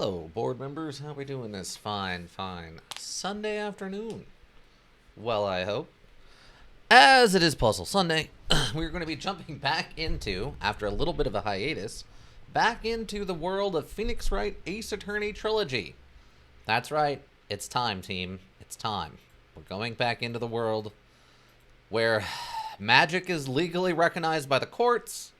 Hello, board members. How we doing this fine Sunday afternoon? Well, I hope. As it is Puzzle Sunday, we're going to be jumping back into, after a little bit of a hiatus, back into the world of Phoenix Wright Ace Attorney Trilogy. That's right. It's time, team. It's time. We're going back into the world where magic is legally recognized by the courts.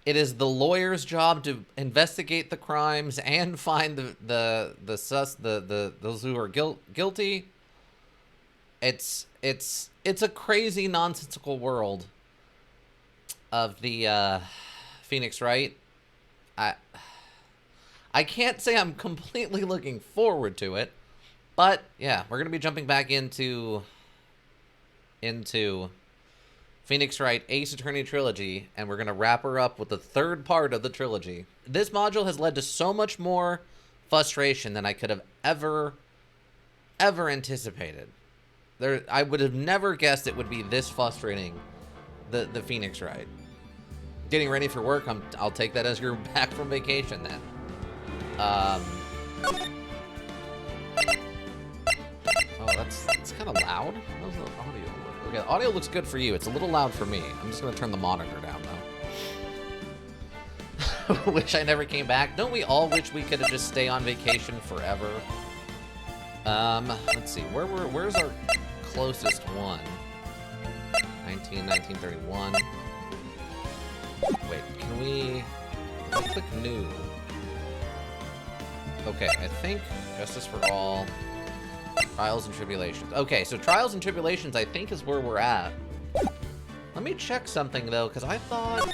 It is the lawyer's job to investigate the crimes and find those who are guilty. It's a crazy, nonsensical world of the Phoenix Wright. I can't say I'm completely looking forward to it, but yeah, we're gonna be jumping back into Phoenix Wright Ace Attorney Trilogy, and we're going to wrap her up with the third part of the trilogy. This module has led to so much more frustration than I could have ever anticipated. I would have never guessed it would be this frustrating, the Phoenix Wright. Getting ready for work, I'll take that as you're back from vacation then. Oh, that's kind of loud. How's the audio? Okay, the audio looks good for you. It's a little loud for me. I'm just going to turn the monitor down, though. Wish I never came back. Don't we all wish we could have just stay on vacation forever? Let's see. Where's our closest one? 1931. Wait, can we click new? Okay, I think Justice for All. Trials and Tribulations. Okay, so Trials and Tribulations, I think, is where we're at. Let me check something, though, because I thought...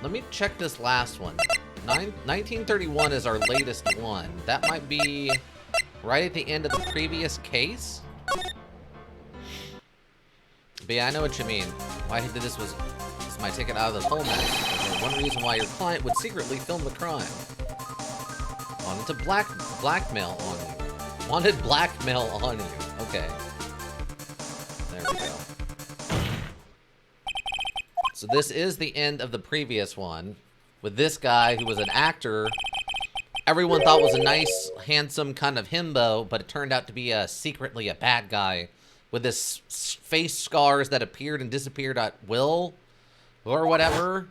Let me check this last one. 1931 is our latest one. That might be right at the end of the previous case? But yeah, I know what you mean. Why I did this was my ticket out of the whole mess. One reason why your client would secretly film the crime. Wanted to blackmail on you. Wanted blackmail on you. Okay. There we go. So this is the end of the previous one. With this guy who was an actor. Everyone thought was a nice, handsome kind of himbo, but it turned out to be secretly a bad guy. With this face scars that appeared and disappeared at will. Or whatever.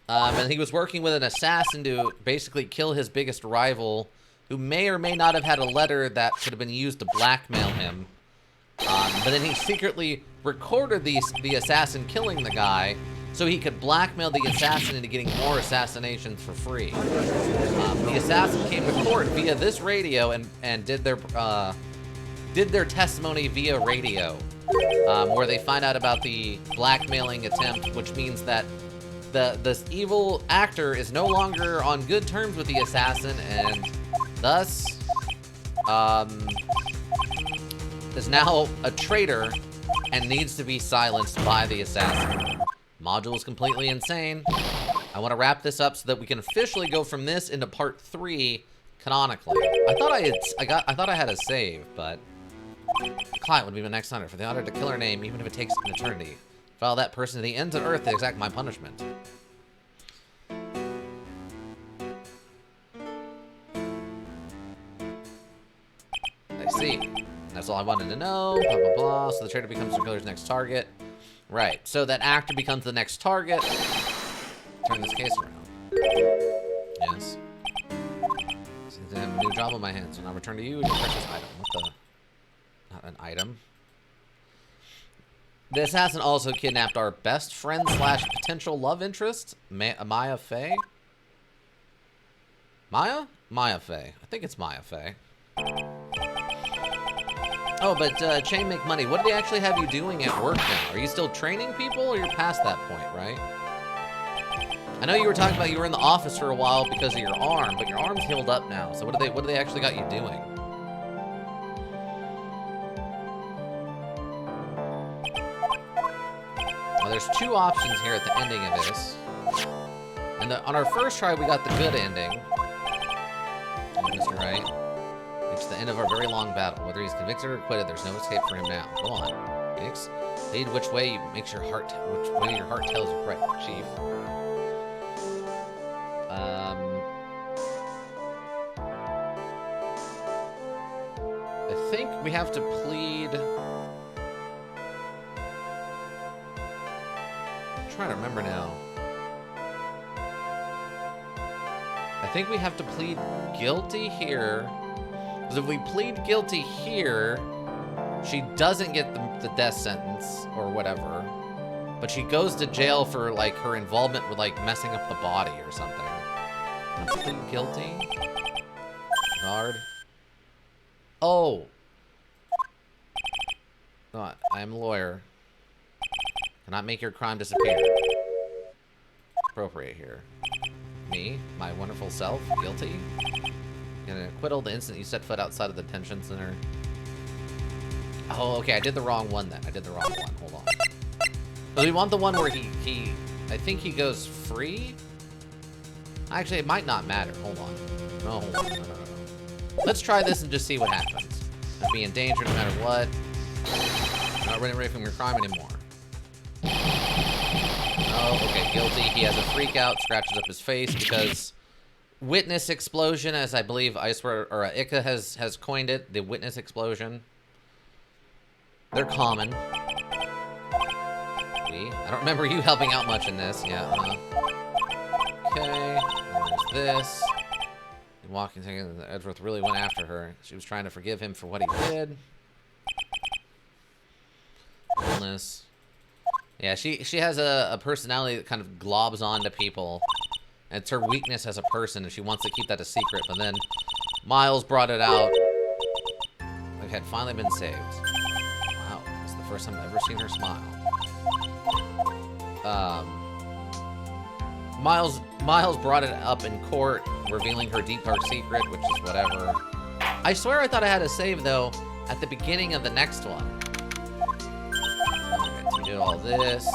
And he was working with an assassin to basically kill his biggest rival, who may or may not have had a letter that could have been used to blackmail him. But then he secretly recorded the assassin killing the guy, so he could blackmail the assassin into getting more assassinations for free. The assassin came to court via this radio and did their testimony via radio, where they find out about the blackmailing attempt, which means that this evil actor is no longer on good terms with the assassin, and thus is now a traitor and needs to be silenced by the assassin. Module is completely insane. I want to wrap this up so that we can officially go from this into part 3 canonically. I thought I had a save, but the client would be my next hunter. For the honor to kill her name, even if it takes an eternity. Follow that person to the ends of earth to exact my punishment. I see. That's all I wanted to know. Blah, blah, blah. So the traitor becomes the killer's next target. Right. So that actor becomes the next target. Turn this case around. Yes. Since I have a new job on my hands, and I'll return to you and your precious item. What the? Not an item. The assassin also kidnapped our best friend / potential love interest, Maya Fey. Maya? Maya Fey. I think it's Maya Fey. Oh, but Chain Make Money, what do they actually have you doing at work now? Are you still training people, or you're past that point, right? I know you were talking about you were in the office for a while because of your arm, but your arm's healed up now. So what do they actually got you doing? Well, there's 2 options here at the ending of this. And on our first try, we got the good ending. Mr. Wright. It's the end of our very long battle. Whether he's convicted or acquitted, there's no escape for him now. Go on. Phoenix. Lead which way your heart tells you. Right, Chief. think we have to plead... I'm trying to remember now. I think we have to plead guilty here. Because if we plead guilty here, she doesn't get the death sentence or whatever. But she goes to jail for, like, her involvement with, like, messing up the body or something. I'm plead guilty. Guard. Oh. No, I am a lawyer. Cannot make your crime disappear. Appropriate here. Me, my wonderful self, guilty. Get an acquittal the instant you set foot outside of the detention center. Oh, okay, I did the wrong one then. I did the wrong one. Hold on. So we want the one where he I think he goes free? Actually, it might not matter. Hold on. No, hold on. No. Let's try this and just see what happens. I'd be in danger no matter what. You're not running away from your crime anymore. Oh, okay, guilty. He has a freak out, scratches up his face because witness explosion, as I believe Ika has coined it, the witness explosion. They're common. I don't remember you helping out much in this. Yeah. Okay. And there's this. And walking, thinking that Edgeworth really went after her. She was trying to forgive him for what he did. Illness. Yeah, she has a personality that kind of globs onto people. And it's her weakness as a person, and she wants to keep that a secret. But then Miles brought it out. Like, had finally been saved. Wow, it's the first time I've ever seen her smile. Miles brought it up in court, revealing her deep dark secret, which is whatever. I swear I thought I had a save, though, at the beginning of the next one. Alright, so we did all this.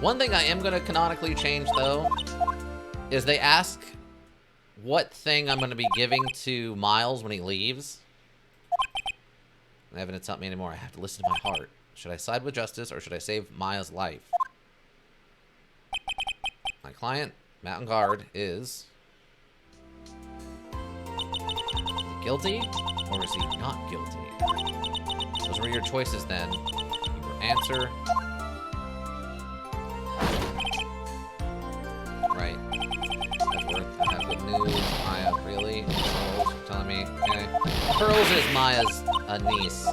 One thing I am going to canonically change, though, is they ask what thing I'm going to be giving to Miles when he leaves. They haven't helped me anymore. I have to listen to my heart. Should I side with justice, or should I save Maya's life? My client, Mountain Guard, is he guilty, or is he not guilty? Those were your choices then. Your answer. Right. Edgeworth, I have good news. Maya, really? Pearls, you're telling me? Okay. Pearls is Maya's niece.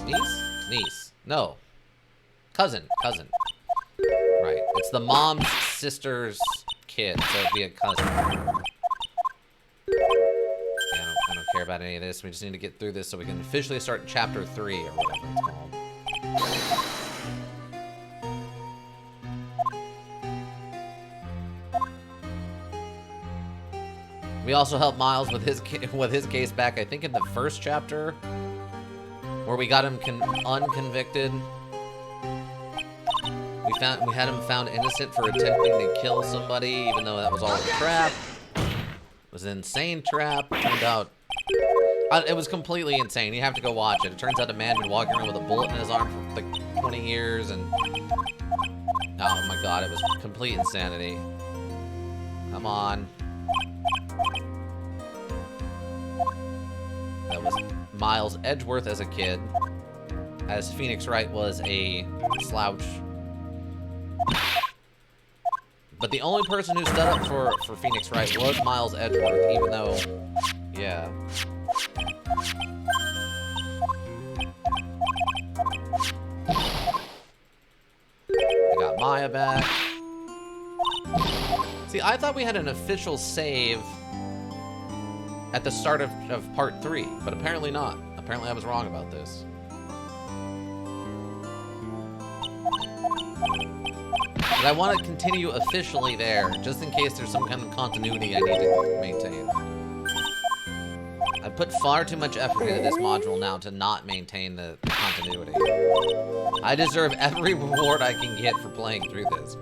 Niece? Niece. No. Cousin. Right. It's the mom's sister's kid, so it'd be a cousin. Yeah, I don't care about any of this. We just need to get through this so we can officially start chapter 3 or whatever it's called. We also helped Miles with his case back, I think, in the first chapter, where we got him unconvicted. We had him found innocent for attempting to kill somebody, even though that was all a trap. It was an insane trap. It turned out it was completely insane. You have to go watch it. It turns out a man had been walking around with a bullet in his arm for like 20 years, and oh my god, it was complete insanity. Come on. That was Miles Edgeworth as a kid, as Phoenix Wright was a slouch. But the only person who stood up for Phoenix Wright was Miles Edgeworth, even though, yeah. I got Maya back. See, I thought we had an official save at the start of part 3, but apparently not. Apparently I was wrong about this. But I want to continue officially there, just in case there's some kind of continuity I need to maintain. I put far too much effort into this module now to not maintain the continuity. I deserve every reward I can get for playing through this.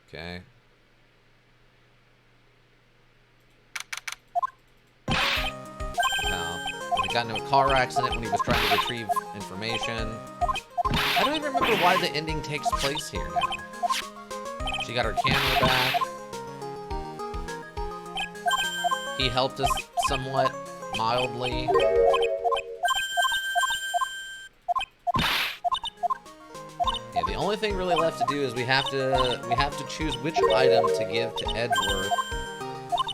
Okay. He got into a car accident when he was trying to retrieve information. I don't even remember why the ending takes place here now. She got her camera back. He helped us somewhat mildly. Yeah, the only thing really left to do is we have to choose which item to give to Edgeworth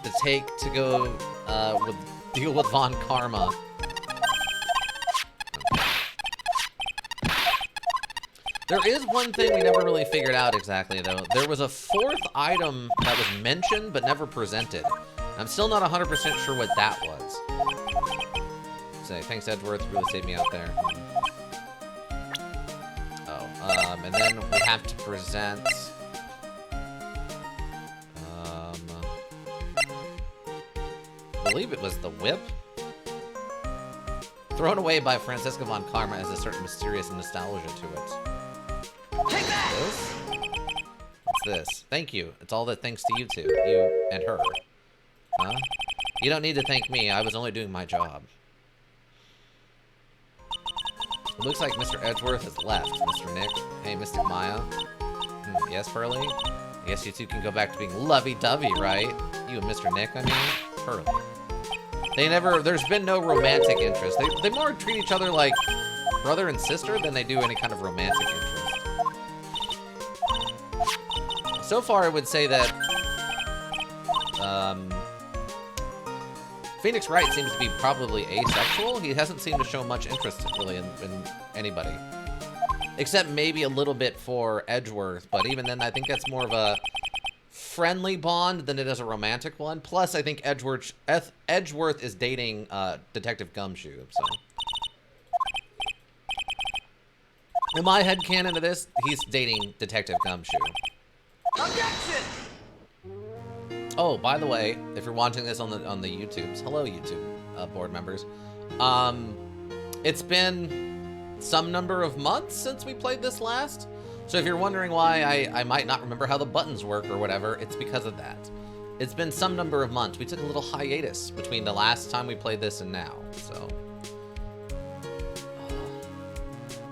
to take to go deal with Von Karma. There is one thing we never really figured out exactly, though. There was a fourth item that was mentioned but never presented. I'm still not 100% sure what that was. So, thanks, Edgeworth. Really saved me out there. Oh, and then we have to present... I believe it was the whip. Thrown away by Franziska von Karma has a certain mysterious nostalgia to it. Take that! This? What's this? Thank you. It's all that thanks to you two. You and her. Huh? You don't need to thank me. I was only doing my job. It looks like Mr. Edgeworth has left, Mr. Nick. Hey, Mystic Maya. Yes, Pearly? I guess you two can go back to being lovey-dovey, right? You and Mr. Nick, I mean? Pearly. There's been no romantic interest. They more treat each other like brother and sister than they do any kind of romantic interest. So far, I would say that Phoenix Wright seems to be probably asexual. He hasn't seemed to show much interest really in anybody. Except maybe a little bit for Edgeworth, but even then I think that's more of a friendly bond than it is a romantic one. Plus, I think Edgeworth is dating Detective Gumshoe, so. In my headcanon of this, he's dating Detective Gumshoe. Objection! Oh, by the way, if you're watching this on the YouTubes, hello YouTube board members. It's been some number of months since we played this last. So if you're wondering why I might not remember how the buttons work or whatever, it's because of that. It's been some number of months. We took a little hiatus between the last time we played this and now, so.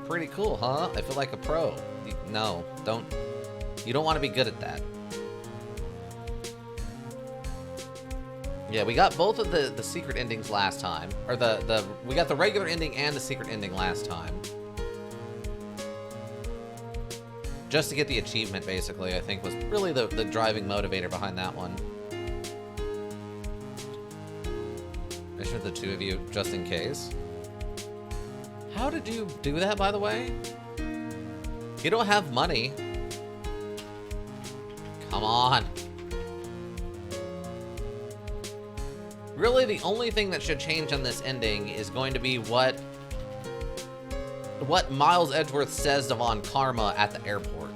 Pretty cool, huh? I feel like a pro. No, you don't want to be good at that. Yeah, we got both of the secret endings last time. Or we got the regular ending and the secret ending last time. Just to get the achievement, basically, I think was really the driving motivator behind that one. Mission with the two of you, just in case. How did you do that, by the way? You don't have money. Come on. Really, the only thing that should change on this ending is going to be what Miles Edgeworth says to Von Karma at the airport.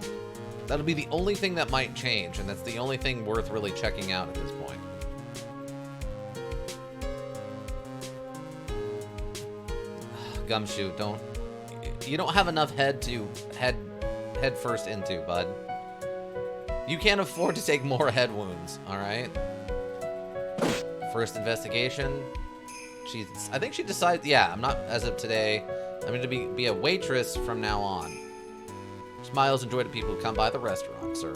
That'll be the only thing that might change, and that's the only thing worth really checking out at this point. Gumshoe, you don't have enough head to head first into, bud. You can't afford to take more head wounds, all right? First investigation. I think she decides, yeah, I'm not, as of today, I'm going to be a waitress from now on. Smiles and joy to people who come by the restaurant, sir.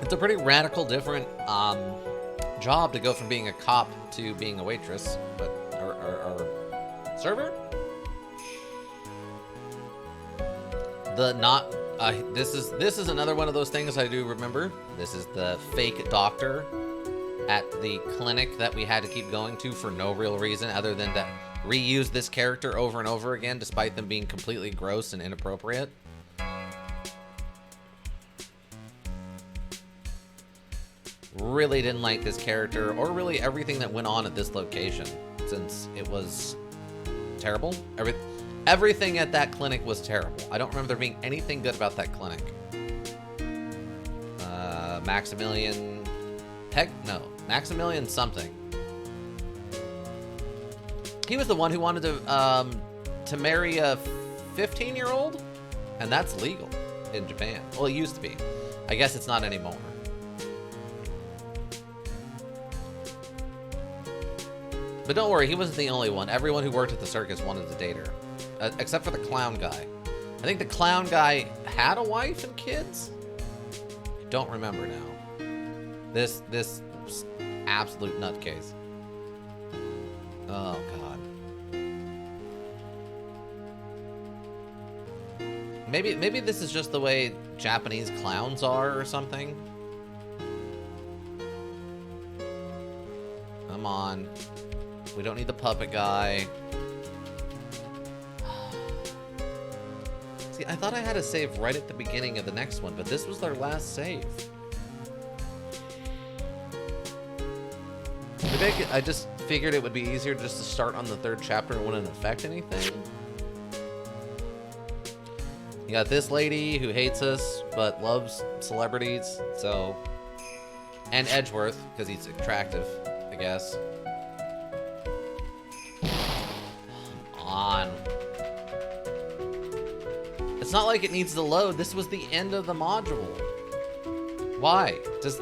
It's a pretty radical different job to go from being a cop to being a waitress, but or server. This is another one of those things I do remember. This is the fake doctor at the clinic that we had to keep going to for no real reason other than to reuse this character over and over again, despite them being completely gross and inappropriate. Really didn't like this character, or really everything that went on at this location, since it was terrible. Everything at that clinic was terrible. I don't remember there being anything good about that clinic. Maximilian... Maximilian something. He was the one who wanted to marry a 15-year-old, and that's legal in Japan. Well, it used to be. I guess it's not anymore. But don't worry, he wasn't the only one. Everyone who worked at the circus wanted to date her. Except for the clown guy. I think the clown guy had a wife and kids? I don't remember now. This absolute nutcase. Oh god. Maybe this is just the way Japanese clowns are or something. Come on. We don't need the puppet guy. See, I thought I had a save right at the beginning of the next one, but this was their last save. Maybe I just figured it would be easier just to start on the 3rd chapter and wouldn't affect anything. You got this lady who hates us, but loves celebrities, so... And Edgeworth, because he's attractive, I guess. Come on. It's not like it needs to load. This was the end of the module. Why? Just...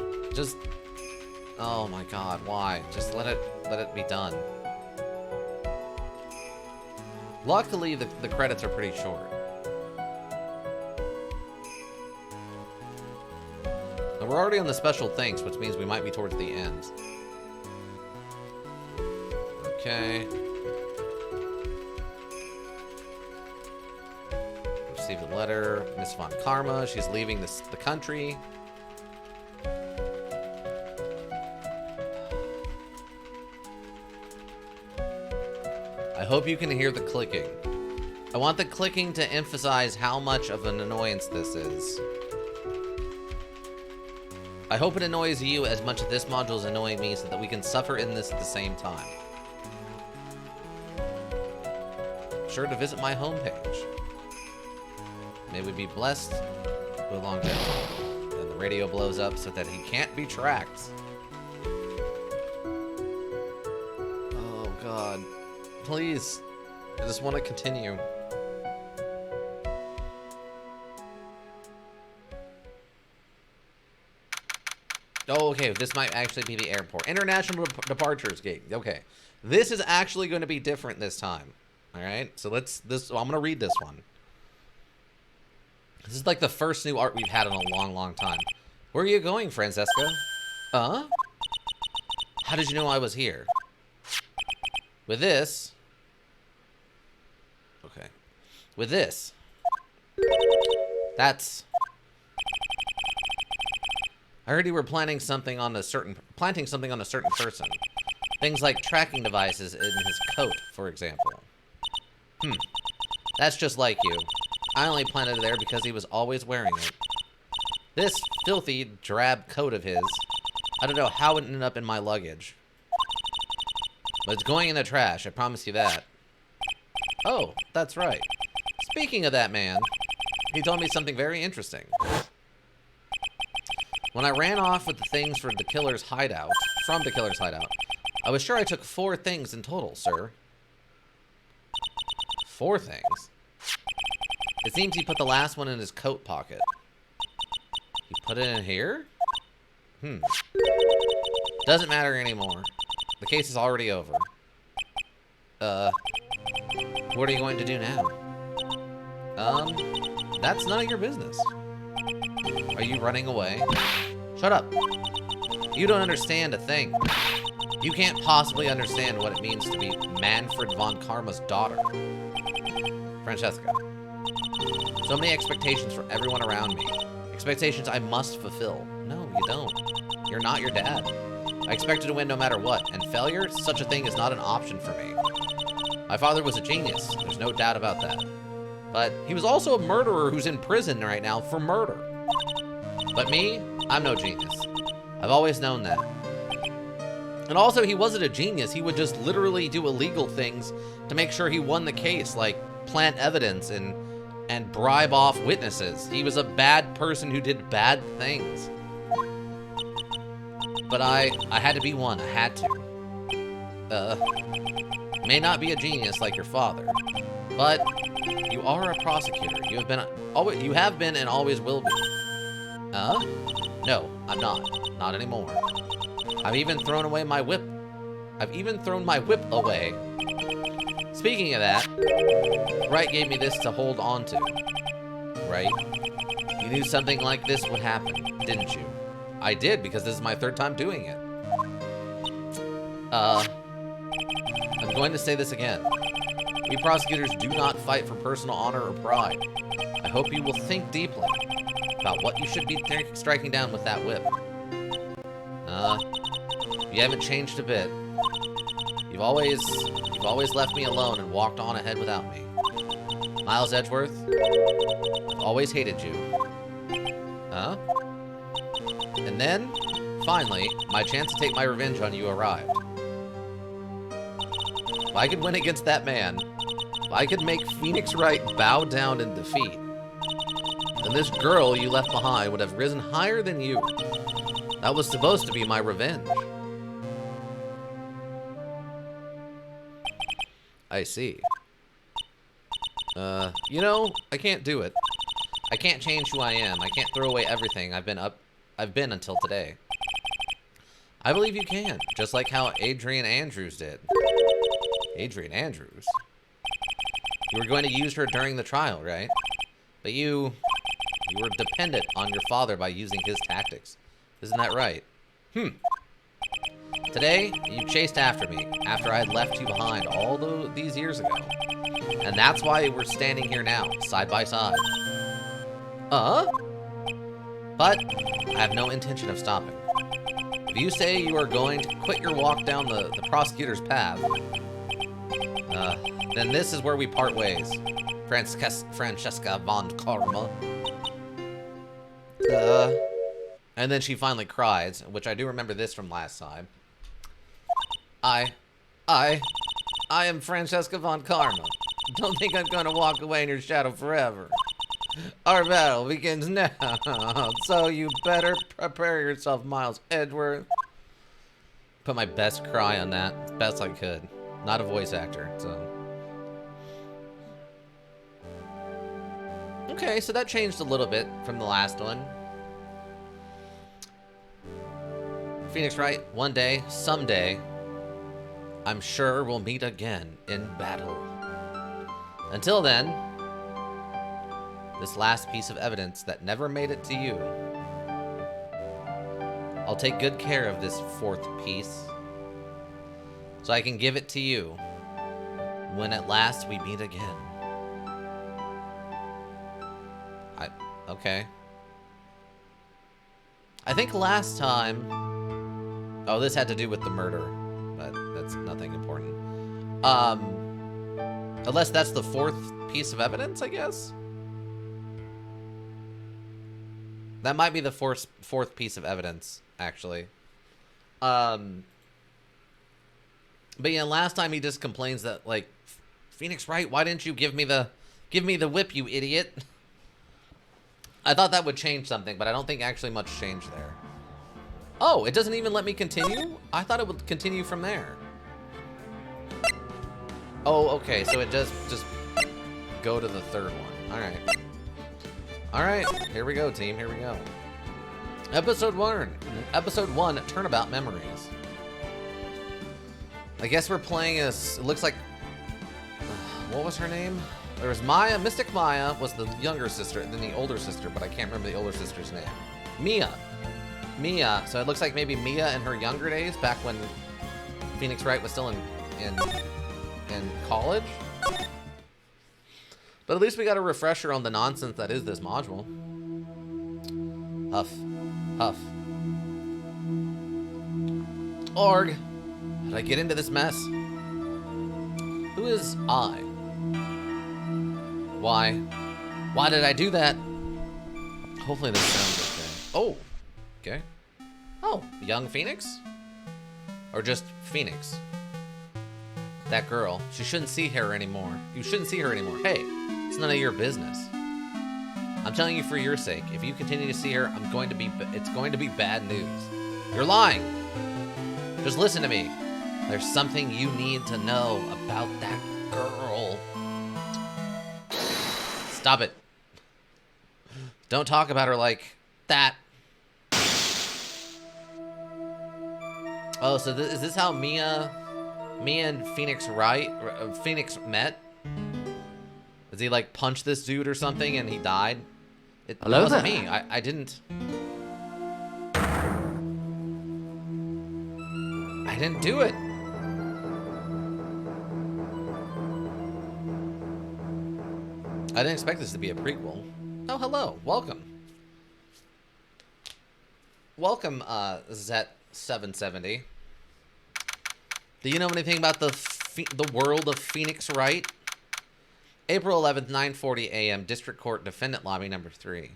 Oh my god, why? Just let it be done. Luckily, the credits are pretty short. And we're already on the special things, which means we might be towards the end. Okay. Received a letter. Miss Von Karma. She's leaving the country. I hope you can hear the clicking. I want the clicking to emphasize how much of an annoyance this is. I hope it annoys you as much as this module is annoying me so that we can suffer in this at the same time. Be sure to visit my homepage. May we be blessed with longevity. And the radio blows up so that he can't be tracked. Oh god. Please. I just want to continue. Oh, okay. This might actually be the airport. International Departures Gate. Okay. This is actually going to be different this time. Alright? So I'm going to read this one. This is like the first new art we've had in a long, long time. Where are you going, Francesca? Huh? How did you know I was here? With this... Okay. With this... That's... I heard you were planting something on a certain person. Things like tracking devices in his coat, for example. That's just like you. I only planted it there because he was always wearing it. This filthy, drab coat of his, I don't know how it ended up in my luggage. But it's going in the trash, I promise you that. Oh, that's right. Speaking of that man, he told me something very interesting. When I ran off with the things from the killer's hideout, I was sure I took 4 things in total, sir. 4 things? It seems he put the last one in his coat pocket. He put it in here? Doesn't matter anymore. The case is already over. What are you going to do now? That's none of your business. Are you running away? Shut up. You don't understand a thing. You can't possibly understand what it means to be Manfred von Karma's daughter. Francesca. So many expectations from everyone around me. Expectations I must fulfill. No, you don't. You're not your dad. I expected to win no matter what, and failure, such a thing is not an option for me. My father was a genius, there's no doubt about that. But he was also a murderer who's in prison right now for murder. But me, I'm no genius. I've always known that. And also, he wasn't a genius. He would just literally do illegal things to make sure he won the case, like plant evidence and bribe off witnesses. He was a bad person who did bad things. But I had to be one. I had to. May not be a genius like your father, but you are a prosecutor. You have been and always will be. No, I'm not. Not anymore. I've even thrown my whip away. Speaking of that, Wright gave me this to hold on to. Right? You knew something like this would happen, didn't you? I did, because this is my third time doing it. I'm going to say this again. We prosecutors do not fight for personal honor or pride. I hope you will think deeply about what you should be striking down with that whip. You haven't changed a bit. You've always left me alone and walked on ahead without me. Miles Edgeworth, I've always hated you. And then, finally, my chance to take my revenge on you arrived. If I could win against that man, if I could make Phoenix Wright bow down in defeat, then this girl you left behind would have risen higher than you. That was supposed to be my revenge. I see. You know, I can't do it. I can't change who I am. I can't throw away everything I've been until today. I believe you can, just like how Adrian Andrews did. Adrian Andrews? You were going to use her during the trial, right? But you were dependent on your father by using his tactics. Isn't that right? Today, you chased after me, after I had left you behind all these years ago. And that's why we're standing here now, side by side. But I have no intention of stopping. If you say you are going to quit your walk down the prosecutor's path, then this is where we part ways. Francesca von Karma. And then she finally cries, which I do remember this from last time. I am Francesca von Karma. Don't think I'm gonna walk away in your shadow forever. Our battle begins now, so you better prepare yourself, Miles Edgeworth. Put my best cry on that, as best I could. Not a voice actor, so. Okay, so that changed a little bit from the last one. Phoenix Wright, one day, someday, I'm sure we'll meet again in battle. Until then, this last piece of evidence that never made it to you, I'll take good care of this fourth piece, so I can give it to you when at last we meet again. Okay. I think last time... Oh, this had to do with the murder, but that's nothing important. Unless that's the fourth piece of evidence, I guess? That might be the fourth piece of evidence, actually. But yeah, last time he just complains that, like, Phoenix Wright, why didn't you give me the whip, you idiot? I thought that would change something, but I don't think actually much changed there. Oh, it doesn't even let me continue? I thought it would continue from there. Oh, okay, so it does just go to the third one. Alright. Alright, here we go, team, here we go. Episode 1, Turnabout Memories. I guess we're playing as, it looks like, what was her name? There was Maya, Mystic Maya was the younger sister, and then the older sister, but I can't remember the older sister's name. Mia, so it looks like maybe Mia in her younger days, back when Phoenix Wright was still in college. But at least we got a refresher on the nonsense that is this module. Huff. Huff. Org. How did I get into this mess? Who is I? Why? Why did I do that? Hopefully this sounds okay. Oh. Okay. Oh, young Phoenix? Or just Phoenix? That girl. She shouldn't see her anymore. You shouldn't see her anymore. Hey, it's none of your business. I'm telling you for your sake. If you continue to see her, it's going to be bad news. You're lying. Just listen to me. There's something you need to know about that girl. Stop it. Don't talk about her like that. Oh, so is this how Mia and Phoenix Phoenix met? Does he like punch this dude or something and he died? It wasn't me. I didn't. didn't do it. I didn't expect this to be a prequel. Oh, hello. Welcome. Welcome, Zet770. Do you know anything about the world of Phoenix Wright? April 11th, 9:40 a.m. District Court Defendant Lobby number 3.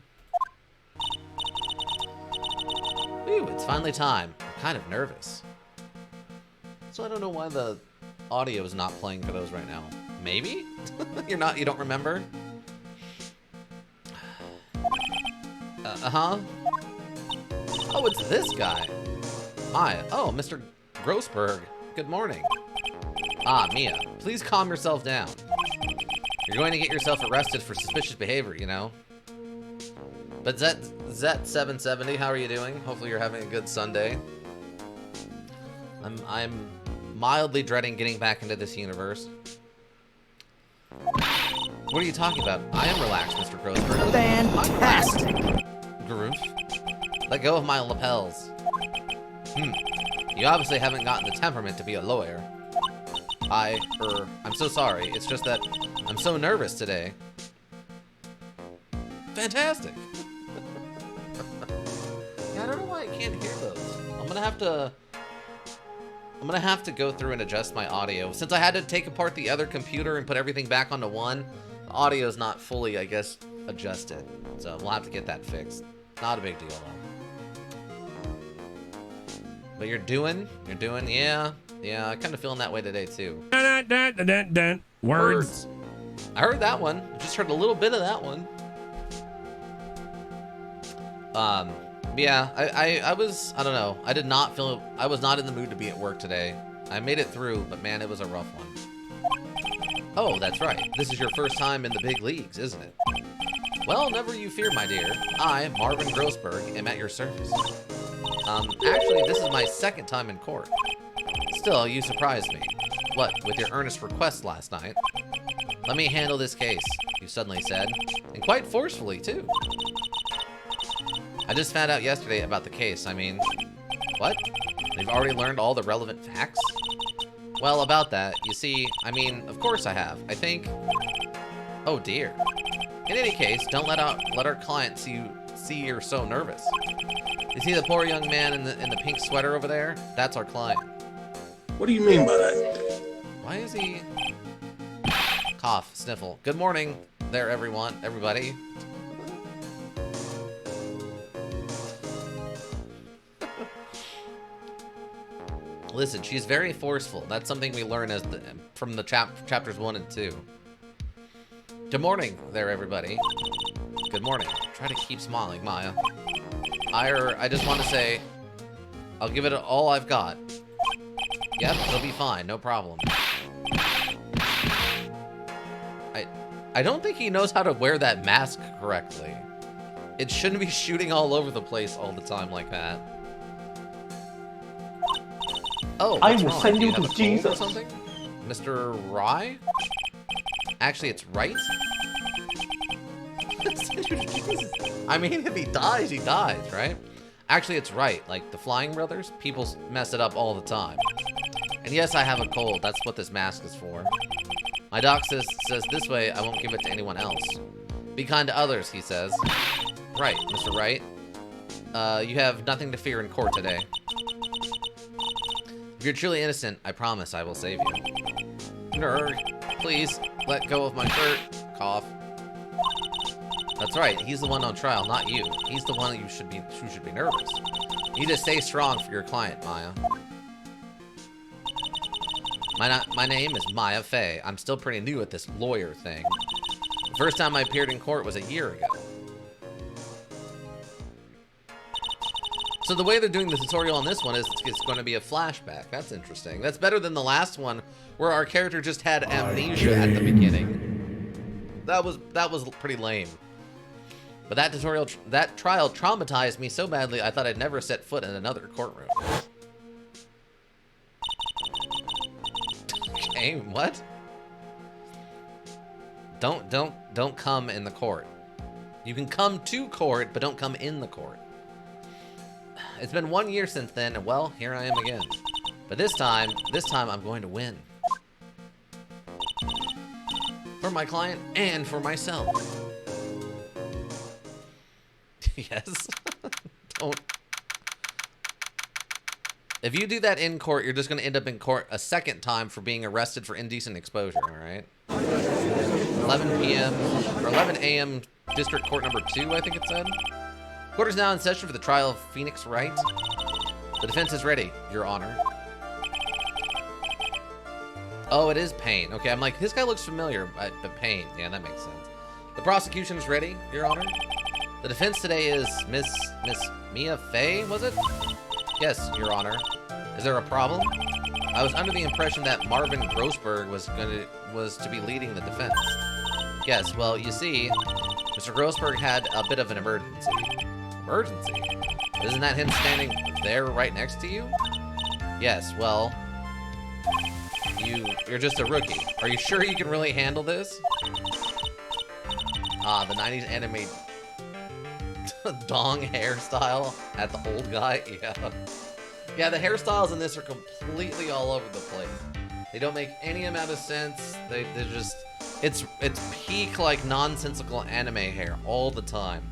Ooh, it's finally time. I'm kind of nervous. So I don't know why the audio is not playing for those right now. Maybe? You don't remember? Uh-huh. Oh, it's this guy. Hi. Oh, Mr. Grossberg. Good morning. Ah, Mia. Please calm yourself down. You're going to get yourself arrested for suspicious behavior, you know? But Zet770, how are you doing? Hopefully you're having a good Sunday. I'm mildly dreading getting back into this universe. What are you talking about? I am relaxed, Mr. Grossberg. Fantastic. Garoof. Let go of my lapels. You obviously haven't gotten the temperament to be a lawyer. I'm so sorry. It's just that I'm so nervous today. Fantastic. Yeah, I don't know why I can't hear those. I'm gonna have to go through and adjust my audio. Since I had to take apart the other computer and put everything back onto one, the audio is not fully, I guess, adjusted. So we'll have to get that fixed. Not a big deal, though. But you're doing, yeah. Yeah, I kind of feeling that way today, too. Words. I heard that one. Just heard a little bit of that one. Yeah, I don't know. I was not in the mood to be at work today. I made it through, but man, it was a rough one. Oh, that's right. This is your first time in the big leagues, isn't it? Well, never you fear, my dear. I, Marvin Grossberg, am at your service. Actually, this is my second time in court. Still, you surprised me. What, with your earnest request last night? Let me handle this case, you suddenly said. And quite forcefully, too. I just found out yesterday about the case. I mean, what? They've already learned all the relevant facts? Well, about that, you see, I mean, of course I have. I think... Oh, dear. In any case, don't let our client see you're so nervous. You see the poor young man in the pink sweater over there? That's our client. What do you mean by that? Why is he... Cough, sniffle. Good morning there, everybody. Listen, she's very forceful. That's something we learn from the chapters 1 and 2. Good morning there, everybody. Good morning. Try to keep smiling, Maya. I just want to say, I'll give it all I've got. Yep, it'll be fine, no problem. I don't think he knows how to wear that mask correctly. It shouldn't be shooting all over the place all the time like that. Oh, I what's will wrong? send Do you have to a cold Jesus. or something? Mr. Rye? Actually, it's Wright? I mean, if he dies, he dies, right? Actually, it's Wright. Like, the Flying Brothers, people mess it up all the time. And yes, I have a cold. That's what this mask is for. My doc says this way I won't give it to anyone else. Be kind to others, he says. Right, Mr. Wright. You have nothing to fear in court today. If you're truly innocent, I promise I will save you. Nerd, please let go of my shirt. Cough. That's right. He's the one on trial, not you. He's the one who should be nervous. You need to stay strong for your client, Maya. My name is Maya Fey. I'm still pretty new at this lawyer thing. The first time I appeared in court was a year ago. So the way they're doing the tutorial on this one is it's going to be a flashback. That's interesting. That's better than the last one where our character just had amnesia at the beginning. That was pretty lame. But that trial traumatized me so badly I thought I'd never set foot in another courtroom. Okay, what? Don't come in the court. You can come to court, but don't come in the court. It's been 1 year since then, and well, here I am again. But this time I'm going to win. For my client and for myself. Yes. Don't. If you do that in court, you're just going to end up in court a second time for being arrested for indecent exposure, all right? 11 p.m. or 11 a.m. District Court number 2, I think it said. Court is now in session for the trial of Phoenix Wright. The defense is ready, Your Honor. Oh, it is Payne. Okay, I'm like, this guy looks familiar, but Payne. Yeah, that makes sense. The prosecution is ready, Your Honor. The defense today is Miss Mia Fey, was it? Yes, Your Honor. Is there a problem? I was under the impression that Marvin Grossberg was to be leading the defense. Yes, well, you see, Mr. Grossberg had a bit of an emergency. Emergency? Isn't that him standing there right next to you? Yes, well, you're just a rookie. Are you sure you can really handle this? Ah, the 90s anime dong hairstyle at the old guy. Yeah. Yeah, the hairstyles in this are completely all over the place. They don't make any amount of sense. They're just, it's peak like nonsensical anime hair all the time.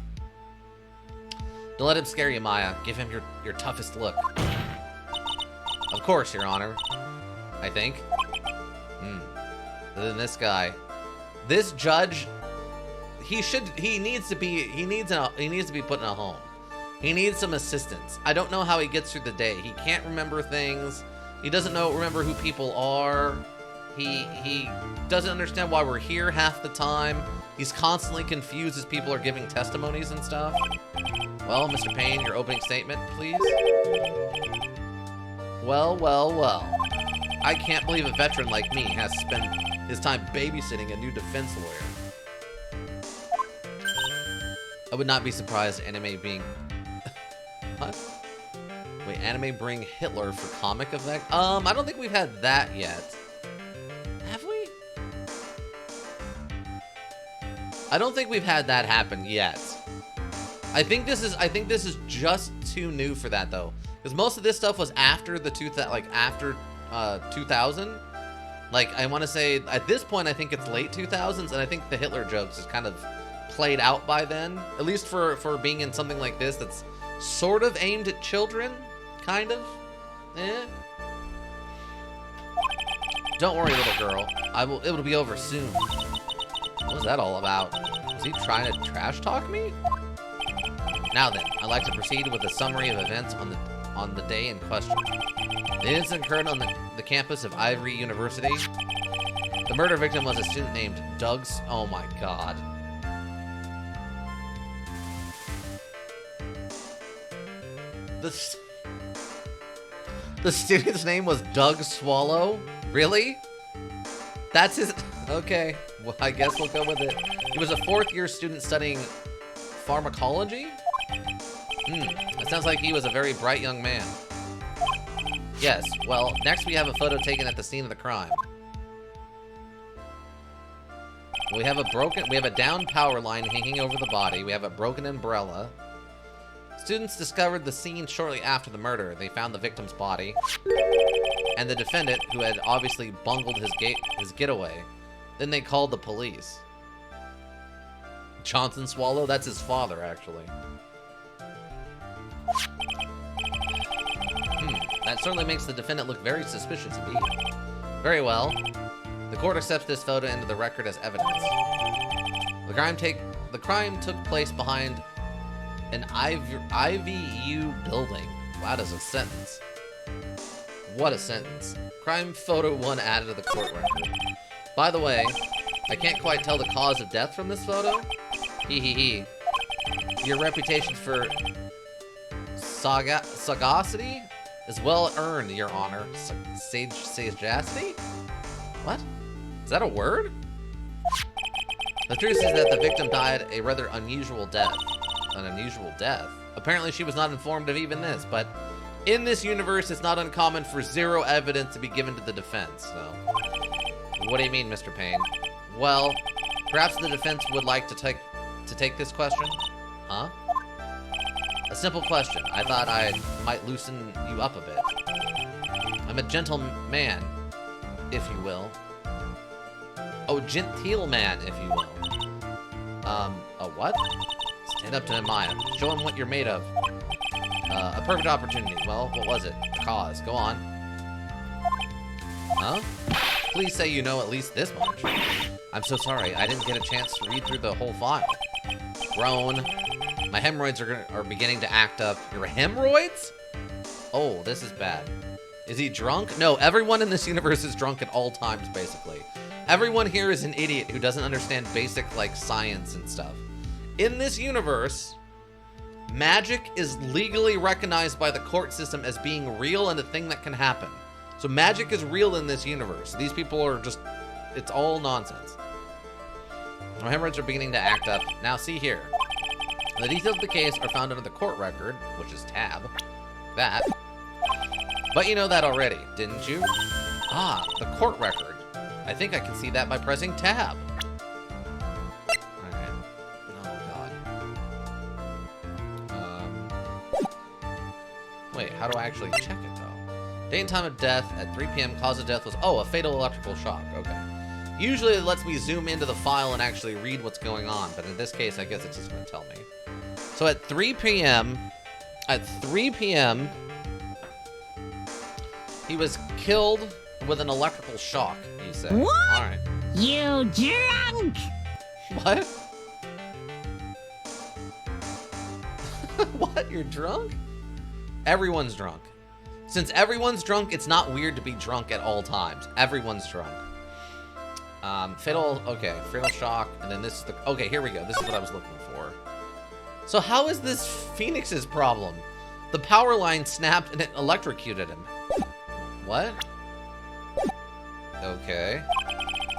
Don't let him scare you, Maya. Give him your toughest look. Of course, Your Honor. I think. Then this guy, this judge, he needs to be put in a home. He needs some assistance. I don't know how he gets through the day. He can't remember things. He doesn't remember who people are. He doesn't understand why we're here half the time. He's constantly confused as people are giving testimonies and stuff. Well, Mr. Payne, your opening statement, please. Well. I can't believe a veteran like me has spent his time babysitting a new defense lawyer. I would not be surprised anime being... What? Wait, anime bring Hitler for comic effect? I don't think we've had that yet. Have we? I don't think we've had that happen yet. I think this is just too new for that though, because most of this stuff was after the 2000. Like, I want to say at this point I think it's late 2000s, and I think the Hitler jokes is kind of played out by then, at least for being in something like this that's sort of aimed at children, kind of. Don't worry, little girl. It'll be over soon. What was that all about? Was he trying to trash talk me? Now then, I'd like to proceed with a summary of events on the day in question. The incident occurred on the campus of Ivory University. The murder victim was a student named Doug. Oh my god. The student's name was Doug Swallow? Really? That's his... Okay, well, I guess we'll go with it. He was a fourth-year student studying pharmacology? It sounds like he was a very bright young man. Yes, well, next we have a photo taken at the scene of the crime. We have a downed power line hanging over the body. We have a broken umbrella. Students discovered the scene shortly after the murder. They found the victim's body and the defendant, who had obviously bungled his getaway. Then they called the police. Johnson Swallow? That's his father, actually. That certainly makes the defendant look very suspicious indeed. Very well. The court accepts this photo into the record as evidence. The crime took place behind an IVU building. Wow, that's a sentence. What a sentence. Crime photo 1 added to the court record. By the way, I can't quite tell the cause of death from this photo. Hee. Your reputation for sagacity is well earned, Your Honor. Sagacity? What? Is that a word? The truth is that the victim died a rather unusual death. An unusual death? Apparently she was not informed of even this, but in this universe it's not uncommon for zero evidence to be given to the defense, so... What do you mean, Mr. Payne? Well, perhaps the defense would like to take this question? Huh? A simple question. I thought I might loosen you up a bit. I'm a gentleman, if you will. Oh, genteel man, if you will. A what? Stand up to Maya. Show him what you're made of. A perfect opportunity. Well, what was it? The cause. Go on. Huh? Please say you know at least this much. I'm so sorry. I didn't get a chance to read through the whole file. Groan. My hemorrhoids are beginning to act up. Your hemorrhoids? Oh, this is bad. Is he drunk? No, everyone in this universe is drunk at all times, basically. Everyone here is an idiot who doesn't understand basic, like, science and stuff. In this universe, magic is legally recognized by the court system as being real and a thing that can happen. So magic is real in this universe. These people are just, it's all nonsense. My hemorrhoids are beginning to act up. Now see here. The details of the case are found under the court record, which is tab. That. But you know that already, didn't you? Ah, the court record. I think I can see that by pressing tab. Alright. Oh, God. Wait, how do I actually check it, though? Date and time of death at 3 p.m. Cause of death was... Oh, a fatal electrical shock. Okay. Usually it lets me zoom into the file and actually read what's going on, but in this case, I guess it's just going to tell me. So at 3 p.m., he was killed with an electrical shock, you say. What? All right. You drunk? What? What? You're drunk? Everyone's drunk. Since everyone's drunk, it's not weird to be drunk at all times. Everyone's drunk. Fatal shock, and then this is the... Okay, here we go. This is what I was looking for. So how is this Phoenix's problem? The power line snapped and it electrocuted him. What? Okay.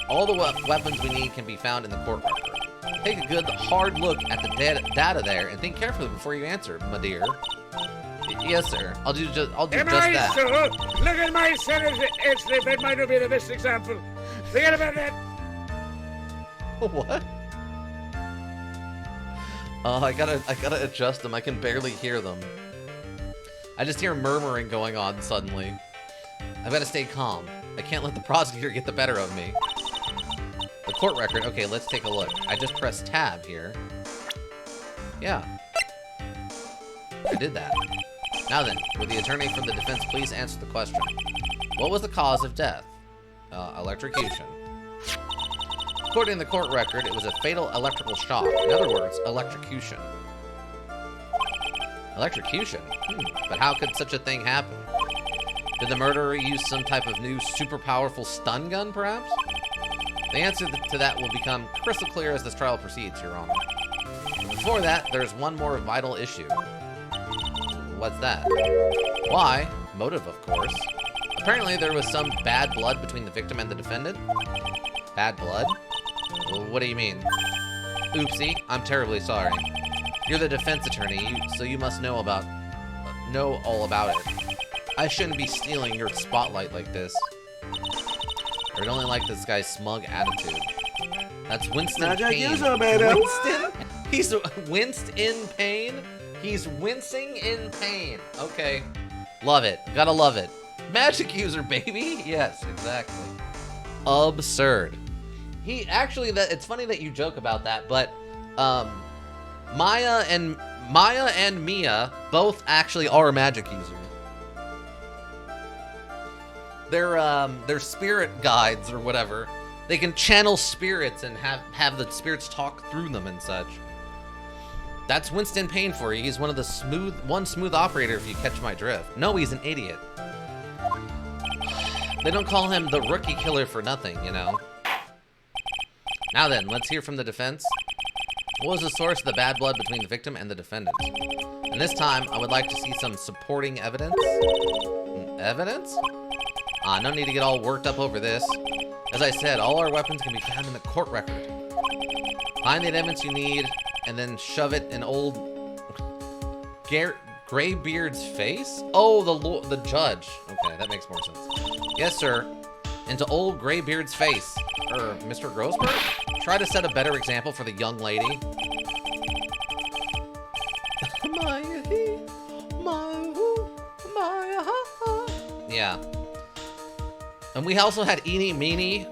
All the weapons we need can be found in the court record. Take a good, hard look at the data there and think carefully before you answer, my dear. Yes, sir. I'll do just that. So? Look at my son as slip. That might not be the best example. Forget about that. What? Oh, I gotta adjust them. I can barely hear them. I just hear murmuring going on suddenly. I've got to stay calm. I can't let the prosecutor get the better of me. The court record. Okay, let's take a look. I just pressed tab here. Yeah. I did that. Now then, would the attorney from the defense please answer the question? What was the cause of death? Electrocution. According to the court record, it was a fatal electrical shock. In other words, electrocution. Electrocution? But how could such a thing happen? Did the murderer use some type of new super powerful stun gun, perhaps? The answer to that will become crystal clear as this trial proceeds, Your Honor. But before that, there's one more vital issue. What's that? Why? Motive, of course. Apparently, there was some bad blood between the victim and the defendant. Bad blood? Well, what do you mean? Oopsie, I'm terribly sorry. You're the defense attorney, so you must know all about it. I shouldn't be stealing your spotlight like this. I don't like this guy's smug attitude. That's Winston Pain. Winston? He's winced in pain? He's wincing in pain. Okay. Love it. Gotta love it. Magic user, baby. Yes, exactly. Absurd. He actually, it's funny that you joke about that, but Maya and Mia both actually are magic users. They're spirit guides or whatever. They can channel spirits and have the spirits talk through them and such. That's Winston Payne for you. He's one of the smooth operator, if you catch my drift. No, he's an idiot. They don't call him the rookie killer for nothing, you know. Now then, let's hear from the defense. What was the source of the bad blood between the victim and the defendant? And this time, I would like to see some supporting evidence. Evidence? No need to get all worked up over this. As I said, all our weapons can be found in the court record. Find the evidence you need, and then shove it in old Graybeard's face? Oh, the judge. Okay, that makes more sense. Yes, sir. Into old Graybeard's face. Mr. Grossberg? Try to set a better example for the young lady. Yeah. And we also had Eenie Meenie.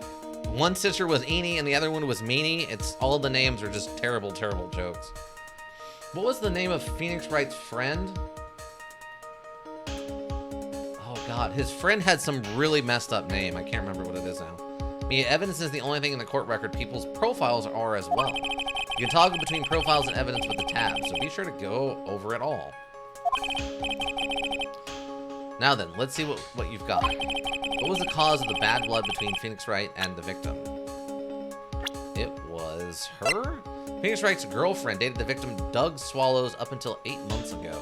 One sister was Eenie and the other one was Meanie. It's all the names are just terrible, terrible jokes. What was the name of Phoenix Wright's friend? Oh god, his friend had some really messed up name. I can't remember what it is now. Evidence is the only thing in the court record. People's profiles are as well. You can toggle between profiles and evidence with the tab, so be sure to go over it all. Now then, let's see what you've got. What was the cause of the bad blood between Phoenix Wright and the victim? It was her? Phoenix Wright's girlfriend dated the victim Doug Swallows up until 8 months ago.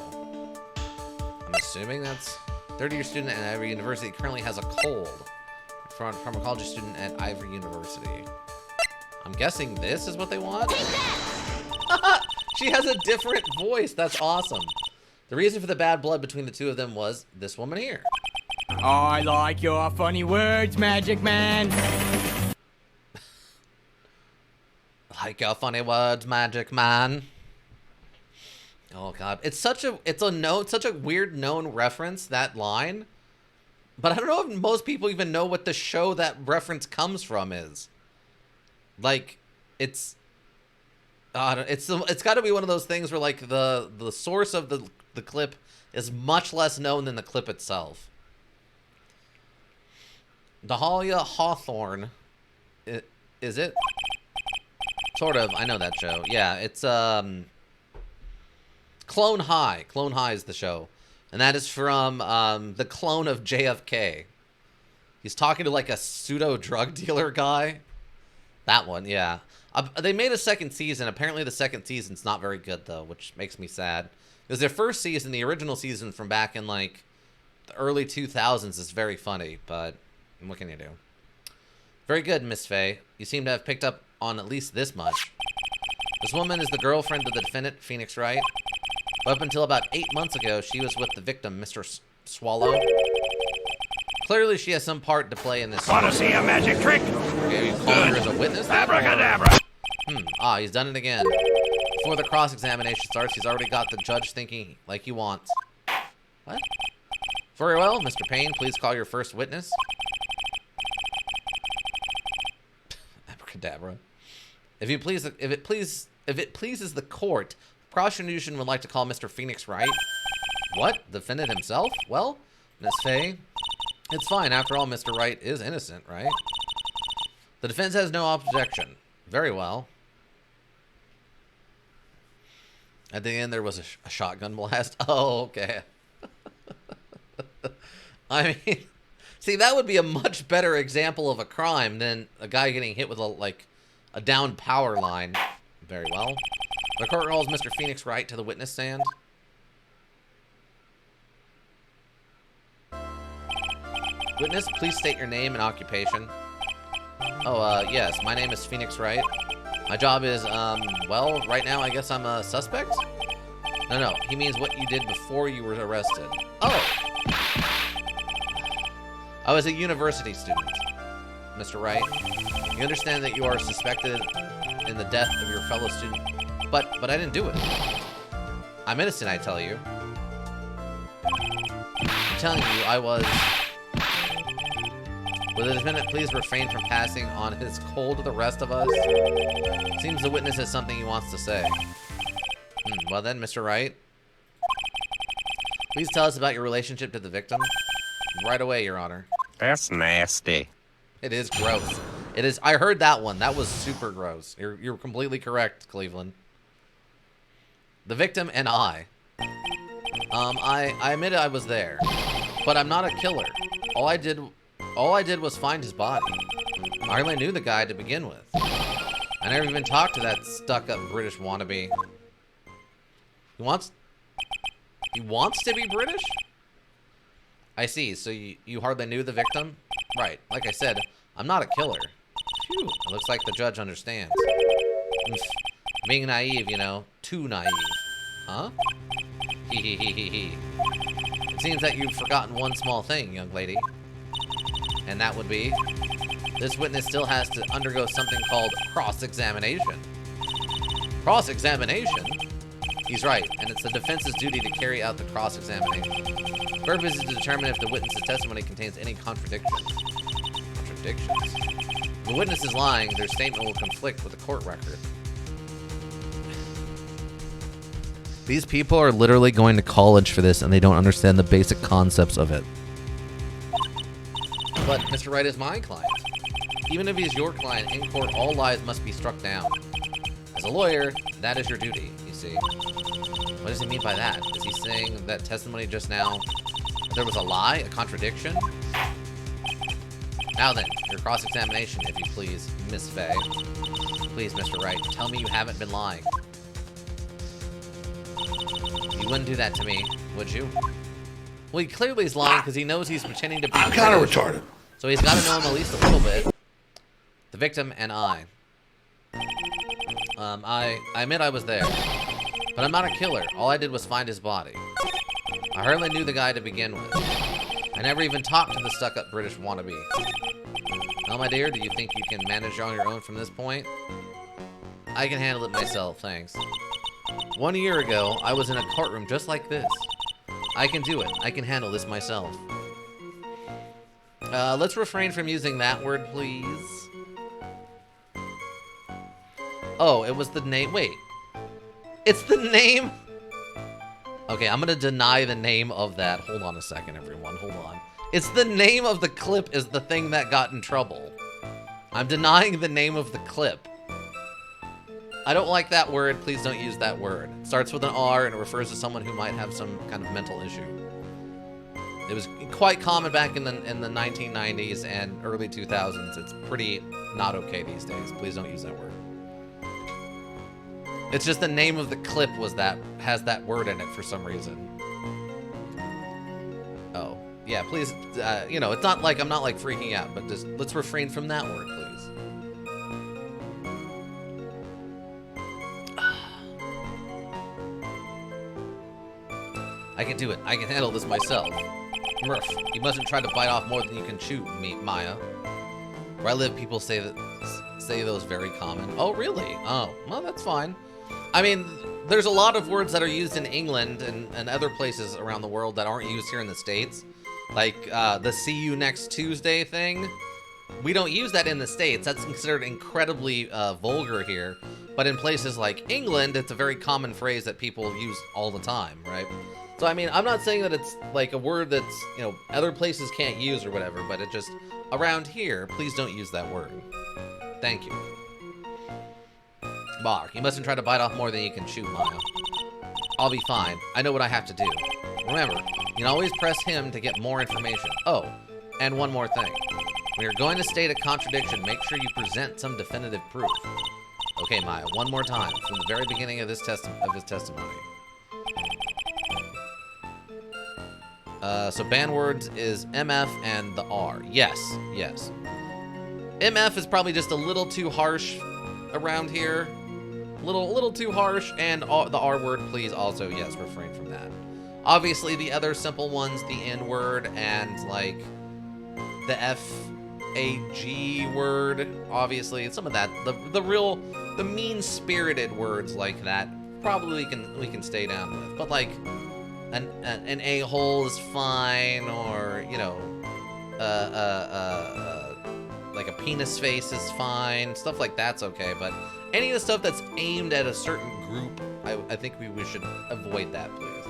I'm assuming that's 30-year student at Ivory University currently has a cold. Pharmacology student at Ivory University. I'm guessing this is what they want? She has a different voice. That's awesome. The reason for the bad blood between the two of them was this woman here. I like your funny words, Magic Man. Like your funny words, Magic Man. Oh god, it's such a weird known reference, that line. But I don't know if most people even know what the show that reference comes from is. Like, it's got to be one of those things where like the source of the clip is much less known than the clip itself. Dahlia Hawthorne, is it? Sort of. I know that show. Yeah, it's Clone High. Clone High is the show. And that is from the clone of JFK. He's talking to like a pseudo drug dealer guy. That one, yeah. They made a second season. Apparently the second season's not very good though, which makes me sad. Because their first season, the original season from back in like the early 2000s is very funny, but what can you do? Very good, Miss Faye. You seem to have picked up on at least this much. This woman is the girlfriend of the defendant, Phoenix Wright. Up until about 8 months ago, she was with the victim, Mr. Swallow. Clearly, she has some part to play in this. Want to see a magic trick? Okay, you call her as a witness? Abracadabra! He's done it again. Before the cross-examination starts, he's already got the judge thinking like he wants. What? Very well, Mr. Payne, please call your first witness. Abracadabra. If it pleases the court, prosecution would like to call Mr. Phoenix Wright. What? The defendant himself? Well, Miss Faye, it's fine. After all, Mr. Wright is innocent, right? The defense has no objection. Very well. At the end, there was a shotgun blast. Oh, okay. I mean, see, that would be a much better example of a crime than a guy getting hit with a downed power line. Very well. The court calls Mr. Phoenix Wright to the witness stand. Witness, please state your name and occupation. Oh, yes, my name is Phoenix Wright. My job is, well, right now I guess I'm a suspect? No, he means what you did before you were arrested. Oh! I was a university student, Mr. Wright. You understand that you are suspected in the death of your fellow student, but I didn't do it. I'm innocent, I tell you. I'm telling you, I was... Will the defendant please refrain from passing on his coal to the rest of us? Seems the witness has something he wants to say. Well then, Mr. Wright. Please tell us about your relationship to the victim. Right away, Your Honor. That's nasty. It is gross. It is. I heard that one. That was super gross. You're completely correct, Cleveland. The victim and I admit I was there, but I'm not a killer. All I did was find his body. I hardly knew the guy to begin with. I never even talked to that stuck-up British wannabe. He wants to be British? I see, so you hardly knew the victim? Right, like I said, I'm not a killer. Phew, it looks like the judge understands. Being naive, you know, too naive. Huh? Hee. It seems that you've forgotten one small thing, young lady. And that would be, this witness still has to undergo something called cross-examination. Cross-examination? He's right, and it's the defense's duty to carry out the cross-examination. The purpose is to determine if the witness's testimony contains any contradictions. contradictions. If the witness is lying, their statement will conflict with the court record. These people are literally going to college for this and they don't understand the basic concepts of it. But Mr. Wright is my client. Even if he's your client, in court, all lies must be struck down. As a lawyer, that is your duty, you see. What does he mean by that? Is he saying that testimony just now, there was a lie, a contradiction? Now then, your cross-examination, if you please, Miss Faye. Please, Mr. Wright, tell me you haven't been lying. You wouldn't do that to me, would you? Well, he clearly is lying because he knows he's pretending to be Kind of retarded. So he's got to know him at least a little bit. The victim and I. I admit I was there. But I'm not a killer. All I did was find his body. I hardly knew the guy to begin with. I never even talked to the stuck-up British wannabe. Now, my dear, do you think you can manage on your own from this point? I can handle it myself, thanks. 1 year ago, I was in a courtroom just like this. I can do it. I can handle this myself. Let's refrain from using that word, please. Oh, it was the name. Wait. It's the name? Okay, I'm gonna deny the name of that. Hold on a second, everyone. Hold on. It's the name of the clip is the thing that got in trouble. I'm denying the name of the clip. I don't like that word. Please don't use that word. It starts with an R and it refers to someone who might have some kind of mental issue. It was quite common back in the 1990s and early 2000s. It's pretty not okay these days. Please don't use that word. It's just the name of the clip has that word in it for some reason. Oh, yeah, please, you know, it's not like I'm not like freaking out, but just let's refrain from that word, please. I can do it. I can handle this myself. Murph, you mustn't try to bite off more than you can chew, Maya. Where I live, people say those very common. Oh, really? Oh, well, that's fine. I mean, there's a lot of words that are used in England and other places around the world that aren't used here in the States. Like, the see you next Tuesday thing. We don't use that in the States. That's considered incredibly vulgar here. But in places like England, it's a very common phrase that people use all the time, right? So, I mean, I'm not saying that it's like a word that's, you know, other places can't use or whatever, but it just, around here, please don't use that word. Thank you. Bark, you mustn't try to bite off more than you can chew, Maya. I'll be fine. I know what I have to do. Remember, you can always press him to get more information. Oh, and one more thing. When you're going to state a contradiction, make sure you present some definitive proof. Okay, Maya, one more time, from the very beginning of his testimony. So banned words is MF and the R. Yes, yes. MF is probably just a little too harsh around here. Little too harsh, and the R word, please also, yes, refrain from that. Obviously, the other simple ones, the N word and like the F-A-G word, obviously, some of that, the mean-spirited words like that, probably we can stay down with. But like an a-hole is fine, or you know, like a penis face is fine, stuff like that's okay, but any of the stuff that's aimed at a certain group, I think we should avoid that, please.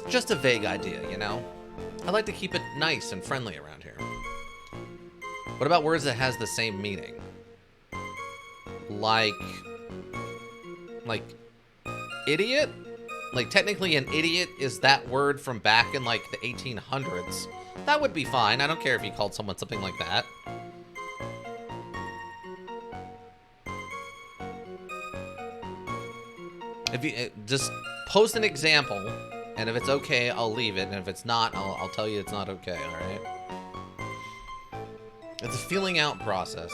Just a vague idea, you know? I like to keep it nice and friendly around here. What about words that has the same meaning? Like idiot? Like, technically an idiot is that word from back in, like, the 1800s. That would be fine. I don't care if you called someone something like that. If you just post an example, and if it's okay, I'll leave it, and if it's not, I'll tell you it's not okay, alright? It's a feeling out process.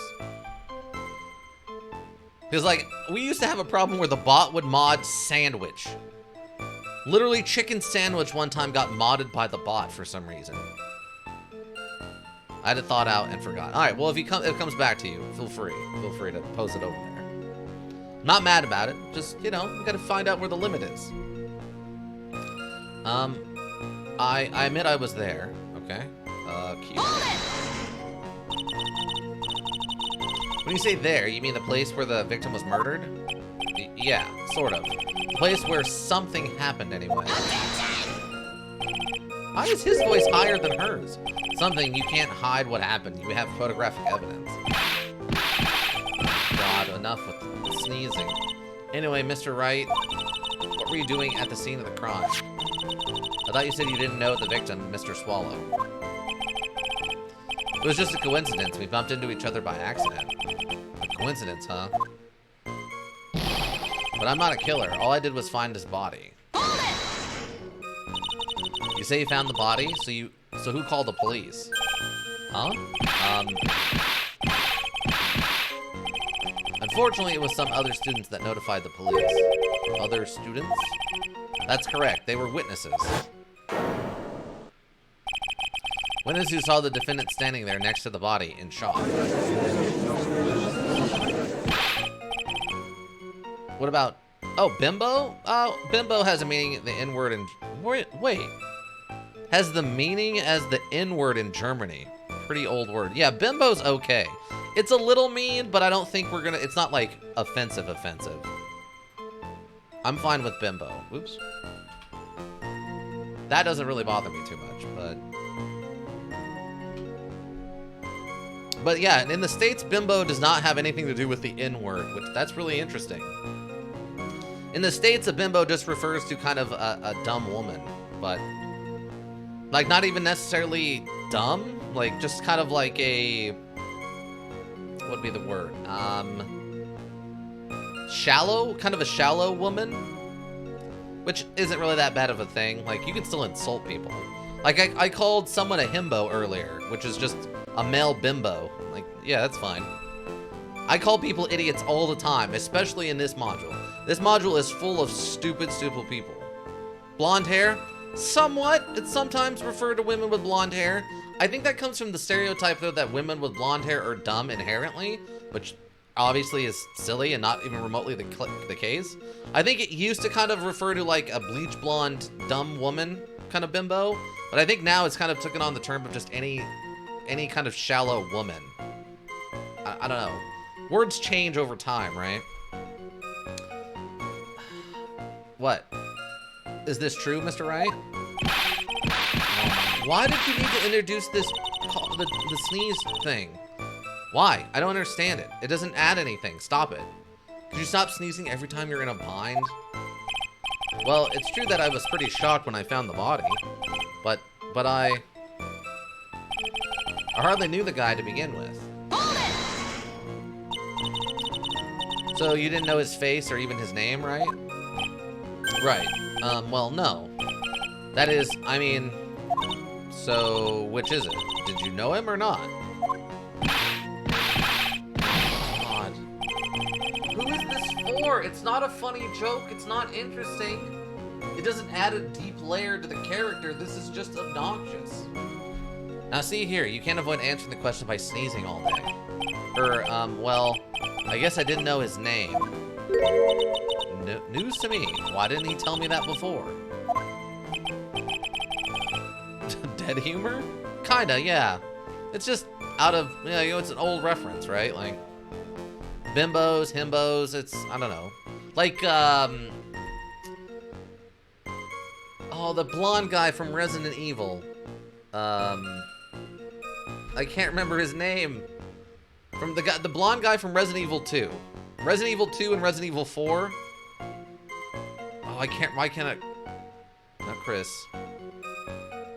Because, like, we used to have a problem where the bot would mod sandwich. Literally, chicken sandwich one time got modded by the bot for some reason. I had it thought out and forgot. Alright, well, if it comes back to you, feel free. Feel free to post it over there. Not mad about it. Just, you know, we gotta find out where the limit is. I admit I was there, okay? Cute. When you say there, you mean the place where the victim was murdered? Yeah, sort of. The place where something happened anyway. Why is his voice higher than hers? Something, you can't hide what happened. You have photographic evidence. God, enough with the sneezing. Anyway, Mr. Wright, what were you doing at the scene of the crime? I thought you said you didn't know the victim, Mr. Swallow. It was just a coincidence. We bumped into each other by accident. A coincidence, huh? But I'm not a killer. All I did was find his body. You say you found the body, so who called the police? Huh? Unfortunately, it was some other students that notified the police. Other students? That's correct. They were witnesses. Witnesses who saw the defendant standing there next to the body in shock. What about... Oh, bimbo? Oh, bimbo has a meaning, the N-word in... Wait. Has the meaning as the N-word in Germany. Pretty old word. Yeah, bimbo's okay. It's a little mean, but I don't think we're gonna... It's not, like, offensive. I'm fine with bimbo. Oops. That doesn't really bother me too much, but... But yeah, in the States, bimbo does not have anything to do with the N-word, which that's really interesting. In the States, a bimbo just refers to kind of a dumb woman, but... Like, not even necessarily dumb, like, just kind of like a... What would be the word? Shallow? Kind of a shallow woman? Which isn't really that bad of a thing. Like, you can still insult people. Like, I called someone a himbo earlier, which is just a male bimbo. Like, yeah, that's fine. I call people idiots all the time, especially in this module. This module is full of stupid people. Blonde hair? Somewhat. It's sometimes referred to women with blonde hair. I think that comes from the stereotype, though, that women with blonde hair are dumb inherently, which obviously is silly and not even remotely the case. I think it used to kind of refer to, like, a bleach blonde, dumb woman kind of bimbo, but I think now it's kind of taken on the term of just any kind of shallow woman. I don't know. Words change over time, right? What? Is this true, Mr. Wright? Why did you need to introduce this, the sneeze thing? Why? I don't understand it. It doesn't add anything. Stop it. Could you stop sneezing every time you're in a bind? Well, it's true that I was pretty shocked when I found the body, but I hardly knew the guy to begin with. So you didn't know his face or even his name, right? Right. Well, no. That is, I mean, so which is it? Did you know him or not? God. Who is this for? It's not a funny joke. It's not interesting. It doesn't add a deep layer to the character. This is just obnoxious. Now see here, you can't avoid answering the question by sneezing all day. Well, I guess I didn't know his name. News to me. Why didn't he tell me that before? Dead humor? Kinda, yeah. It's just out of, you know, it's an old reference, right? Like, bimbos, himbos, it's, I don't know. Like, oh, the blonde guy from Resident Evil. I can't remember his name. From the blonde guy from Resident Evil 2. Resident Evil 2 and Resident Evil 4. Oh, why can't I? Not Chris.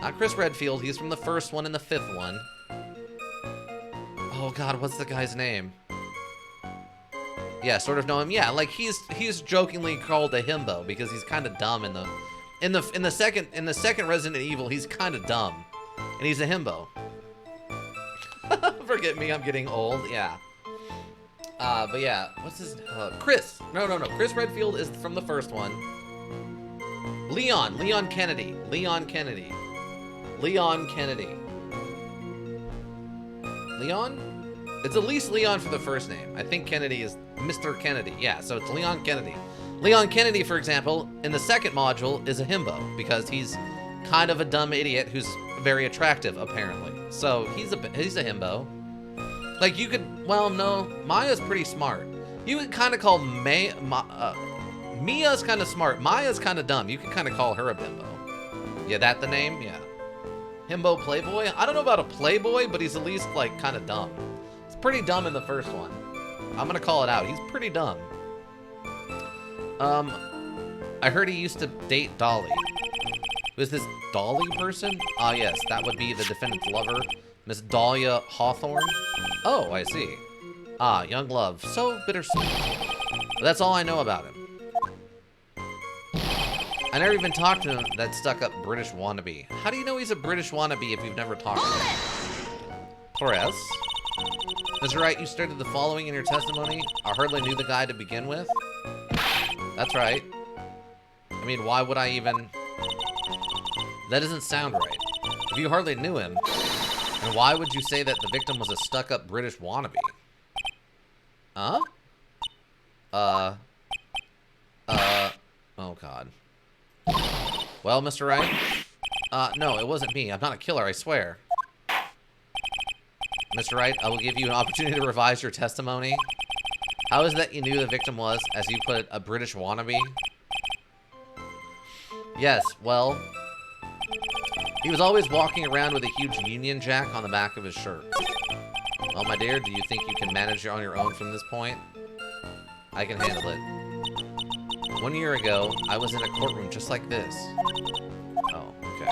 Not Chris Redfield, he's from the first one and the fifth one. Oh god, what's the guy's name? Yeah, sort of know him. Yeah, like he's jokingly called a himbo because he's kind of dumb in the second Resident Evil, he's kind of dumb. And he's a himbo. Forget me, I'm getting old. Yeah. But yeah, what's his Chris. No. Chris Redfield is from the first one. Leon Kennedy. Leon? It's at least Leon for the first name. I think Kennedy is Mr. Kennedy. Yeah, so it's Leon Kennedy. Leon Kennedy, for example, in the second module is a himbo because he's kind of a dumb idiot who's very attractive, apparently. So he's a himbo. Like you could, well, no, Maya's pretty smart. You could kind of call Mia's kind of smart. Maya's kind of dumb. You could kind of call her a bimbo. Yeah, that the name? Yeah. Himbo Playboy? I don't know about a Playboy, but he's at least, like, kind of dumb. He's pretty dumb in the first one. I'm gonna call it out. He's pretty dumb. I heard he used to date Dolly. Who's this Dolly person? Ah, yes, that would be the defendant's lover, Miss Dahlia Hawthorne. Oh, I see. Ah, young love. So bittersweet. But that's all I know about him. I never even talked to him, that stuck-up British wannabe. How do you know he's a British wannabe if you've never talked to him? Torres? Mr. Wright, you stated the following in your testimony. I hardly knew the guy to begin with. That's right. I mean, why would I even... That doesn't sound right. If you hardly knew him, then why would you say that the victim was a stuck-up British wannabe? Huh? Oh God. Well, Mr. Wright? No, it wasn't me. I'm not a killer, I swear. Mr. Wright, I will give you an opportunity to revise your testimony. How is it that you knew the victim was, as you put it, a British wannabe? Yes, well... He was always walking around with a huge Union Jack on the back of his shirt. Well, my dear, do you think you can manage it on your own from this point? I can handle it. 1 year ago, I was in a courtroom just like this. Oh, okay.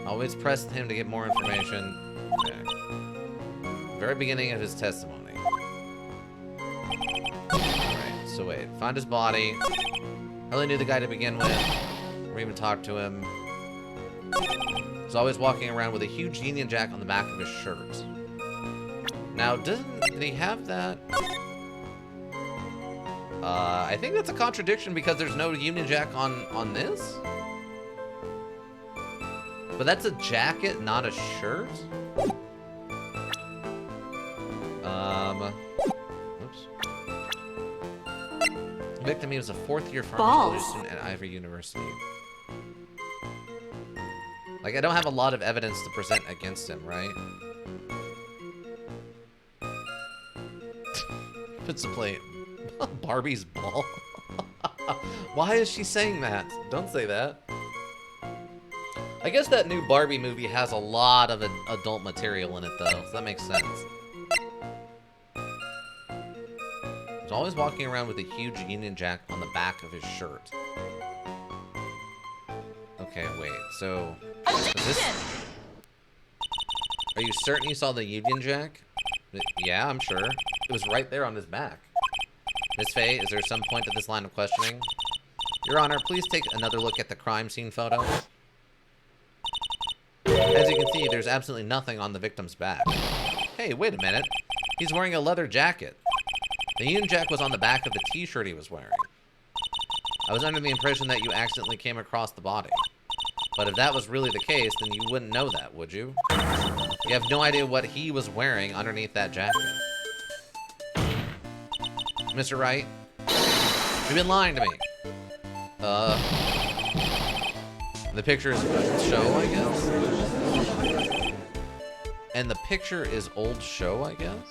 Always pressed him to get more information. Okay. Very beginning of his testimony. Alright, so wait. Find his body. I really knew the guy to begin with. Never even talked to him. He's always walking around with a huge Union Jack on the back of his shirt. Now, did he have that? I think that's a contradiction because there's no Union Jack on this. But that's a jacket, not a shirt. Oops. The victim, he was a fourth-year pharmacy student at Ivy University. Like, I don't have a lot of evidence to present against him, right? Puts a plate. Barbie's ball. Why is she saying that? Don't say that. I guess that new Barbie movie has a lot of adult material in it, though, so that makes sense. He's always walking around with a huge Union Jack on the back of his shirt. Okay, wait, so... Is this... Are you certain you saw the Union Jack? Yeah, I'm sure. It was right there on his back. Miss Faye, is there some point to this line of questioning? Your Honor, please take another look at the crime scene photo. As you can see, there's absolutely nothing on the victim's back. Hey, wait a minute. He's wearing a leather jacket. The Union Jack was on the back of the t-shirt he was wearing. I was under the impression that you accidentally came across the body. But if that was really the case, then you wouldn't know that, would you? You have no idea what he was wearing underneath that jacket. Mr. Wright, you've been lying to me. The picture is old show, I guess? And the picture is old show, I guess?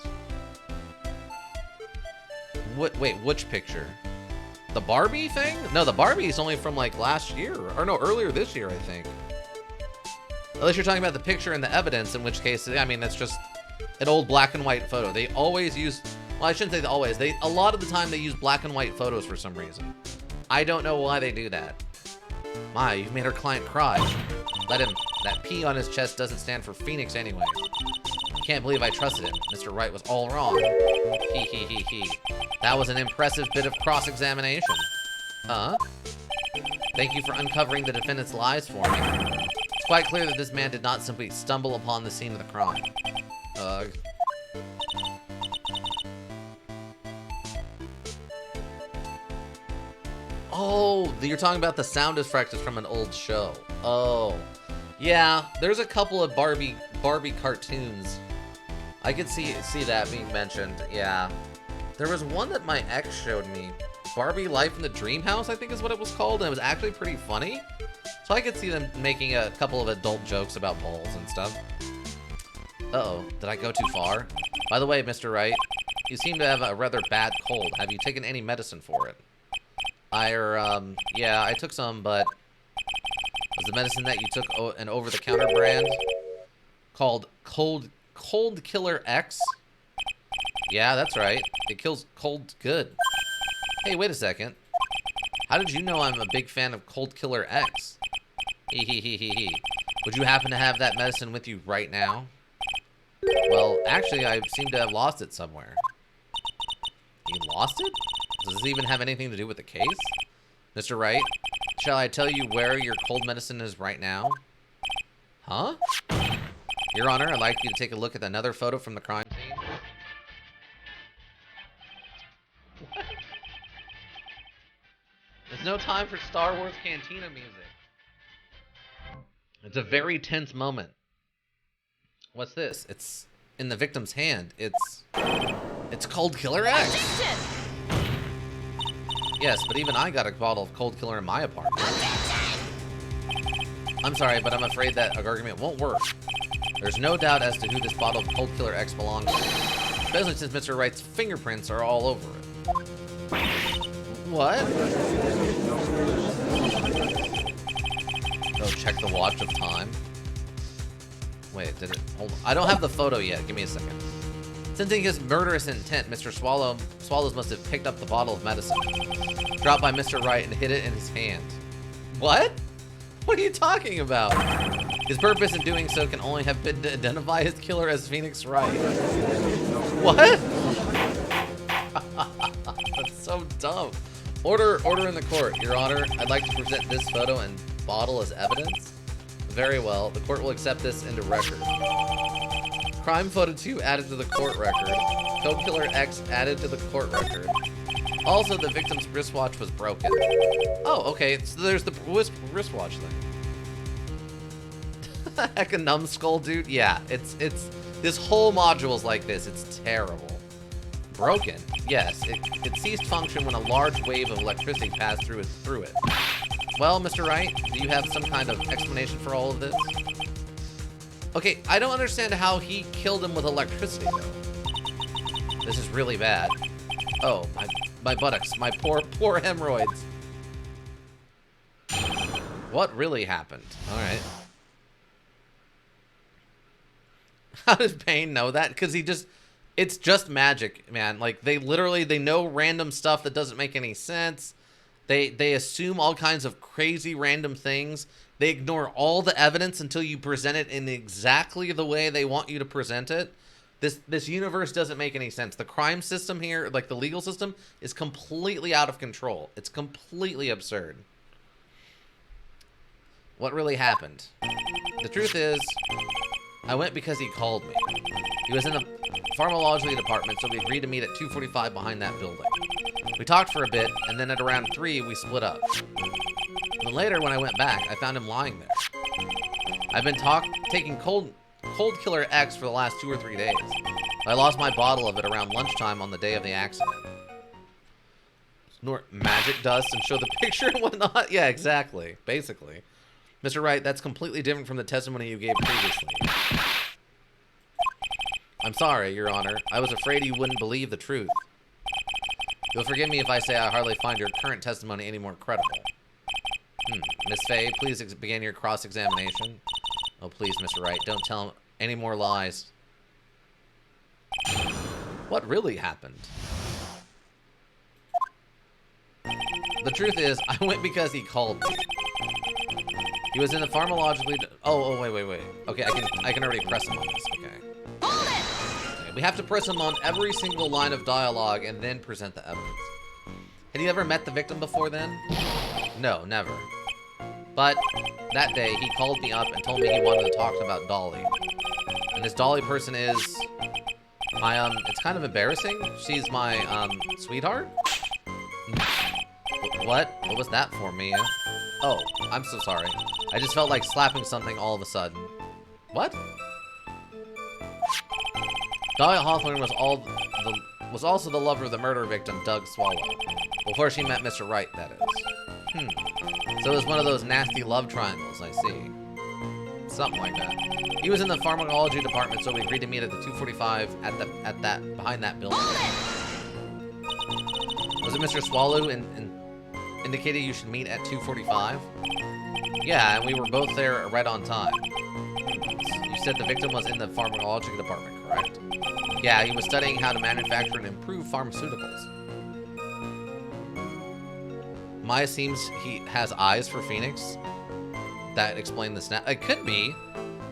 What? Wait, which picture? The Barbie thing? No, the Barbie is only from like last year. Or no, earlier this year, I think. Unless you're talking about the picture and the evidence, in which case, I mean, that's just an old black and white photo. They always use, well, I shouldn't say always. A lot of the time they use black and white photos for some reason. I don't know why they do that. My, you've made our client cry. Let him. That P on his chest doesn't stand for Phoenix anyway. Can't believe I trusted him. Mr. Wright was all wrong. He. That was an impressive bit of cross-examination. Thank you for uncovering the defendant's lies for me. It's quite clear that this man did not simply stumble upon the scene of the crime. Oh, you're talking about the sound effects from an old show. Oh. Yeah, there's a couple of Barbie cartoons. I could see that being mentioned, yeah. There was one that my ex showed me. Barbie Life in the Dream House, I think is what it was called, and it was actually pretty funny. So I could see them making a couple of adult jokes about balls and stuff. Uh-oh, did I go too far? By the way, Mr. Wright, you seem to have a rather bad cold. Have you taken any medicine for it? Yeah, I took some, but was the medicine that you took an over-the-counter brand called Cold Killer X? Yeah, that's right. It kills cold good. Hey, wait a second. How did you know I'm a big fan of Cold Killer X? Hee. Would you happen to have that medicine with you right now? Well, actually, I seem to have lost it somewhere. You lost it? Does this even have anything to do with the case? Mr. Wright, shall I tell you where your cold medicine is right now? Huh? Your Honor, I'd like you to take a look at another photo from the crime scene. What? There's no time for Star Wars Cantina music. It's a very tense moment. What's this? It's in the victim's hand. It's Cold Killer X. Yes, but even I got a bottle of Cold Killer in my apartment. I'm sorry, but I'm afraid that argument won't work. There's no doubt as to who this bottle of Cold Killer X belongs to, especially since Mr. Wright's fingerprints are all over it. What? Go check the watch of time. Wait, did it? Hold on. I don't have the photo yet. Give me a second. Sensing his murderous intent, Mr. Swallows must have picked up the bottle of medicine, dropped by Mr. Wright, and hid it in his hand. What? What are you talking about? His purpose in doing so can only have been to identify his killer as Phoenix Wright. What? That's so dumb. Order in the court, Your Honor. I'd like to present this photo and bottle as evidence. Very well. The court will accept this into record. Crime photo 2 added to the court record. Cold Killer X added to the court record. Also, the victim's wristwatch was broken. Oh, okay. So there's the wristwatch thing. Heck, a numbskull, dude. Yeah, it's this whole module is like this. It's terrible. Broken. Yes, it ceased function when a large wave of electricity passed through it. Well, Mr. Wright, do you have some kind of explanation for all of this? Okay, I don't understand how he killed him with electricity, though. This is really bad. Oh, my buttocks, my poor hemorrhoids. What really happened? All right. How does Payne know that? Because it's just magic, man. Like, they know random stuff that doesn't make any sense. They assume all kinds of crazy random things. They ignore all the evidence until you present it in exactly the way they want you to present it. This universe doesn't make any sense. The crime system here, like the legal system, is completely out of control. It's completely absurd. What really happened? The truth is, I went because he called me. He was in the pharmacology department, so we agreed to meet at 2:45 behind that building. We talked for a bit, and then at around 3, we split up. Then later, when I went back, I found him lying there. I've been taking Cold Killer X for the last 2 or 3 days. I lost my bottle of it around lunchtime on the day of the accident. Snort magic dust and show the picture and whatnot? Yeah, exactly. Basically. Mr. Wright, that's completely different from the testimony you gave previously. I'm sorry, Your Honor. I was afraid you wouldn't believe the truth. You'll forgive me if I say I hardly find your current testimony any more credible. Miss Fay, please begin your cross-examination. Oh, please, Mr. Wright, don't tell him any more lies. What really happened? The truth is, I went because he called me. He was in the pharmacologically... Oh, wait. Okay, I can already press him on this, okay. Okay, we have to press him on every single line of dialogue and then present the evidence. Had you ever met the victim before then? No, never. But that day, he called me up and told me he wanted to talk about Dolly. And this Dolly person is... it's kind of embarrassing. She's my, sweetheart? What? What was that for, Mia? Oh, I'm so sorry. I just felt like slapping something all of a sudden. What? Dolly Hawthorne was also the lover of the murder victim, Doug Swallow. Before she met Mr. Wright, that is. So it was one of those nasty love triangles, I see. Something like that. He was in the pharmacology department, so we agreed to meet at the 245 behind that building. Was it Mr. Swallow indicated you should meet at 245? Yeah, and we were both there right on time. You said the victim was in the pharmacology department, correct? Yeah, he was studying how to manufacture and improve pharmaceuticals. Maya seems he has eyes for Phoenix. That explained the snap. It could be.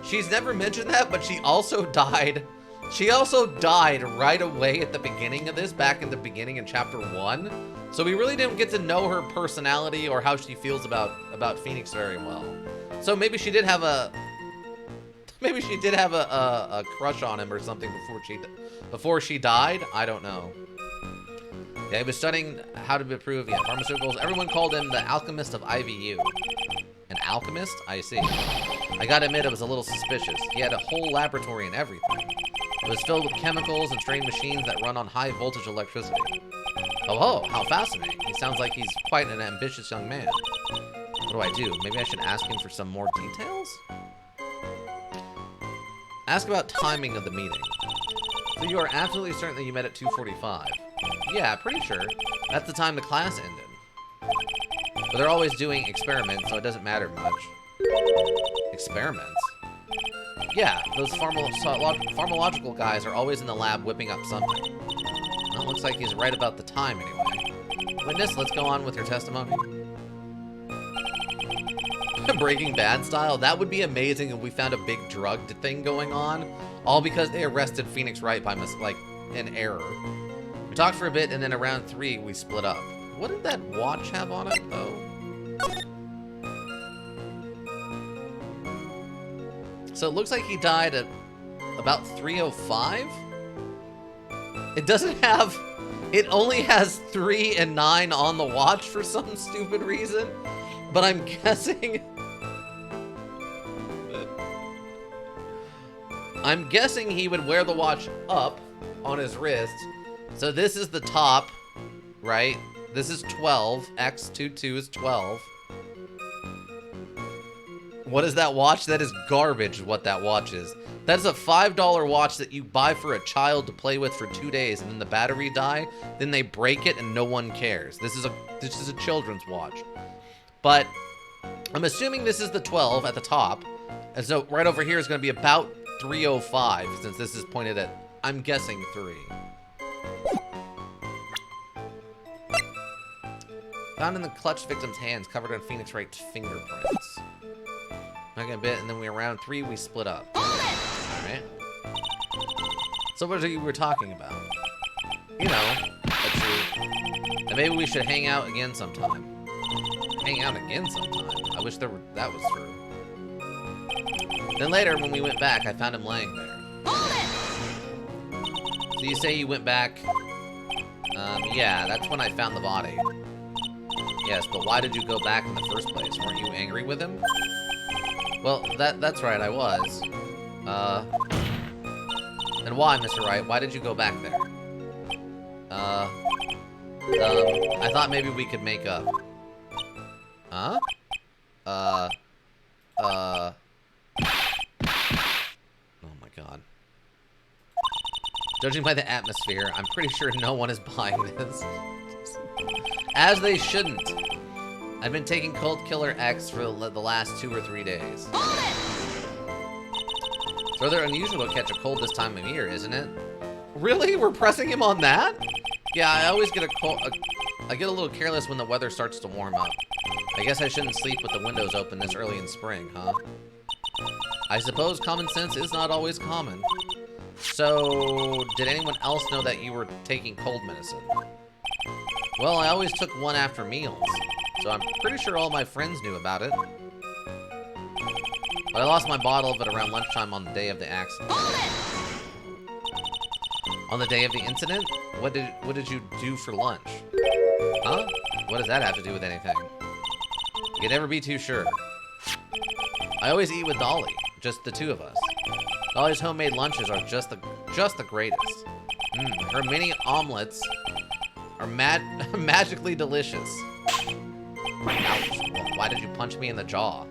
She's never mentioned that, but she also died. She also died right away at the beginning of this, back in the beginning in chapter 1. So we really didn't get to know her personality or how she feels about Phoenix very well. So maybe she did have a crush on him or something before she died. I don't know. Yeah, he was studying how to improve pharmaceuticals. Everyone called him the alchemist of IVU. An alchemist? I see. I gotta admit, it was a little suspicious. He had a whole laboratory and everything. It was filled with chemicals and strange machines that run on high voltage electricity. Oh, how fascinating. He sounds like he's quite an ambitious young man. What do I do? Maybe I should ask him for some more details? Ask about timing of the meeting. So you are absolutely certain that you met at 2:45? Yeah, pretty sure. That's the time the class ended. But they're always doing experiments, so it doesn't matter much. Experiments? Yeah, those pharmacological guys are always in the lab whipping up something. Well, it looks like he's right about the time anyway. Witness, let's go on with your testimony. Breaking Bad style? That would be amazing if we found a big drug thing going on, all because they arrested Phoenix Wright by an error. We talked for a bit, and then around 3, we split up. What did that watch have on it, though? So it looks like he died at about 3:05? It doesn't have... It only has 3 and 9 on the watch for some stupid reason. But I'm guessing... I'm guessing he would wear the watch up on his wrist. So this is the top, right? This is 12. X22 is 12. What is that watch? That is garbage, what that watch is. That is a $5 watch that you buy for a child to play with for 2 days, and then the battery die, then they break it and no one cares. This is a children's watch. But I'm assuming this is the 12 at the top. And so right over here is going to be about 3:05, since this is pointed at, I'm guessing, 3. Found in the clutch victim's hands, covered in Phoenix Wright's fingerprints. Back a bit, and then around 3, we split up. Alright. So what are you were talking about? You know, let's see. And maybe we should hang out again sometime. Hang out again sometime? I wish that was true. Then later, when we went back, I found him laying there. So you say you went back? Yeah, that's when I found the body. Yes, but why did you go back in the first place? Weren't you angry with him? Well, that's right, I was. And why, Mr. Wright? Why did you go back there? I thought maybe we could make up. Huh? Oh my god. Judging by the atmosphere, I'm pretty sure no one is buying this. As they shouldn't. I've been taking Cold Killer X for the last 2 or 3 days. It's rather unusual to catch a cold this time of year, isn't it? Really? We're pressing him on that? Yeah, I always get I get a little careless when the weather starts to warm up. I guess I shouldn't sleep with the windows open this early in spring, huh? I suppose common sense is not always common. So, did anyone else know that you were taking cold medicine? Well, I always took one after meals, so I'm pretty sure all my friends knew about it. But I lost my bottle of it around lunchtime on the day of the accident. On the day of the incident? What did you do for lunch? Huh? What does that have to do with anything? You can never be too sure. I always eat with Dolly, just the 2 of us. Dolly's homemade lunches are just the greatest. Her mini omelets are magically delicious. Ouch. Why did you punch me in the jaw?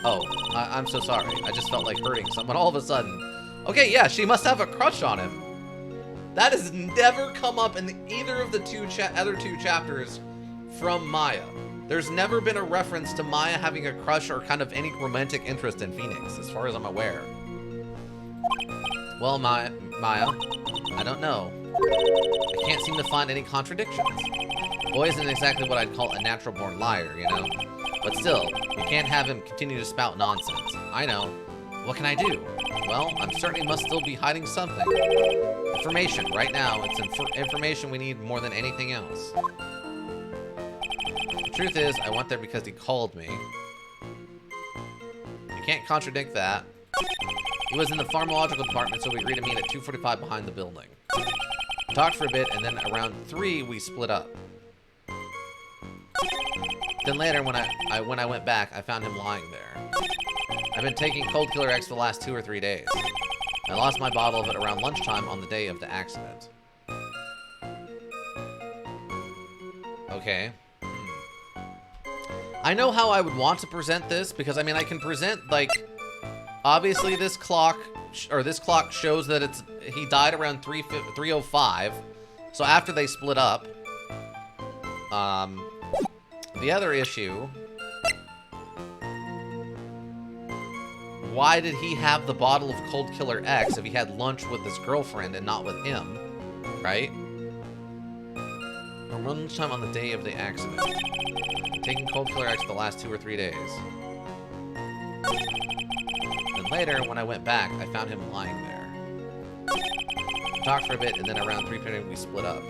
Oh, I'm so sorry. I just felt like hurting someone all of a sudden. Okay, yeah, she must have a crush on him. That has never come up in either of the other two chapters from Maya. There's never been a reference to Maya having a crush or kind of any romantic interest in Phoenix, as far as I'm aware. Well, Maya, I don't know. I can't seem to find any contradictions. Boy isn't exactly what I'd call a natural-born liar, you know? But still, we can't have him continue to spout nonsense. I know. What can I do? Well, I'm certain he must still be hiding something. Information, right now. It's information we need more than anything else. The truth is, I went there because he called me. You can't contradict that. He was in the pharmacological department, so we agreed to meet at 2:45 behind the building. We talked for a bit, and then around 3, we split up. Then later, when I went back, I found him lying there. I've been taking Cold Killer X for the last 2 or 3 days. I lost my bottle of it around lunchtime on the day of the accident. Okay. I know how I would want to present this, because, I mean, I can present, like, obviously this clock shows that he died around 3:05, so after they split up. The other issue, why did he have the bottle of Cold Killer X if he had lunch with his girlfriend and not with him, right? Around lunchtime on the day of the accident. Taking Cold Killer X the last 2 or 3 days. Then later, when I went back, I found him lying there. We talked for a bit, and then around 3 p.m. we split up.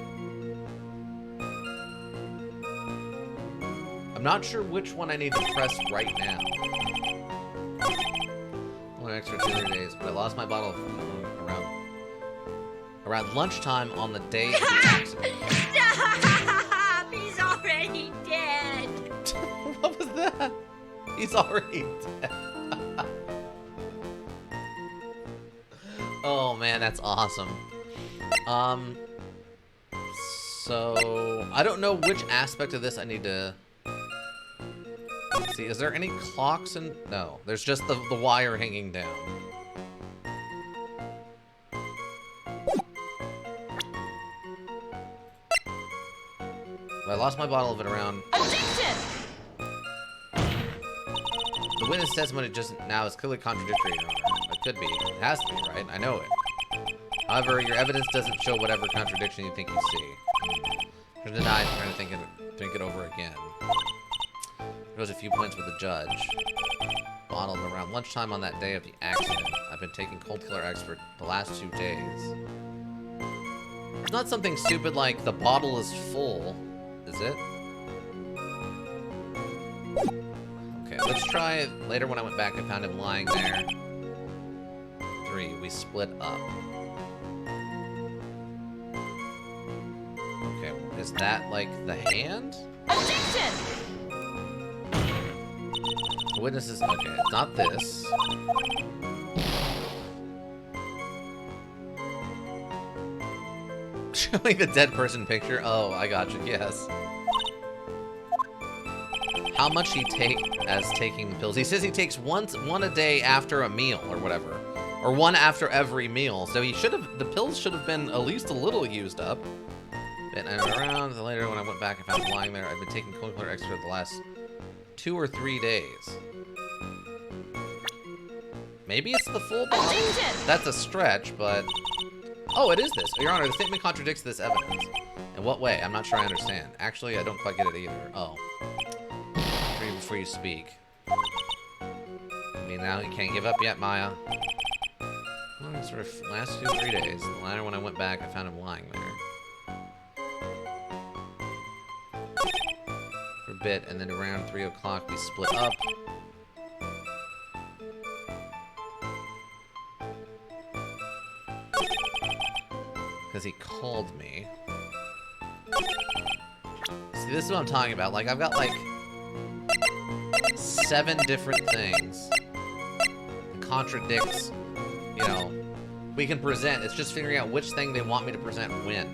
I'm not sure which one I need to press right now. One extra 2 or 3 days, but I lost my bottle around lunchtime on the day of the accident. Stop! He's already dead. What was that? He's already dead. Oh man, that's awesome. So I don't know which aspect of this I need to see. Is there any clocks in? No, there's just the wire hanging down. I lost my bottle of it around. Objection! The witness testimony just now is clearly contradictory, Your Honor. It could be. It has to be, right? I know it. However, your evidence doesn't show whatever contradiction you think you see. You're denied trying to think it over again. There was a few points with the judge. Bottled around lunchtime on that day of the accident. I've been taking Cold Killer X for the last 2 days. It's not something stupid like the bottle is full, is it? Okay, let's try it. Later when I went back, I found him lying there. 3, we split up. Okay, is that like the hand? Objection! The witnesses, okay, it's not this. Showing the dead person picture? Oh, I gotcha, yes. How much he take as taking the pills? He says he takes one a day after a meal or whatever. Or 1 after every meal. So he should have, the pills should have been at least a little used up. And around later when I went back, I found him lying there. I've been taking Cold Killer X for the last 2 or 3 days. Maybe it's the full bottle? That's a stretch, but... Oh, it is this. Your Honor, the statement contradicts this evidence. In what way? I'm not sure I understand. Actually, I don't quite get it either. Oh. Read before you speak. I mean, now you can't give up yet, Maya. Well, sort of last 2 or 3 days. The latter when I went back, I found him lying there. For a bit, and then around 3 o'clock, we split up. Because he called me. See, this is what I'm talking about. Like, I've got, like, 7 different things that contradicts, you know, we can present. It's just figuring out which thing they want me to present when.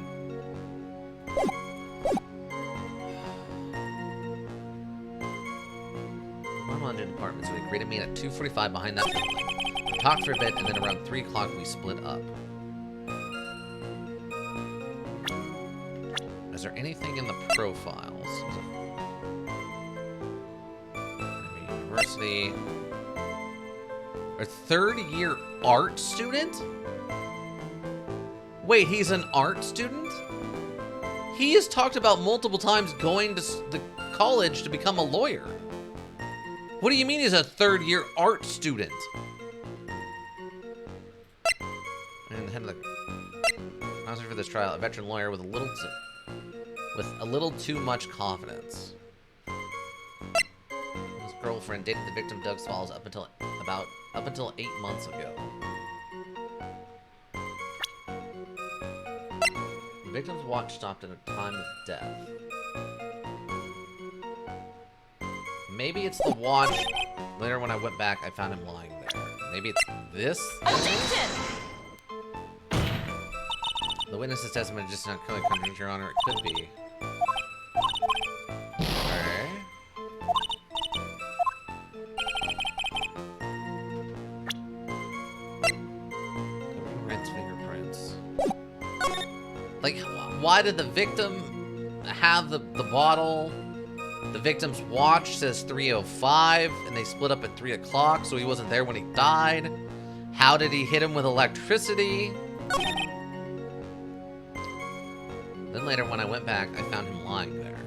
department, so we agreed to meet at 2:45 behind that building. We talked for a bit, and then around 3 o'clock we split up. Is there anything in the profiles? University. A third-year art student? Wait, he's an art student? He has talked about multiple times going to the college to become a lawyer. What do you mean he's a third-year art student? And the head of the counsel for this trial, a veteran lawyer with a little too much confidence. His girlfriend dated the victim Doug Swallows up until 8 months ago. The victim's watch stopped at a time of death. Maybe it's the watch. Later when I went back, I found him lying there. Maybe it's this? Objection! The witness's testimony just not clearly confirms, Your Honor. It could be. Okay. Wright's fingerprints. Like, why did the victim have the bottle? The victim's watch says 3:05, and they split up at 3 o'clock, so he wasn't there when he died. How did he hit him with electricity? Then later, when I went back, I found him lying there.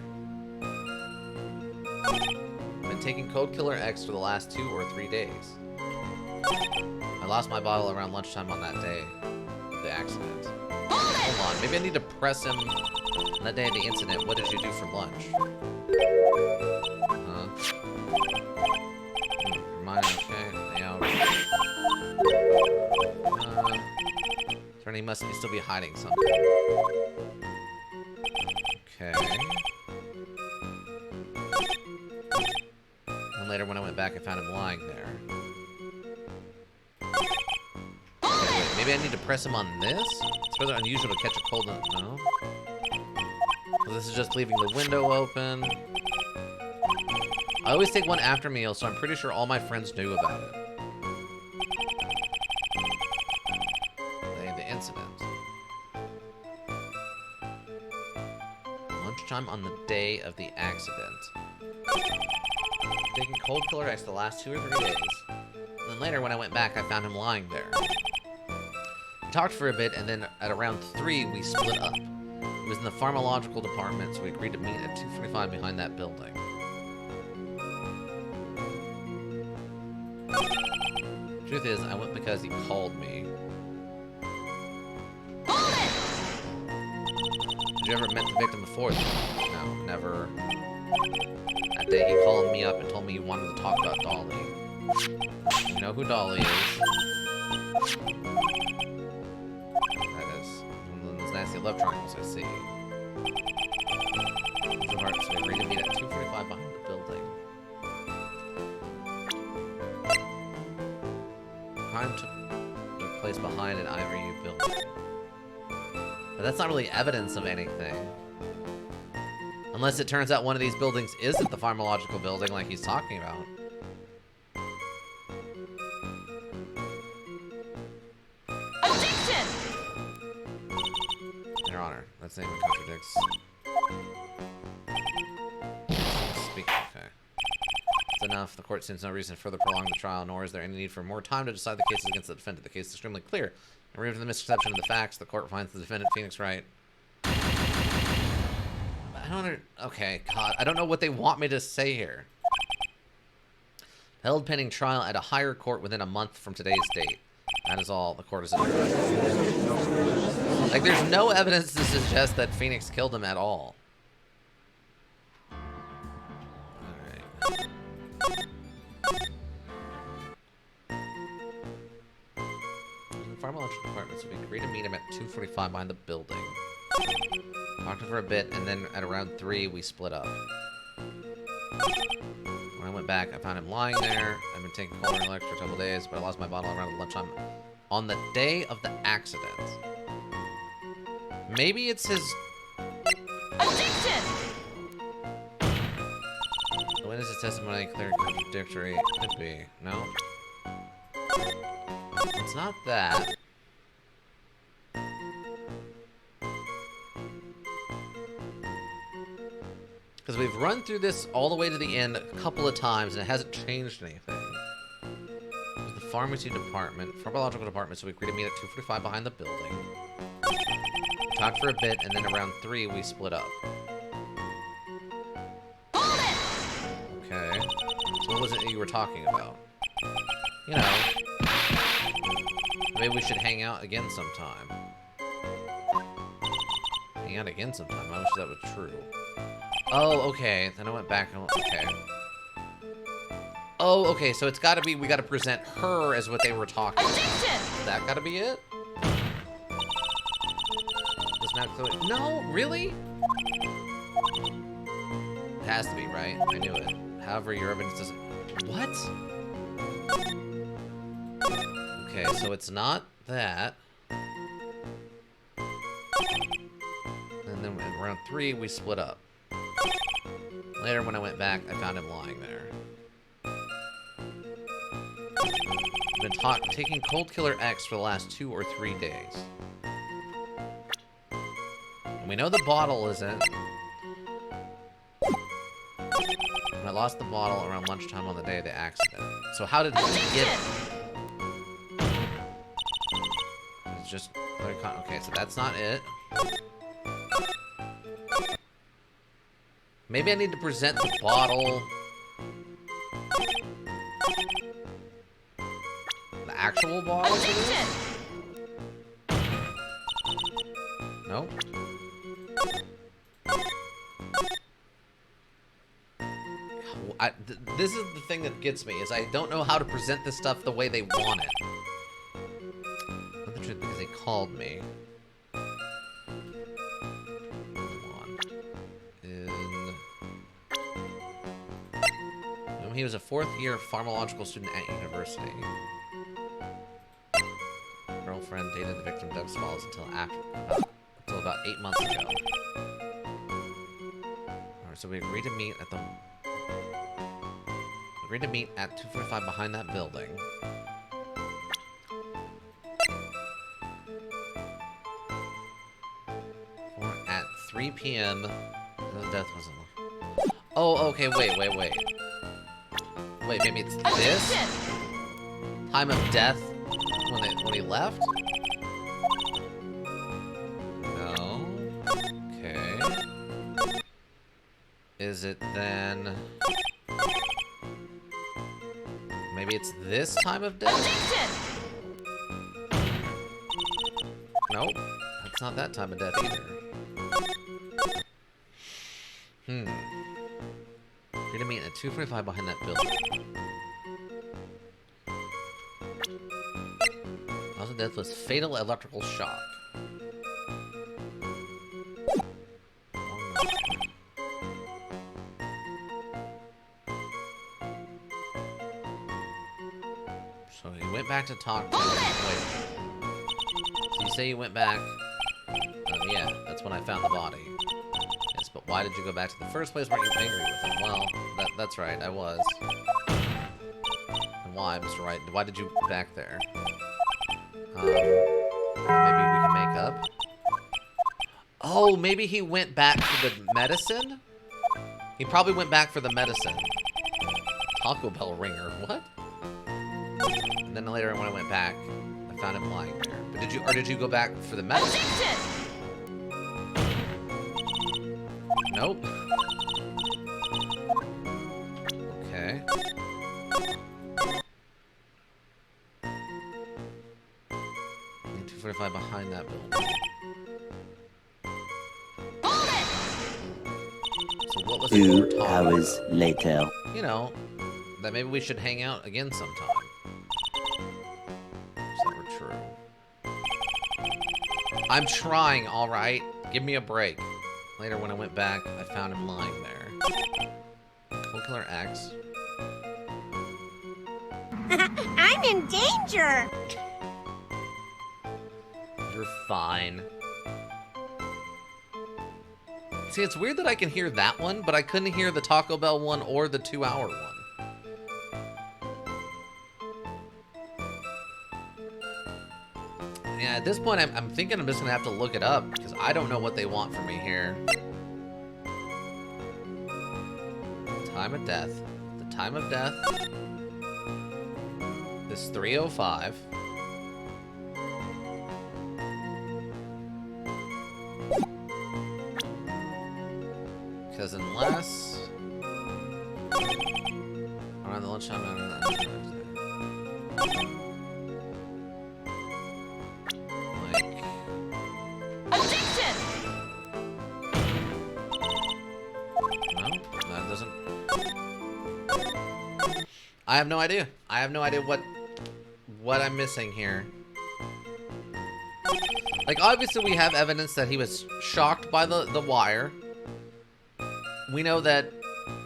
I've been taking Code Killer X for the last 2 or 3 days. I lost my bottle around lunchtime on that day of the accident. Hold on, maybe I need to press him on that day of the incident. What did you do for lunch? Mine, okay. Yeah. Attorney must still be hiding something. Okay. And later when I went back, I found him lying there. Okay, wait, maybe I need to press him on this? It's rather unusual to catch a cold. No? So this is just leaving the window open. I always take one after meal, so I'm pretty sure all my friends knew about it. The incident. Lunchtime on the day of the accident. Taking Cold Killer X the last 2 or 3 days. And then later, when I went back, I found him lying there. We talked for a bit, and then at around 3, we split up. It was in the pharmacological department, so we agreed to meet at 2:45 behind that building. Truth is, I went because he called me. Did you ever met the victim before? No, never. That day he called me up and told me he wanted to talk about Dolly. You know who Dolly is. That is one of those nasty love triangles I see. So we agreed to meet at 2:45 behind the building. Crime took place behind an Ivory U building. But that's not really evidence of anything. Unless it turns out one of these buildings isn't the pharmacological building like he's talking about. Objection! Your Honor, that statement contradicts. Speak. Okay. It's enough. The court sees no reason to further prolong the trial, nor is there any need for more time to decide the cases against the defendant. The case is extremely clear. And removed the misconception of the facts, the court finds the defendant, Phoenix Wright. Okay, God. I don't know what they want me to say here. Held pending trial at a higher court within a month from today's date. That is all the court has adjourned. Like, there's no evidence to suggest that Phoenix killed him at all. Alright. Pharmacological department, so we agreed to meet him at 2:45 behind the building. Talked for a bit, and then at around 3, we split up. When I went back, I found him lying there. I've been taking Cold Killer X for a couple days, but I lost my bottle around lunchtime on the day of the accident. Maybe it's his... Objection! The witness's testimony clear contradictory. Could be. No? It's not that. Because we've run through this all the way to the end a couple of times and it hasn't changed anything. It was the pharmacy department, pharmacological department, so we agreed to meet at 2:45 behind the building. Talked for a bit, and then around 3 we split up. Okay. So what was it you were talking about? You know, maybe we should hang out again sometime. Hang out again sometime. I wish that was true. Oh, okay. Then I went back and okay. Oh, okay. So it's got to be we got to present her as what they were talking about. That got to be it. It's not clear. No, really? It has to be, right? I knew it. However, your evidence doesn't. What? Okay, so it's not that. And then around 3, we split up. Later, when I went back, I found him lying there. I've been taking Cold Killer X for the last 2 or 3 days. And we know the bottle isn't. And I lost the bottle around lunchtime on the day of the accident. So how did he get it? It's just... Okay, so that's not it. Maybe I need to present the bottle. The actual bottle for this? Nope. This is the thing that gets me, is I don't know how to present this stuff the way they want it. Not the truth, because they called me. He was a 4th-year pharmacological student at university. Girlfriend dated the victim Doug Smalls until about 8 months ago. Alright, so we agreed to meet at 2:45 behind that building. Or at 3 p.m. The death wasn't. Oh, okay, wait. Wait, maybe it's this? Time of death when he left? No. Okay. Is it then... Maybe it's this time of death? Nope. That's not that time of death either. We're gonna meet at 2:45 behind that building. Cause of death was fatal electrical shock. So he went back to talk to... Wait. So you say you went back... yeah, that's when I found the body. Yes, but why did you go back to the first place? Weren't you angry with him? Well, that's right, I was. And why, Mr. Wright? Why did you go back there? Maybe we can make up? Oh, maybe he went back for the medicine? He probably went back for the medicine. Taco Bell ringer, what? And then later when I went back, I found him lying there. But did you go back for the medicine? Nope. Okay. And 2:45 behind that building. So what was it we were 2 talking hours about? later. You know, that maybe we should hang out again sometime. Is that were true? I'm trying, alright? Give me a break. Later, when I went back, I found him lying there. Cold Killer X. I'm in danger! You're fine. See, it's weird that I can hear that one, but I couldn't hear the Taco Bell one or the 2-hour one. Yeah, at this point, I'm thinking I'm just gonna have to look it up because I don't know what they want from me here. Time of death. The time of death is 3:05. Because unless around the lunchtime. Objection! No, that doesn't. I have no idea. I have no idea what I'm missing here. Like, obviously we have evidence that he was shocked by the wire. We know that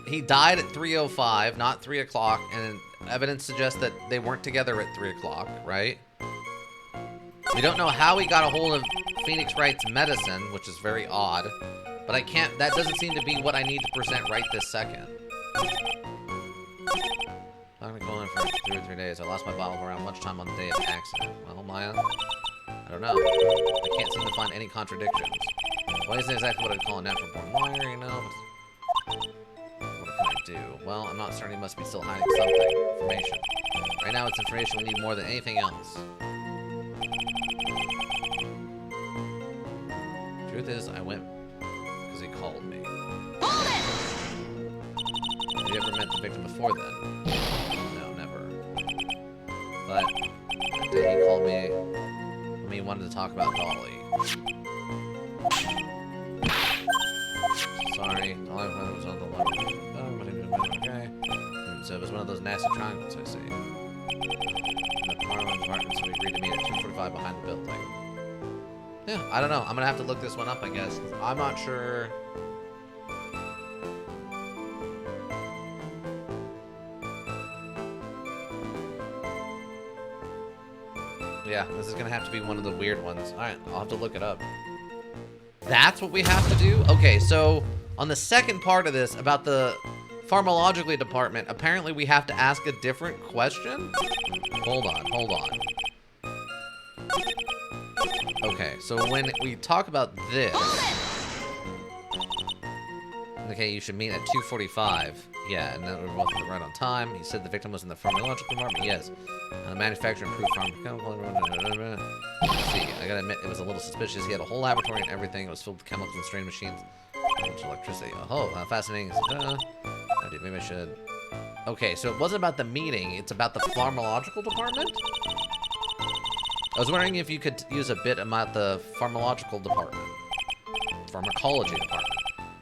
he died at 3:05, not 3 o'clock, and evidence suggests that they weren't together at 3 o'clock, right? We don't know how he got a hold of Phoenix Wright's medicine, which is very odd. But I can't, that doesn't seem to be what I need to present right this second. I'm gonna go in for 2 or 3 days. I lost my bottle around lunchtime on the day of the accident. Well, Maya, I don't know. I can't seem to find any contradictions. Well, isn't exactly what I'd call a natural born liar, you know? What can I do? Well, I'm not certain he must be still hiding something. Information. Right now, it's information we need more than anything else. Truth is, I went because he called me. Hold it! Have you ever met the victim before then? No, never. But that day he called me when he wanted to talk about Dolly. Sorry, all I wanted was on the level. Okay. So it was one of those nasty triangles, I see. In the apartment, so we agreed to meet at 2:45 behind the building. Yeah, I don't know. I'm gonna have to look this one up, I guess. I'm not sure. Yeah, this is gonna have to be one of the weird ones. Alright, I'll have to look it up. That's what we have to do? Okay, so on the second part of this, about the pharmacologically department, apparently we have to ask a different question? Hold on. Okay, so when we talk about this... Okay, you should meet at 2:45. Yeah, and then we're both right on time. He said the victim was in the pharmacological department. Yes. The manufacturer improved pharmaceutical. Let's see, I gotta admit, it was a little suspicious. He had a whole laboratory and everything. It was filled with chemicals and strain machines. Electricity. Oh, fascinating. Maybe I should. Okay, so it wasn't about the meeting. It's about the pharmacological department? I was wondering if you could use a bit about the pharmacological department. Pharmacology department.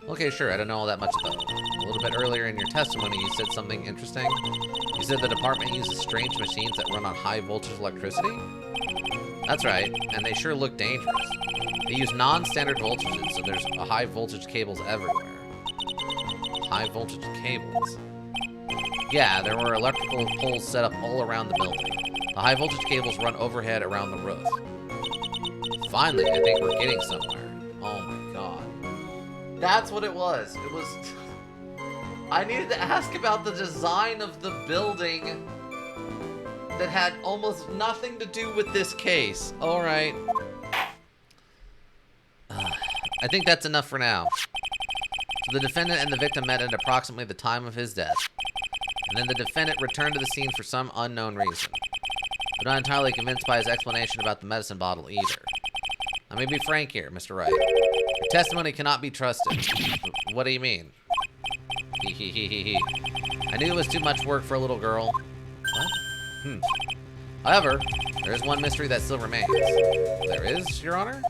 Okay, sure, I don't know all that much about it. A little bit earlier in your testimony, you said something interesting. You said the department uses strange machines that run on high voltage electricity? That's right, and they sure look dangerous. They use non-standard voltages, so there's high voltage cables everywhere. High voltage cables? Yeah, there were electrical poles set up all around the building. The high voltage cables run overhead around the roof. Finally, I think we're getting somewhere. Oh my god. That's what it was. It was... I needed to ask about the design of the building that had almost nothing to do with this case. Alright. I think that's enough for now. So the defendant and the victim met at approximately the time of his death. And then the defendant returned to the scene for some unknown reason. I'm not entirely convinced by his explanation about the medicine bottle either. Let me be frank here, Mr. Wright. Your testimony cannot be trusted. What do you mean? I knew it was too much work for a little girl. What? However, there is one mystery that still remains. There is, Your Honor?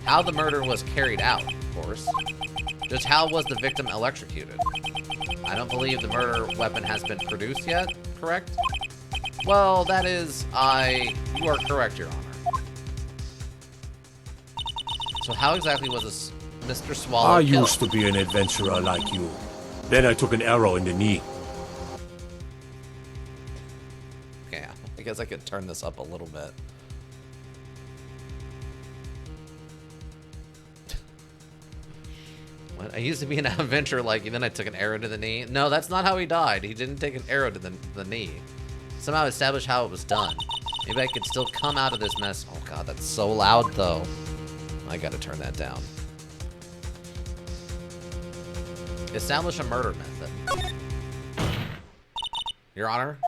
How the murder was carried out, of course. Just how was the victim electrocuted? I don't believe the murder weapon has been produced yet, correct? Well, that is, you are correct, Your Honor. So how exactly was this Mr. Swallow I killed? used to be an adventurer like you. Then I took an arrow in the knee. Okay, I guess I could turn this up a little bit. What? I used to be an adventurer like you, then I took an arrow to the knee. No, that's not how he died. He didn't take an arrow to the knee. Somehow establish how it was done. Maybe I could still come out of this mess. Oh god, that's so loud though. I gotta turn that down. Establish a murder method. Your Honor?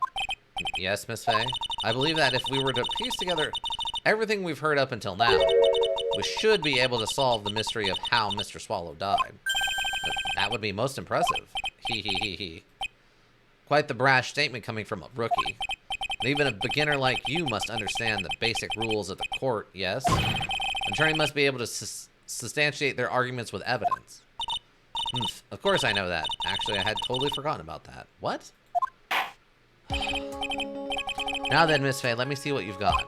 Yes, Miss Faye? I believe that if we were to piece together everything we've heard up until now, we should be able to solve the mystery of how Mr. Swallow died. That would be most impressive. Hee hee hee hee. Quite the brash statement coming from a rookie. And even a beginner like you must understand the basic rules of the court, yes? An attorney must be able to substantiate their arguments with evidence. Of course I know that. Actually, I had totally forgotten about that. What? Now then, Miss Faye, let me see what you've got.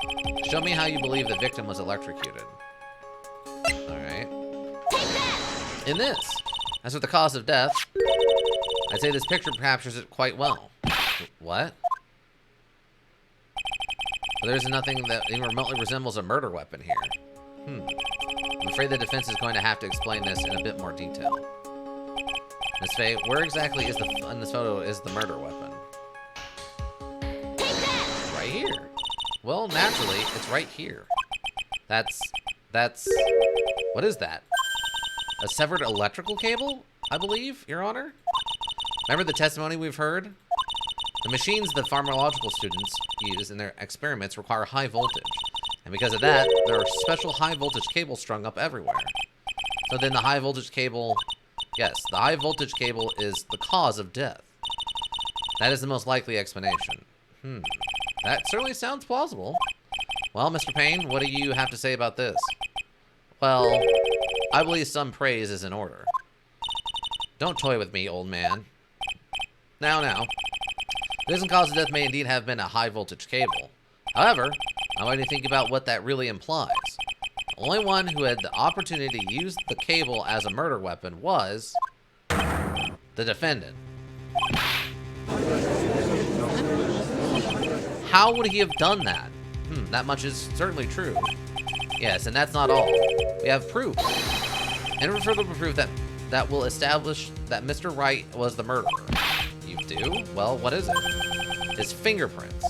Show me how you believe the victim was electrocuted. Alright. In this, as for the cause of death, I'd say this picture captures it quite well. What? Well, there's nothing that even remotely resembles a murder weapon here. I'm afraid the defense is going to have to explain this in a bit more detail. Miss Faye, where exactly is in this photo is the murder weapon? Right here. Well, naturally, it's right here. That's... What is that? A severed electrical cable, I believe, Your Honor? Remember the testimony we've heard? The machines the pharmacological students use in their experiments require high voltage. And because of that, there are special high voltage cables strung up everywhere. So then the high voltage cable... Yes, the high voltage cable is the cause of death. That is the most likely explanation. That certainly sounds plausible. Well, Mr. Payne, what do you have to say about this? Well, I believe some praise is in order. Don't toy with me, old man. Now. The reason cause of death may indeed have been a high voltage cable. However, I want you to think about what that really implies. The only one who had the opportunity to use the cable as a murder weapon was the defendant. How would he have done that? That much is certainly true. Yes, and that's not all. We have proof. Irrefutable proof that will establish that Mr. Wright was the murderer. You do? Well, what is it? His fingerprints.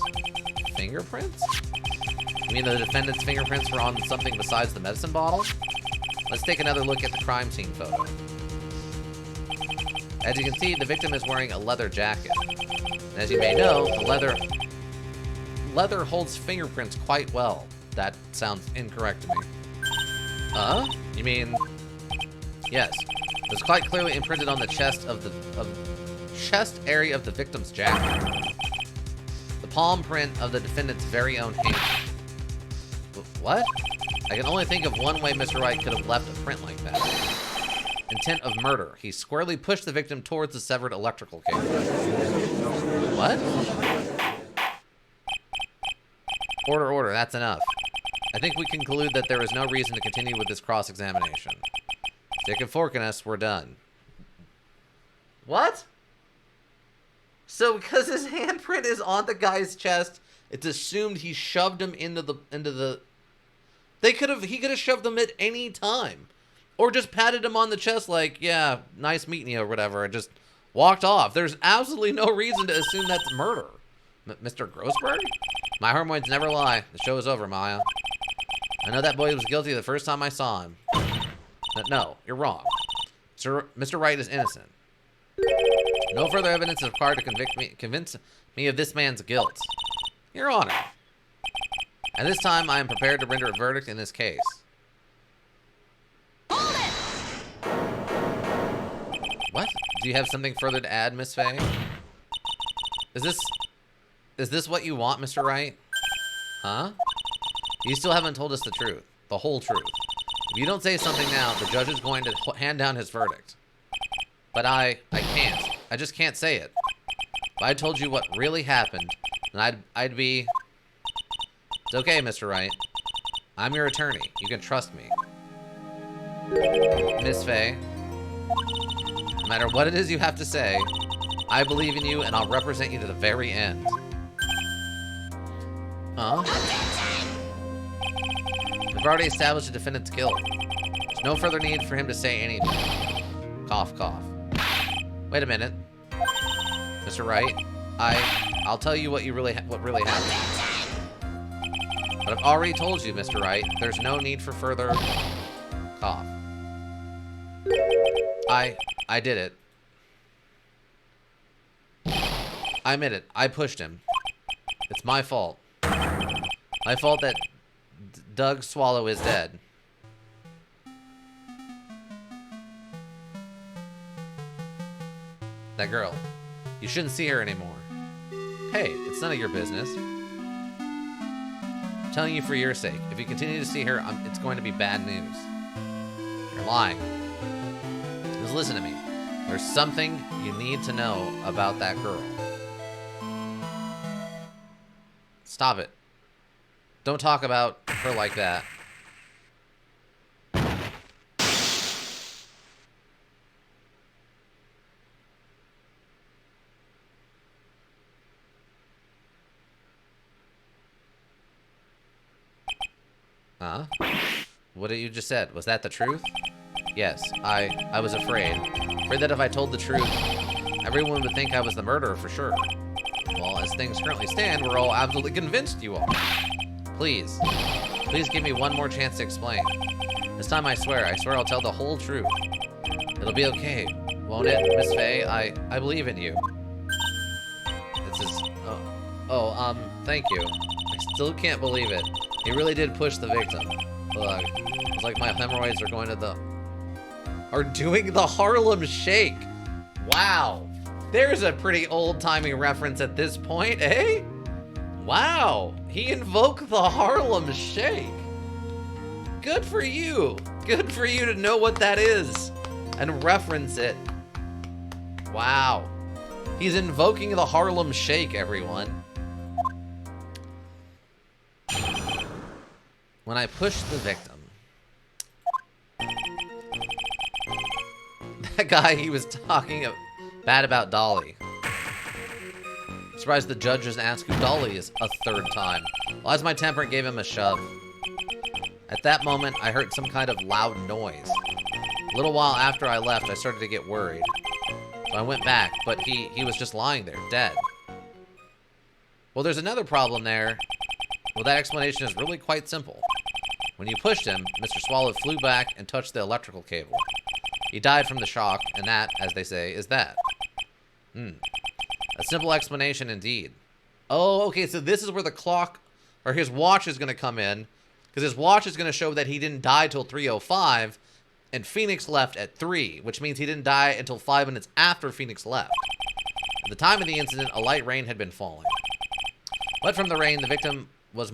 Fingerprints? You mean the defendant's fingerprints were on something besides the medicine bottle? Let's take another look at the crime scene photo. As you can see, the victim is wearing a leather jacket. And as you may know, the leather holds fingerprints quite well. That sounds incorrect to me. You mean... Yes. It was quite clearly imprinted on the chest chest area of the victim's jacket. The palm print of the defendant's very own hand. What? I can only think of one way Mr. Wright could have left a print like that. Intent of murder. He squarely pushed the victim towards the severed electrical cable. What? Order, that's enough. I think we conclude that there is no reason to continue with this cross-examination. Stick and fork in us, we're done. What? So because his handprint is on the guy's chest, it's assumed he shoved him into the he could have shoved him at any time. Or just patted him on the chest like, yeah, nice meeting you or whatever, and just walked off. There's absolutely no reason to assume that's murder. Mr. Grossberg? My hormones never lie. The show is over, Maya. I know that boy was guilty the first time I saw him. But no, you're wrong. Mr. Wright is innocent. No further evidence is required to convince me of this man's guilt. Your Honor. At this time, I am prepared to render a verdict in this case. What? Do you have something further to add, Miss Faye? Is this what you want, Mr. Wright? Huh? You still haven't told us the truth. The whole truth. If you don't say something now, the judge is going to hand down his verdict. But I can't. I just can't say it. If I told you what really happened, then I'd be... It's okay, Mr. Wright. I'm your attorney. You can trust me. Miss Faye, no matter what it is you have to say, I believe in you and I'll represent you to the very end. Huh? We've already established the defendant's guilt. There's no further need for him to say anything. Cough, cough. Wait a minute. Mr. Wright, I'll tell you what really happened. But I've already told you, Mr. Wright, there's no need for further cough. I did it. I admit it. I pushed him. It's my fault. My fault that Doug Swallow is dead. That girl. You shouldn't see her anymore. Hey, it's none of your business. I'm telling you for your sake. If you continue to see her, it's going to be bad news. You're lying. Just listen to me. There's something you need to know about that girl. Stop it. Don't talk about her like that. Huh? What did you just said? Was that the truth? Yes, I was afraid. Afraid that if I told the truth, everyone would think I was the murderer for sure. Well, as things currently stand, we're all absolutely convinced you are. Please give me one more chance to explain. This time I swear I'll tell the whole truth. It'll be okay, won't it, Miss Faye? I believe in you. This is, thank you. I still can't believe it. He really did push the victim. Look, it's like my hemorrhoids are doing the Harlem Shake. Wow. There's a pretty old-timey reference at this point, eh? Wow. He invoked the Harlem Shake. Good for you. Good for you to know what that is and reference it. Wow. He's invoking the Harlem Shake, everyone. When I pushed the victim, that guy, he was talking bad about Dolly. I'm surprised the judge doesn't ask who Dolly is a third time. Well, as my temper gave him a shove. At that moment, I heard some kind of loud noise. A little while after I left, I started to get worried. So I went back, but he was just lying there, dead. Well, there's another problem there. Well, that explanation is really quite simple. When you pushed him, Mr. Swallow flew back and touched the electrical cable. He died from the shock, and that, as they say, is that. A simple explanation indeed. Oh, okay, so this is where the clock, or his watch is going to come in, because his watch is going to show that he didn't die till 3:05, and Phoenix left at 3, which means he didn't die until 5 minutes after Phoenix left. At the time of the incident, a light rain had been falling. But from the rain, the victim was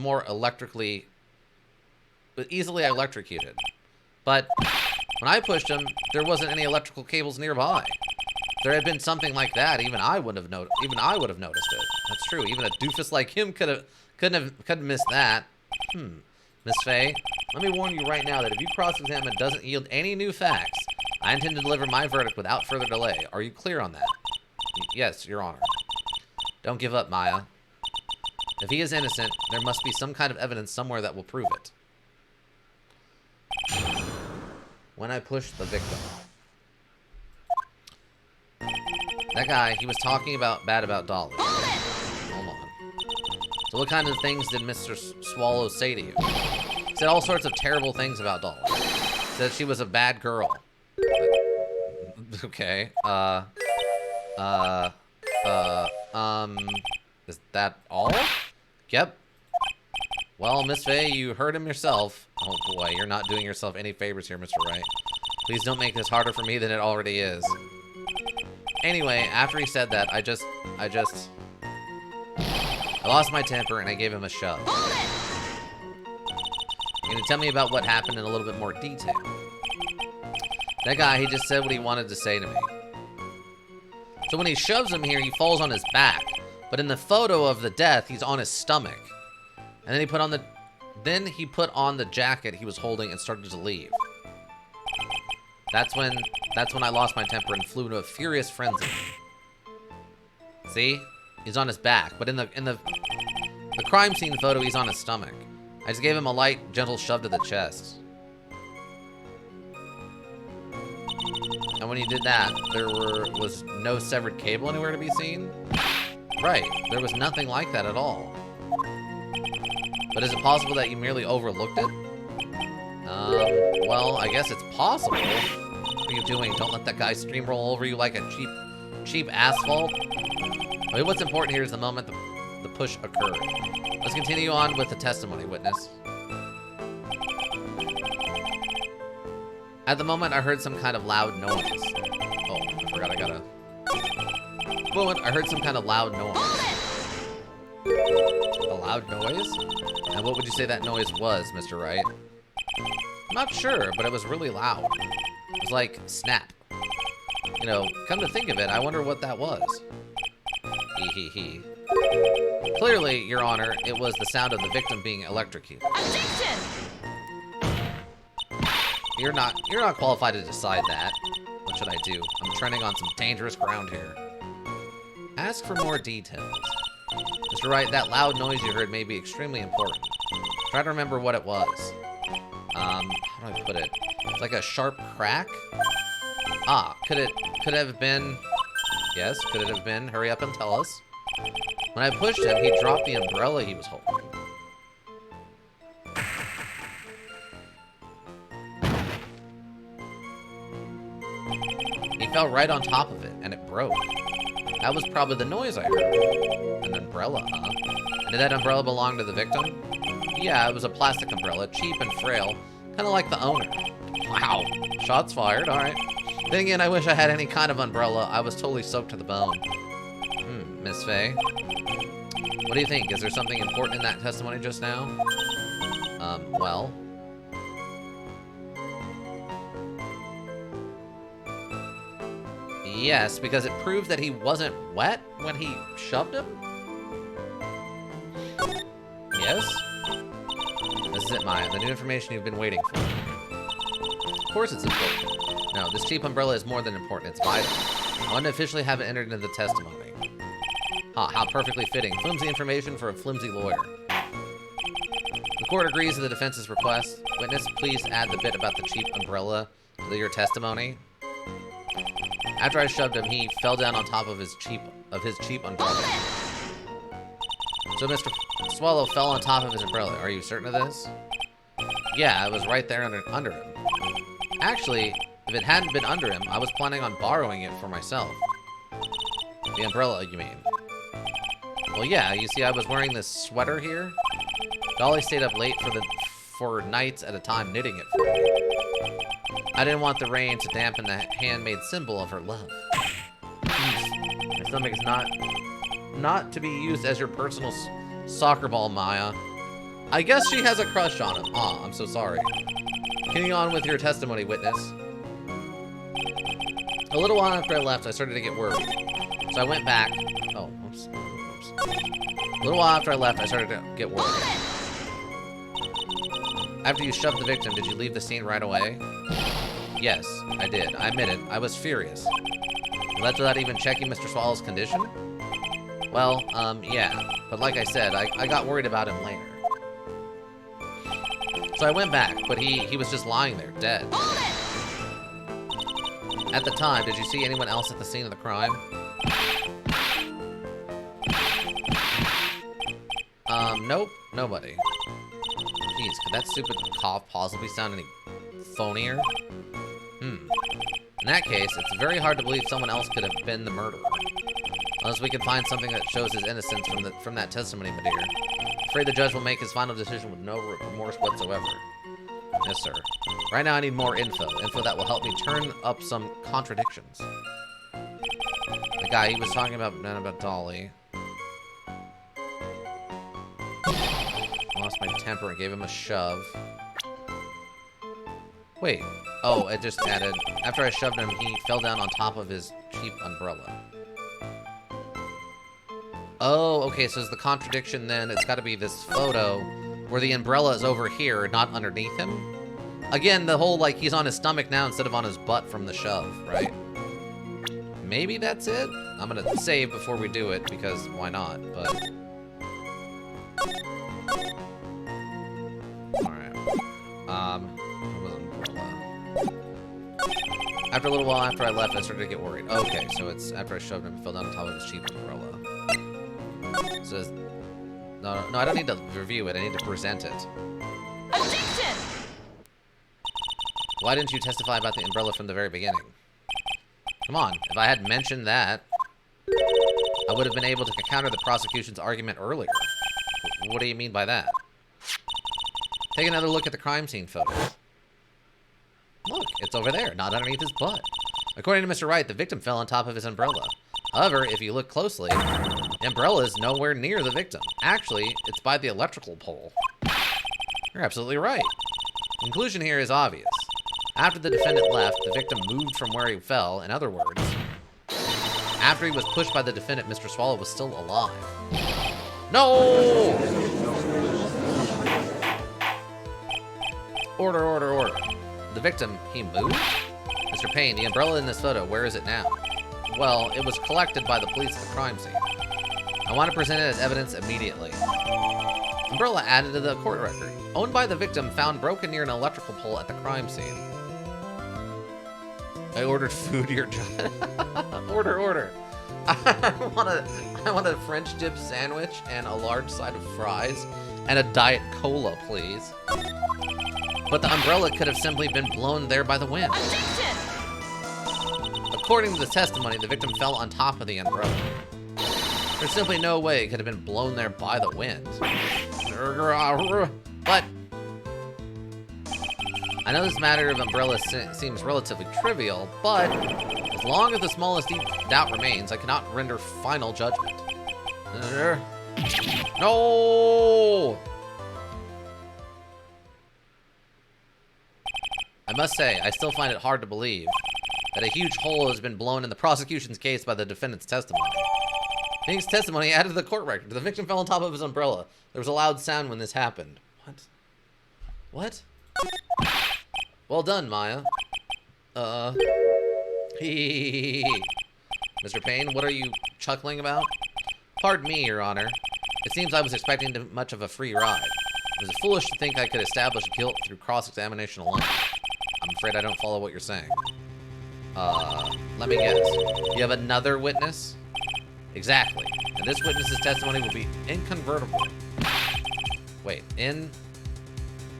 easily electrocuted. But when I pushed him, there wasn't any electrical cables nearby. If there had been something like that, even I would have noticed it. That's true. Even a doofus like him couldn't have missed that. Miss Faye, let me warn you right now that if you cross-examine and doesn't yield any new facts, I intend to deliver my verdict without further delay. Are you clear on that? Yes, Your Honor. Don't give up, Maya. If he is innocent, there must be some kind of evidence somewhere that will prove it. When I pushed the victim. That guy, he was talking bad about Dolly. Hold on. So what kind of things did Mr. Swallow say to you? He said all sorts of terrible things about Dolly. He said she was a bad girl. Okay. Is that all? Yep. Well, Miss Faye, you heard him yourself. Oh boy, you're not doing yourself any favors here, Mr. Wright. Please don't make this harder for me than it already is. Anyway, after he said that, I lost my temper and I gave him a shove. You're gonna tell me about what happened in a little bit more detail. That guy, he just said what he wanted to say to me. So when he shoves him here, he falls on his back. But in the photo of the death, he's on his stomach. And then he put on the jacket he was holding and started to leave. That's when I lost my temper and flew into a furious frenzy. See? He's on his back, but in the crime scene photo, he's on his stomach. I just gave him a light, gentle shove to the chest. And when you did that, there was no severed cable anywhere to be seen? Right, there was nothing like that at all. But is it possible that you merely overlooked it? Well, I guess it's possible. What are you doing? Don't let that guy steamroll over you like a cheap asphalt. I mean, what's important here is the moment the push occurred. Let's continue on with the testimony, witness. At the moment, I heard some kind of loud noise. Oh, I forgot I gotta... Moment, I heard some kind of loud noise. A loud noise? And what would you say that noise was, Mr. Wright? I'm not sure, but it was really loud. It was like, snap. You know, come to think of it, I wonder what that was. Hee. Clearly, Your Honor, it was the sound of the victim being electrocuted. Objection! You're not qualified to decide that. What should I do? I'm treading on some dangerous ground here. Ask for more details. Mr. Wright, that loud noise you heard may be extremely important. Try to remember what it was. How do I put it? It's like a sharp crack? Ah, could it have been... Yes, could it have been? Hurry up and tell us. When I pushed him, he dropped the umbrella he was holding. He fell right on top of it, and it broke. That was probably the noise I heard. An umbrella, huh? And did that umbrella belong to the victim? Yeah, it was a plastic umbrella, cheap and frail, kind of like the owner. Wow, shots fired, alright. Then again, I wish I had any kind of umbrella. I was totally soaked to the bone. Miss Faye? What do you think? Is there something important in that testimony just now? Well... Yes, because it proved that he wasn't wet when he shoved him? Yes? This is it, Maya. The new information you've been waiting for. Of course it's important. No, this cheap umbrella is more than important. It's vital. I want to officially have it entered into the testimony. Ah, how perfectly fitting. Flimsy information for a flimsy lawyer. The court agrees to the defense's request. Witness, please add the bit about the cheap umbrella to your testimony. After I shoved him, he fell down on top of his cheap umbrella. So Mr. Swallow fell on top of his umbrella. Are you certain of this? Yeah, it was right there under him. Actually, if it hadn't been under him, I was planning on borrowing it for myself. The umbrella, you mean? Well, yeah, you see, I was wearing this sweater here. Dolly stayed up late for nights at a time knitting it for me. I didn't want the rain to dampen the handmade symbol of her love. My stomach is not to be used as your personal soccer ball, Maya. I guess she has a crush on him. Aw, I'm so sorry. Continuing on with your testimony, witness. A little while after I left, I started to get worried. So I went back. Oh, oops. A little while after I left, I started to get worried. After you shoved the victim, did you leave the scene right away? Yes, I did. I admit it. I was furious. You left without even checking Mr. Swallow's condition? Well, yeah. But like I said, I got worried about him later. So I went back, but he was just lying there, dead. At the time, did you see anyone else at the scene of the crime? Nope, nobody. Jeez, could that stupid cough possibly sound any phonier? In that case, it's very hard to believe someone else could have been the murderer. Unless we can find something that shows his innocence from that testimony, my dear. Afraid the judge will make his final decision with no remorse whatsoever. Yes, sir. Right now I need more info. Info that will help me turn up some contradictions. The guy, he was talking about Dolly. Lost my temper and gave him a shove. Wait. Oh, it just added. After I shoved him, he fell down on top of his cheap umbrella. Oh, okay, so is the contradiction then, it's gotta be this photo where the umbrella is over here, not underneath him? Again, the whole, like, he's on his stomach now instead of on his butt from the shove, right? Maybe that's it? I'm gonna save before we do it, because why not, but... Alright. What was umbrella? After a little while after I left, I started to get worried. Okay, so it's after I shoved him and fell down on top of his cheap umbrella. So, no, I don't need to review it. I need to present it. Objection! Why didn't you testify about the umbrella from the very beginning? Come on, if I had mentioned that, I would have been able to counter the prosecution's argument earlier. What do you mean by that? Take another look at the crime scene photos. Look, it's over there, not underneath his butt. According to Mr. Wright, the victim fell on top of his umbrella. However, if you look closely, the umbrella is nowhere near the victim. Actually, it's by the electrical pole. You're absolutely right. The conclusion here is obvious. After the defendant left, the victim moved from where he fell. In other words, after he was pushed by the defendant, Mr. Swallow was still alive. No! Order, order, order. The victim, he moved? Mr. Payne, the umbrella in this photo, where is it now? Well, it was collected by the police at the crime scene. I want to present it as evidence immediately. Umbrella added to the court record. Owned by the victim, found broken near an electrical pole at the crime scene. I ordered food to your job. Order. I want a French dip sandwich and a large side of fries and a Diet Cola, please. But the umbrella could have simply been blown there by the wind. Objection! According to the testimony, the victim fell on top of the umbrella. There's simply no way it could have been blown there by the wind. But I know this matter of umbrella seems relatively trivial, but as long as the smallest doubt remains, I cannot render final judgment. No! I must say, I still find it hard to believe that a huge hole has been blown in the prosecution's case by the defendant's testimony. Payne's testimony added to the court record. The victim fell on top of his umbrella. There was a loud sound when this happened. What? Well done, Maya. Mr. Payne, what are you chuckling about? Pardon me, Your Honor. It seems I was expecting too much of a free ride. It was foolish to think I could establish guilt through cross-examination alone. I'm afraid I don't follow what you're saying. Let me guess. You have another witness? Exactly. And this witness's testimony will be incontrovertible. Wait,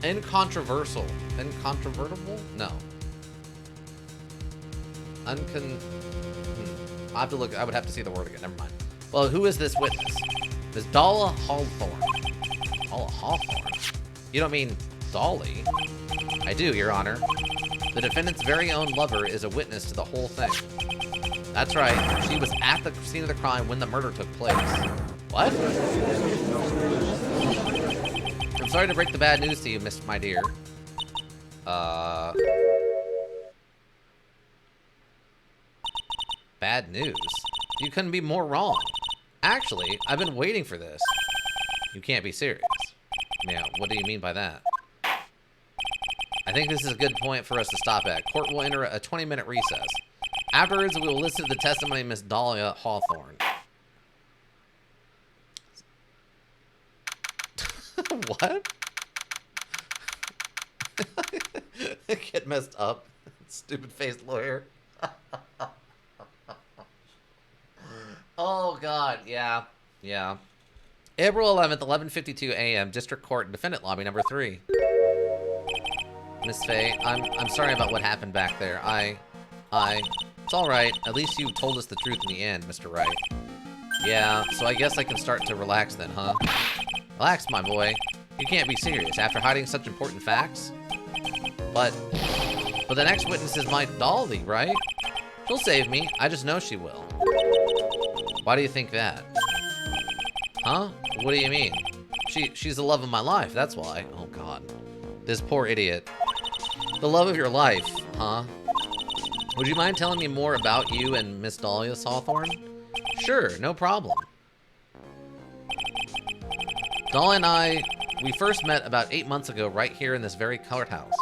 incontroversial. Incontrovertible? No. I have to look. I would have to see the word again. Never mind. Well, who is this witness? Ms. Dalla Hawthorne. Dalla Hawthorne? You don't mean Dolly? I do, Your Honor. The defendant's very own lover is a witness to the whole thing. That's right. She was at the scene of the crime when the murder took place. What? I'm sorry to break the bad news to you, my dear. Bad news? You couldn't be more wrong. Actually, I've been waiting for this. You can't be serious. Yeah, what do you mean by that? I think this is a good point for us to stop at. Court will enter a 20-minute recess. Afterwards, we will listen to the testimony of Miss Dahlia Hawthorne. What? Get messed up. Stupid-faced lawyer. Oh, God. Yeah. April 11th, 11:52 a.m., District Court, Defendant Lobby number 3. Miss Faye, I'm sorry about what happened back there. It's all right. At least you told us the truth in the end, Mr. Wright. Yeah, so I guess I can start to relax then, huh? Relax, my boy. You can't be serious after hiding such important facts. But the next witness is my Dolly, right? She'll save me. I just know she will. Why do you think that? Huh? What do you mean? She's the love of my life, that's why. Oh, God. This poor idiot. The love of your life, huh? Would you mind telling me more about you and Miss Dahlia Hawthorne? Sure, no problem. Dahlia and I, we first met about 8 months ago right here in this very courthouse.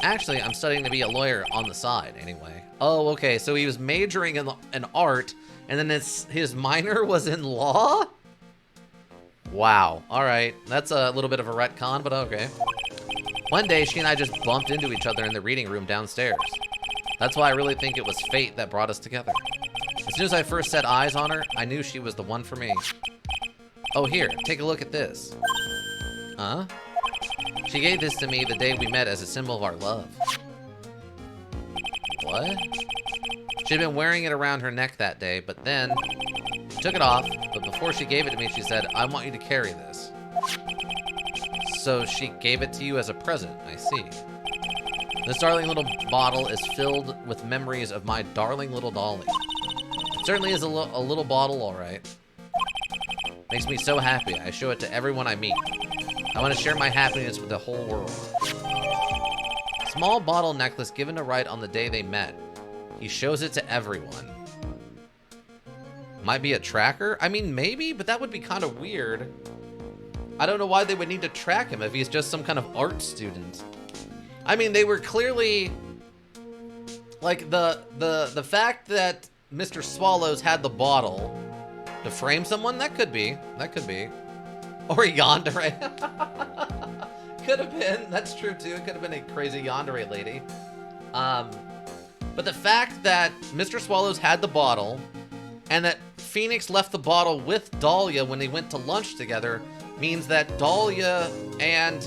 Actually, I'm studying to be a lawyer on the side, anyway. Oh, okay, so he was majoring in art, and then his minor was in law? Wow, alright. That's a little bit of a retcon, but okay. One day, she and I just bumped into each other in the reading room downstairs. That's why I really think it was fate that brought us together. As soon as I first set eyes on her, I knew she was the one for me. Oh, here, take a look at this. Huh? She gave this to me the day we met as a symbol of our love. What? She'd been wearing it around her neck that day, but then she took it off, but before she gave it to me, she said, I want you to carry this. So she gave it to you as a present, I see. This darling little bottle is filled with memories of my darling little dolly. It certainly is a little bottle, all right. Makes me so happy. I show it to everyone I meet. I want to share my happiness with the whole world. Small bottle necklace given to Wright on the day they met. He shows it to everyone. Might be a tracker? I mean, maybe, but that would be kind of weird. I don't know why they would need to track him if he's just some kind of art student. I mean, they were clearly... Like, the fact that Mr. Swallows had the bottle to frame someone, that could be. That could be. Or a yandere. Could have been. That's true, too. It could have been a crazy yandere lady. But the fact that Mr. Swallows had the bottle, and that Phoenix left the bottle with Dahlia when they went to lunch together, means that Dahlia and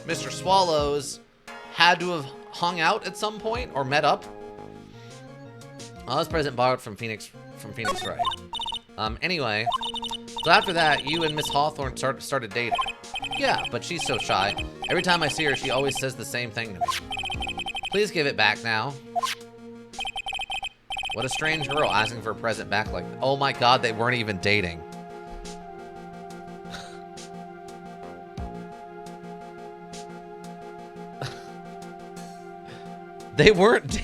Mr. Swallows had to have hung out at some point, or met up. Oh, this present borrowed from Phoenix Wright. Anyway, so after that, you and Miss Hawthorne started dating. Yeah, but she's so shy. Every time I see her, she always says the same thing to me. Please give it back now. What a strange girl asking for a present back like that. Oh my god, they weren't even dating. They weren't.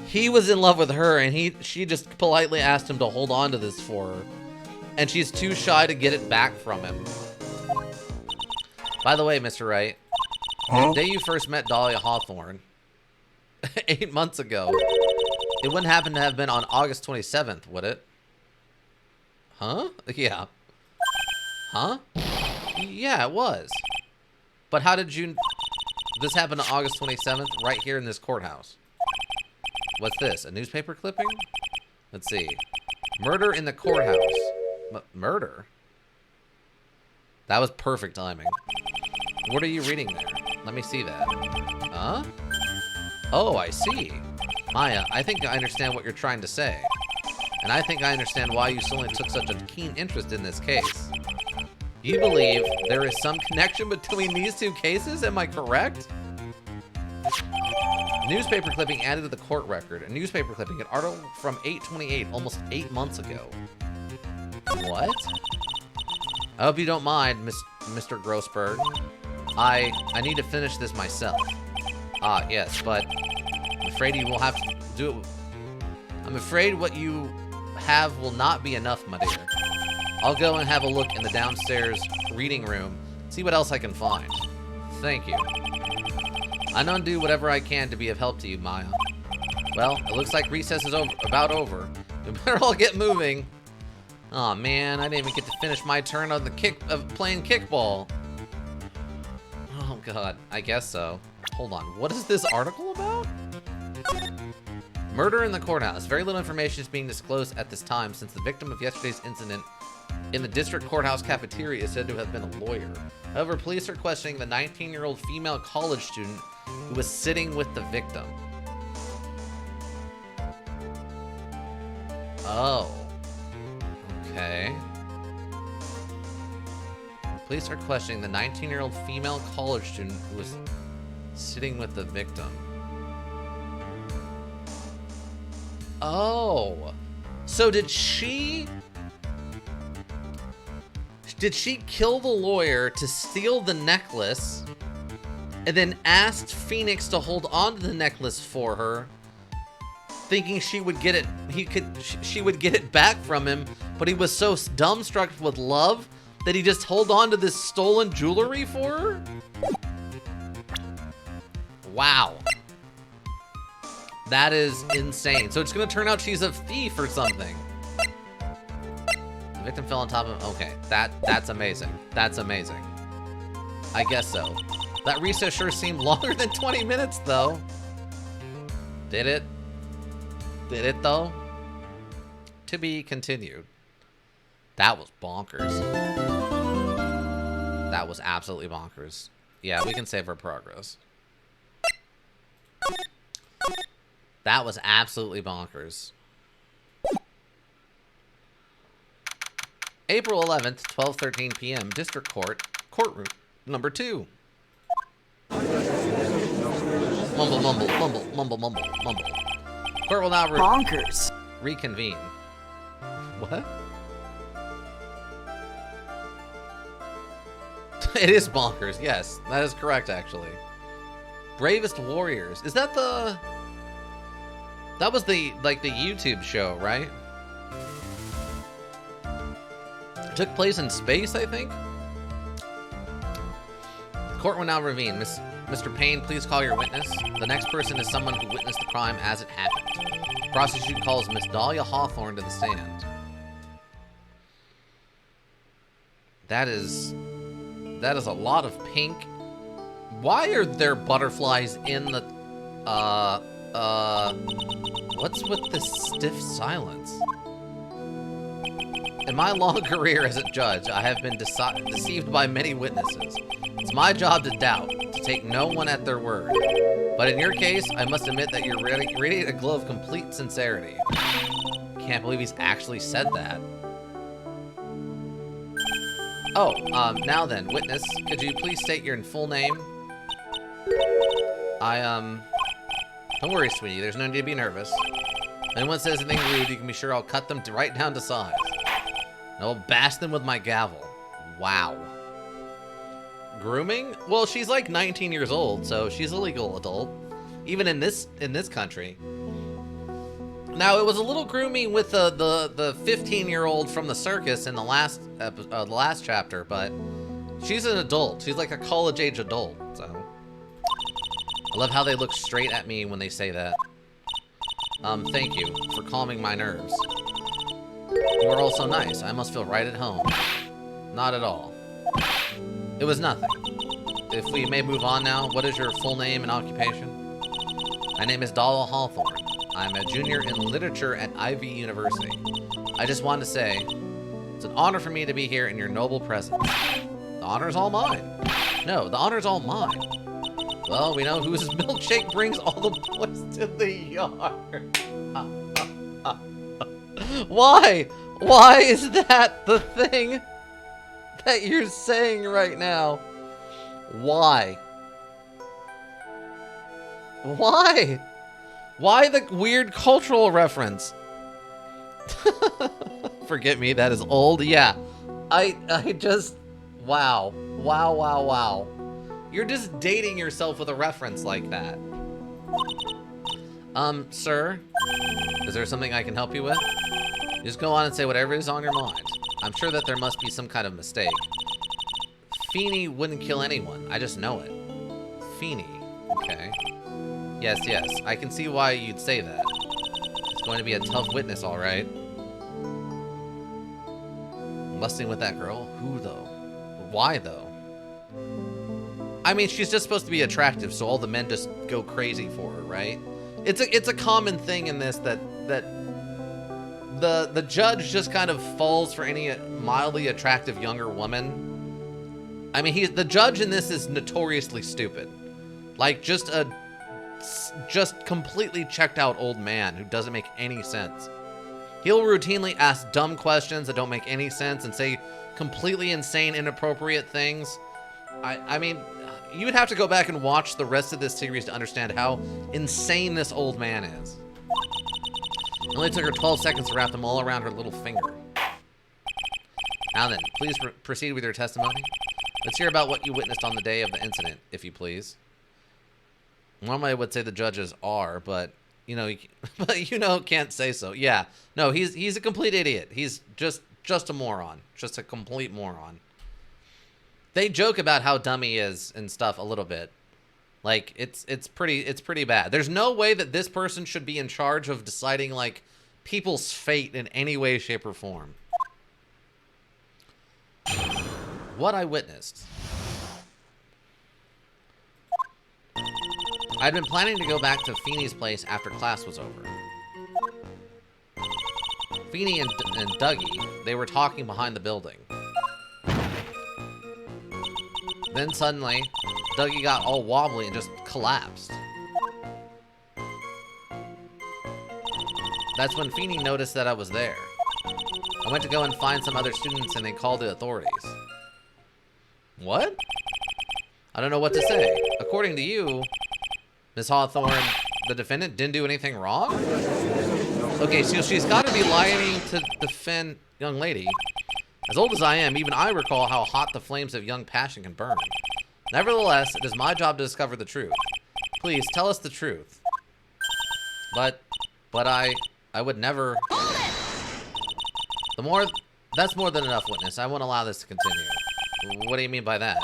He was in love with her, and she just politely asked him to hold on to this for her. And she's too shy to get it back from him. By the way, Mr. Wright, the day you first met Dahlia Hawthorne, 8 months ago, it wouldn't happen to have been on August 27th, would it? Huh? Yeah. Huh? Yeah, it was. But how did you... This happened on August 27th, right here in this courthouse. What's this? A newspaper clipping? Let's see. Murder in the courthouse. Murder? That was perfect timing. What are you reading there? Let me see that. Huh? Oh, I see. Maya, I think I understand what you're trying to say. And I think I understand why you suddenly took such a keen interest in this case. You believe there is some connection between these two cases? Am I correct? Newspaper clipping added to the court record. A newspaper clipping, an article from 8/28, almost 8 months ago. What? I hope you don't mind, Mr. Grossberg. I need to finish this myself. Ah, yes, but I'm afraid you will have to do it. I'm afraid what you have will not be enough, my dear. I'll go and have a look in the downstairs reading room, see what else I can find. Thank you. I know do whatever I can to be of help to you, Maya. Well, it looks like recess is about over. We better all get moving. Aw, man, I didn't even get to finish my turn on the playing kickball. Oh, God, I guess so. Hold on, what is this article about? Murder in the courthouse. Very little information is being disclosed at this time since the victim of yesterday's incident in the district courthouse cafeteria is said to have been a lawyer. However, police are questioning the 19-year-old female college student who was sitting with the victim. Oh. Okay. Police are questioning the 19-year-old female college student who was sitting with the victim. Oh. So did she kill the lawyer to steal the necklace and then asked Phoenix to hold on to the necklace for her, thinking she would get it she would get it back from him, but he was so dumbstruck with love that he just held on to this stolen jewelry for her? Wow. That is insane. So it's gonna turn out she's a thief or something. The victim fell on top of him. Okay, that's amazing. That's amazing. I guess so. That recess sure seemed longer than 20 minutes, though. Did it? Did it, though? To be continued. That was bonkers. That was absolutely bonkers. Yeah, we can save our progress. That was absolutely bonkers. April 11th, 12:13 p.m. District Court, Courtroom number 2. Mumble, mumble, mumble, mumble, mumble, mumble. Court will now Bonkers. reconvene. What? It is bonkers, yes. That is correct, actually. Bravest Warriors. Is that the... That was the, like, the YouTube show, right? It took place in space, I think? Court will now reconvene. Mr. Payne, please call your witness. The next person is someone who witnessed the crime as it happened. Prosecution calls Miss Dahlia Hawthorne to the stand. That is a lot of pink. Why are there butterflies in the, what's with this stiff silence? In my long career as a judge, I have been deceived by many witnesses. It's my job to doubt, to take no one at their word. But in your case, I must admit that you're radiate a glow of complete sincerity. Can't believe he's actually said that. Oh, now then, witness, could you please state your full name? Don't worry, sweetie, there's no need to be nervous. If anyone says anything rude, you can be sure I'll cut them right down to size. And I'll bash them with my gavel. Wow. Grooming? Well, she's like 19 years old, so she's a legal adult. Even in this country. Now, it was a little grooming with the 15-year-old from the circus in the last chapter, but she's an adult. She's like a college-age adult, so. I love how they look straight at me when they say that. Thank you for calming my nerves. You are all so nice. I must feel right at home. Not at all. It was nothing. If we may move on now, what is your full name and occupation? My name is Dahlia Hawthorne. I'm a junior in literature at Ivy University. I just wanted to say, it's an honor for me to be here in your noble presence. The honor's all mine. No, the honor's all mine. Well, we know whose milkshake brings all the boys to the yard. Why? Why is that the thing that you're saying right now? Why? Why? Why the weird cultural reference? Forget me, that is old. Yeah. I just... Wow. Wow, wow, wow. You're just dating yourself with a reference like that. Sir? Is there something I can help you with? Just go on and say whatever is on your mind. I'm sure that there must be some kind of mistake. Feeney wouldn't kill anyone. I just know it. Feeney. Okay. Yes, yes. I can see why you'd say that. It's going to be a tough witness, all right. Lusting with that girl? Who, though? Why, though? I mean, she's just supposed to be attractive, so all the men just go crazy for her, right? It's a common thing in this that the judge just kind of falls for any mildly attractive younger woman. I mean, the judge in this is notoriously stupid. Like, just completely checked out old man who doesn't make any sense. He'll routinely ask dumb questions that don't make any sense and say completely insane, inappropriate things. I mean, you would have to go back and watch the rest of this series to understand how insane this old man is. It only took her 12 seconds to wrap them all around her little finger. Now then, please proceed with your testimony. Let's hear about what you witnessed on the day of the incident, if you please. Normally I would say the judges are, but can't say so. Yeah, no, he's a complete idiot. He's just a moron, just a complete moron. They joke about how dumb he is and stuff a little bit. Like, it's pretty bad. There's no way that this person should be in charge of deciding, like, people's fate in any way, shape, or form. What I witnessed. I'd been planning to go back to Feeney's place after class was over. Feeney and Dougie, they were talking behind the building. Then suddenly, Dougie got all wobbly and just collapsed. That's when Feeney noticed that I was there. I went to go and find some other students and they called the authorities. What? I don't know what to say. According to you, Miss Hawthorne, the defendant didn't do anything wrong? Okay, so she's got to be lying to defend young lady. As old as I am, even I recall how hot the flames of young passion can burn. Nevertheless, it is my job to discover the truth. Please, tell us the truth. But I would never... That's more than enough, witness. I won't allow this to continue. What do you mean by that?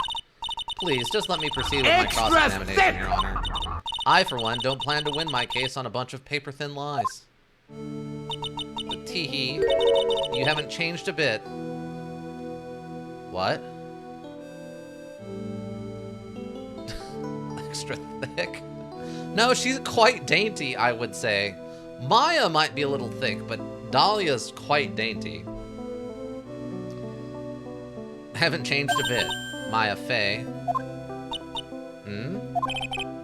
Please, just let me proceed with my cross-examination, Your Honor. I, for one, don't plan to win my case on a bunch of paper-thin lies. But tee-hee, you haven't changed a bit. What? Extra thick? No, she's quite dainty, I would say. Maya might be a little thick, but Dahlia's quite dainty. Haven't changed a bit. Maya Fey.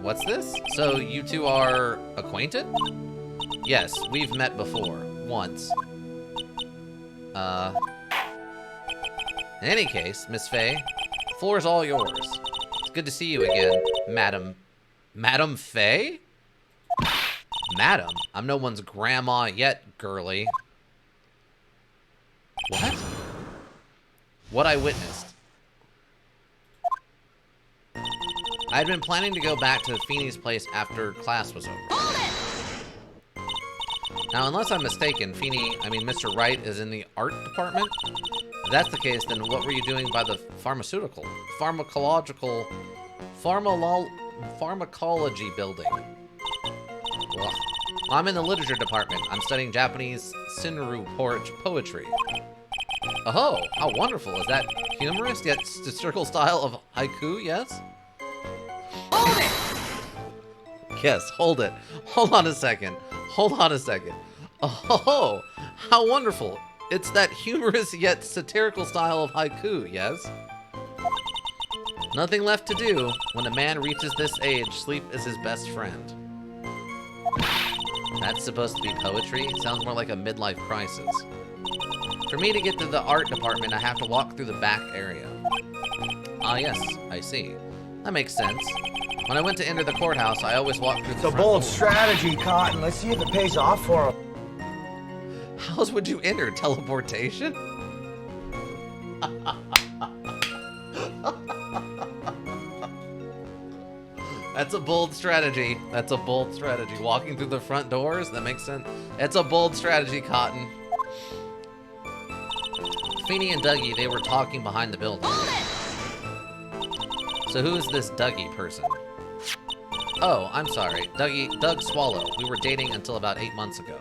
What's this? So you two are acquainted? Yes, we've met before. Once. In any case, Miss Fey, the floor is all yours. It's good to see you again, Madam. Madam Fey? Madam? I'm no one's grandma yet, girly. What? What I witnessed. I had been planning to go back to Feeney's place after class was over. Now, unless I'm mistaken, Mr. Wright is in the art department? If that's the case, then what were you doing by the pharmacology building? Ugh. I'm in the literature department. I'm studying Japanese Shinryu poetry. Oh, how wonderful. Is that humorous yet satirical style of haiku, yes? Hold it! Yes, hold it. Hold on a second. Hold on a second. Oh, how wonderful. It's that humorous yet satirical style of haiku, yes? Nothing left to do. When a man reaches this age, sleep is his best friend. That's supposed to be poetry? Sounds more like a midlife crisis. For me to get to the art department, I have to walk through the back area. Ah, yes, I see. That makes sense. When I went to enter the courthouse, I always walked through the front It's a bold door. strategy, Cotton. Let's see if it pays off for him. How else would you enter? Teleportation? That's a bold strategy. That's a bold strategy. Walking through the front doors? That makes sense. It's a bold strategy, Cotton. Feeney and Dougie, they were talking behind the building. So who is this Dougie person? Oh, I'm sorry. Doug Swallow. We were dating until about 8 months ago.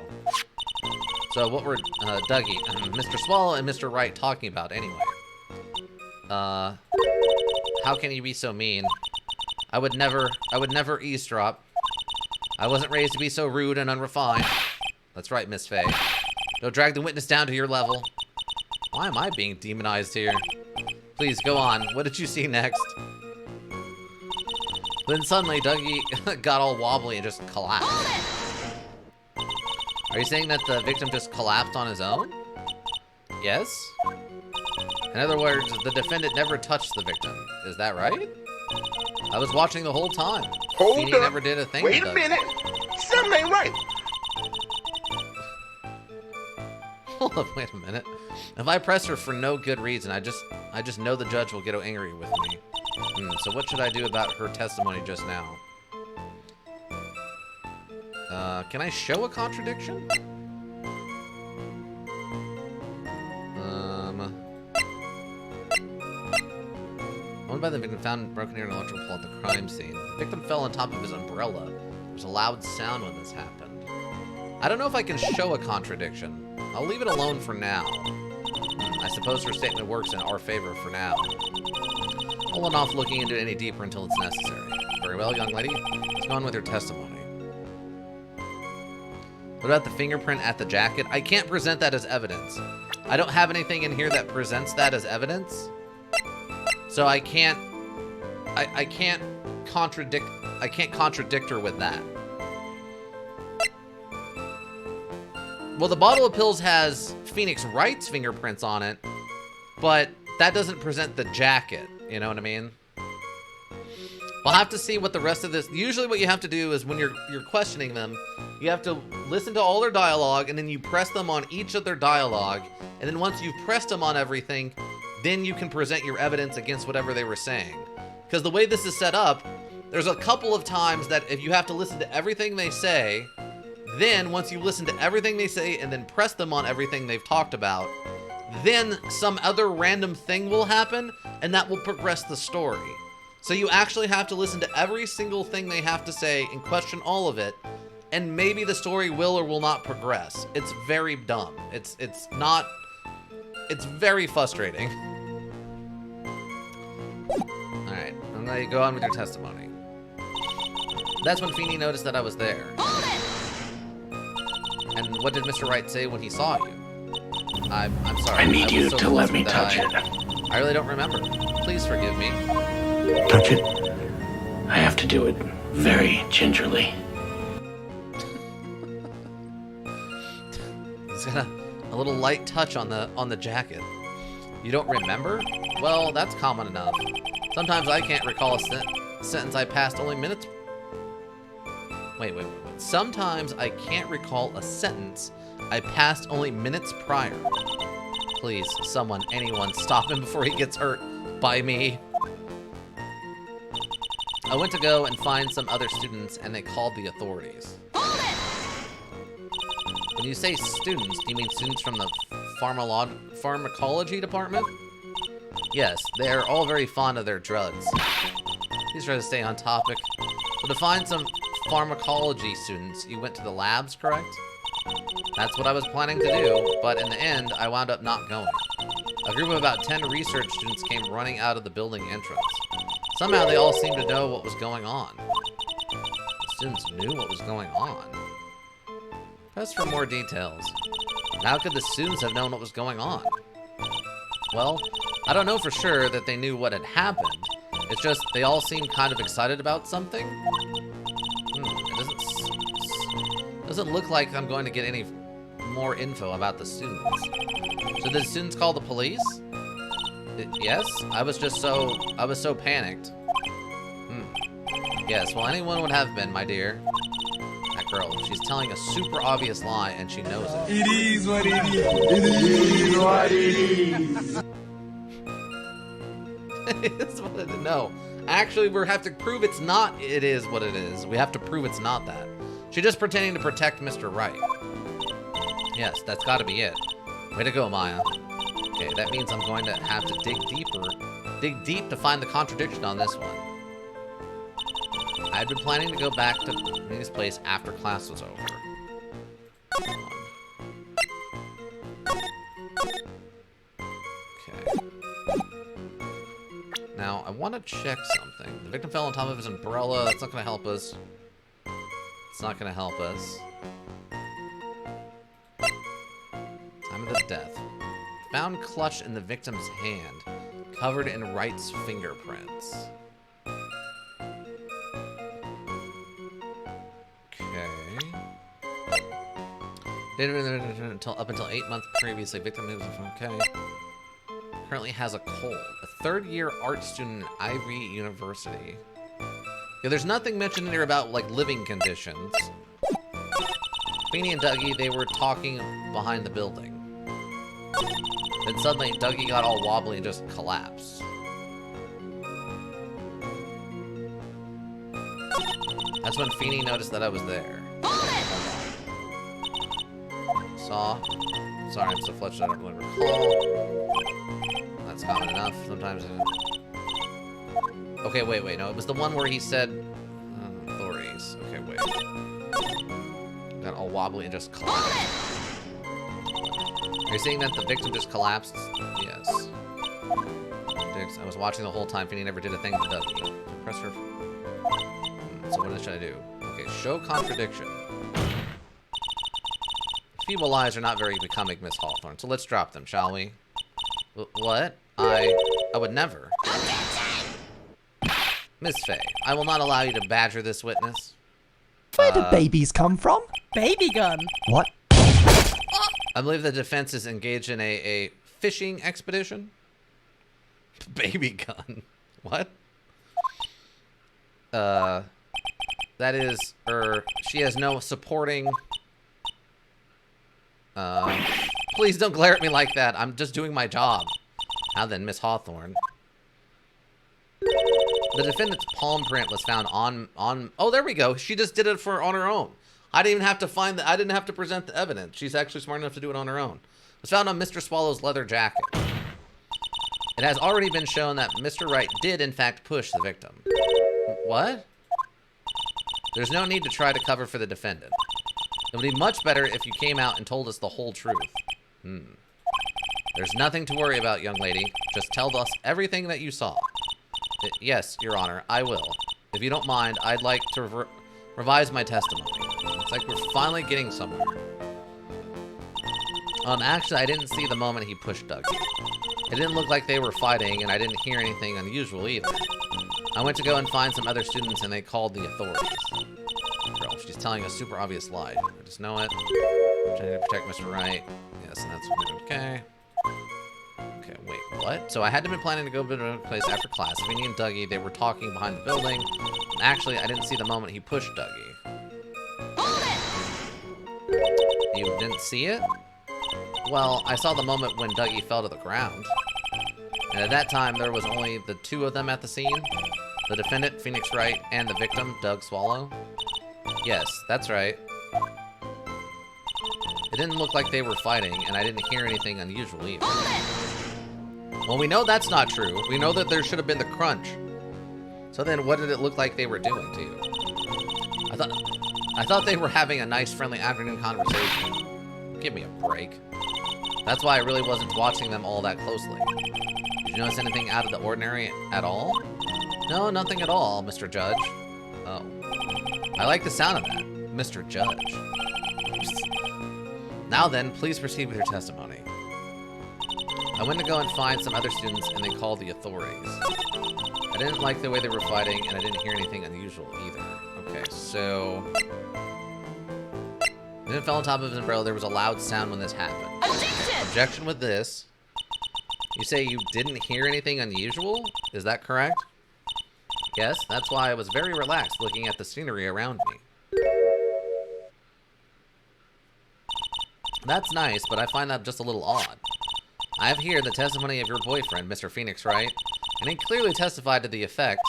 So what were Dougie, Mr. Swallow and Mr. Wright talking about anyway? How can you be so mean? I would never eavesdrop. I wasn't raised to be so rude and unrefined. That's right, Miss Fey. Don't drag the witness down to your level. Why am I being demonized here? Please, go on. What did you see next? Then suddenly, Dougie got all wobbly and just collapsed. Are you saying that the victim just collapsed on his own? Yes? In other words, the defendant never touched the victim. Is that right? I was watching the whole time. Hold Feeney up. never did a thing Wait to a Dougie. minute. Something ain't right. Hold up, wait a minute. If I press her for no good reason, I just know the judge will get angry with me. So what should I do about her testimony just now? Can I show a contradiction? Owned by the victim found broken ear and electrical pole at the crime scene. The victim fell on top of his umbrella. There's a loud sound when this happened. I don't know if I can show a contradiction. I'll leave it alone for now. I suppose her statement works in our favor for now. holding off looking into it any deeper until it's necessary. Very well, young lady. Let's go on with your testimony. What about the fingerprint at the jacket? I can't present that as evidence. I don't have anything in here that presents that as evidence. So I can't contradict her with that. Well, the bottle of pills has Phoenix Wright's fingerprints on it, but that doesn't present the jacket. You know what I mean? We'll have to see what the rest of this... Usually what you have to do is when you're questioning them, you have to listen to all their dialogue, and then you press them on each of their dialogue, and then once you've pressed them on everything, then you can present your evidence against whatever they were saying. Because the way this is set up, there's a couple of times that if you have to listen to everything they say, then once you listen to everything they say and then press them on everything they've talked about, then some other random thing will happen, and that will progress the story. So you actually have to listen to every single thing they have to say and question all of it, and maybe the story will or will not progress. It's very dumb. It's very frustrating. Alright, I'm gonna go on with your testimony. That's when Feeney noticed that I was there. And what did Mr. Wright say when he saw you? I'm sorry. I need you to let me touch it. I really don't remember. Please forgive me. Touch it? I have to do it very gingerly. He's got a little light touch on the jacket. You don't remember? Well, that's common enough. Sometimes I can't recall a sentence I passed only minutes... Wait. Sometimes I can't recall a sentence I passed only minutes prior. Please, someone, anyone, stop him before he gets hurt by me. I went to go and find some other students, and they called the authorities. When you say students, do you mean students from the pharmacology department? Yes, they are all very fond of their drugs. Please try to stay on topic. So to find some pharmacology students, you went to the labs, correct? That's what I was planning to do, but in the end, I wound up not going. A group of about 10 research students came running out of the building entrance. Somehow they all seemed to know what was going on. The students knew what was going on. Press for more details. How could the students have known what was going on? Well, I don't know for sure that they knew what had happened. It's just they all seemed kind of excited about something. It doesn't look like I'm going to get any more info about the students. So did the students call the police? Yes, I was so panicked. Yes, well, anyone would have been, my dear. That girl, she's telling a super obvious lie, and she knows it. It is what it is. It is what it is. It's what it is. No, actually, we have to prove it's not. It is what it is. We have to prove it's not that. She's just pretending to protect Mr. Wright. Yes, that's got to be it. Way to go, Maya. Okay, that means I'm going to have to dig deep to find the contradiction on this one. I'd been planning to go back to Minnie's place after class was over. Okay. Now, I want to check something. The victim fell on top of his umbrella. That's not going to help us. It's not going to help us. Time of the death. Found clutched in the victim's hand, covered in Wright's fingerprints. Okay. Up until 8 months previously, victim was okay. Currently has a cold. A third-year art student at Ivy University. Yeah, there's nothing mentioned in here about like living conditions. Beanie and Dougie, they were talking behind the building. Then suddenly, Dougie got all wobbly and just collapsed. That's when Feeney noticed that I was there. Saw. Sorry, I'm so flushed I don't really recall. That's common enough. Sometimes. Okay, wait. No, it was the one where he said authorities. Okay, wait. Got all wobbly and just collapsed. Are you saying that the victim just collapsed? Yes. Dig I was watching the whole time. Finny never did a thing to Dougie. Press her. So what should I do? Okay, show contradiction. Feeble lies are not very becoming, Miss Hawthorne. So let's drop them, shall we? What? I would never. Miss Faye, I will not allow you to badger this witness. Where did babies come from? Baby gun. What? I believe the defense is engaged in a fishing expedition. Baby gun. What? That is, she has no supporting. Please don't glare at me like that. I'm just doing my job. Now then, Miss Hawthorne. The defendant's palm print was found on. Oh, there we go. She just did it on her own. I didn't even have to I didn't have to present the evidence. She's actually smart enough to do it on her own. It was found on Mr. Swallow's leather jacket. It has already been shown that Mr. Wright did, in fact, push the victim. What? There's no need to try to cover for the defendant. It would be much better if you came out and told us the whole truth. There's nothing to worry about, young lady. Just tell us everything that you saw. Yes, Your Honor, I will. If you don't mind, I'd like to revise my testimony. It's like we're finally getting somewhere. Actually, I didn't see the moment he pushed Dougie. It didn't look like they were fighting, and I didn't hear anything unusual either. I went to go and find some other students, and they called the authorities. Girl, she's telling a super obvious lie. I just know it. Trying to protect Mr. Wright. Yes, and that's okay. Okay, wait, what? So I had been planning to go to a place after class. Vinny and Dougie, they were talking behind the building. And actually, I didn't see the moment he pushed Dougie. You didn't see it? Well, I saw the moment when Dougie fell to the ground. And at that time, there was only the two of them at the scene. The defendant, Phoenix Wright, and the victim, Doug Swallow. Yes, that's right. It didn't look like they were fighting, and I didn't hear anything unusual either. Well, we know that's not true. We know that there should have been the crunch. So then, what did it look like they were doing to you? I thought they were having a nice, friendly afternoon conversation. Give me a break. That's why I really wasn't watching them all that closely. Did you notice anything out of the ordinary at all? No, nothing at all, Mr. Judge. Oh. I like the sound of that, Mr. Judge. Now then, please proceed with your testimony. I went to go and find some other students, and they called the authorities. I didn't like the way they were fighting, and I didn't hear anything unusual either. Okay, so... When it fell on top of his umbrella, there was a loud sound when this happened. Objection with this. You say you didn't hear anything unusual? Is that correct? Yes, that's why I was very relaxed looking at the scenery around me. That's nice, but I find that just a little odd. I have here the testimony of your boyfriend, Mr. Phoenix Wright, and he clearly testified to the effect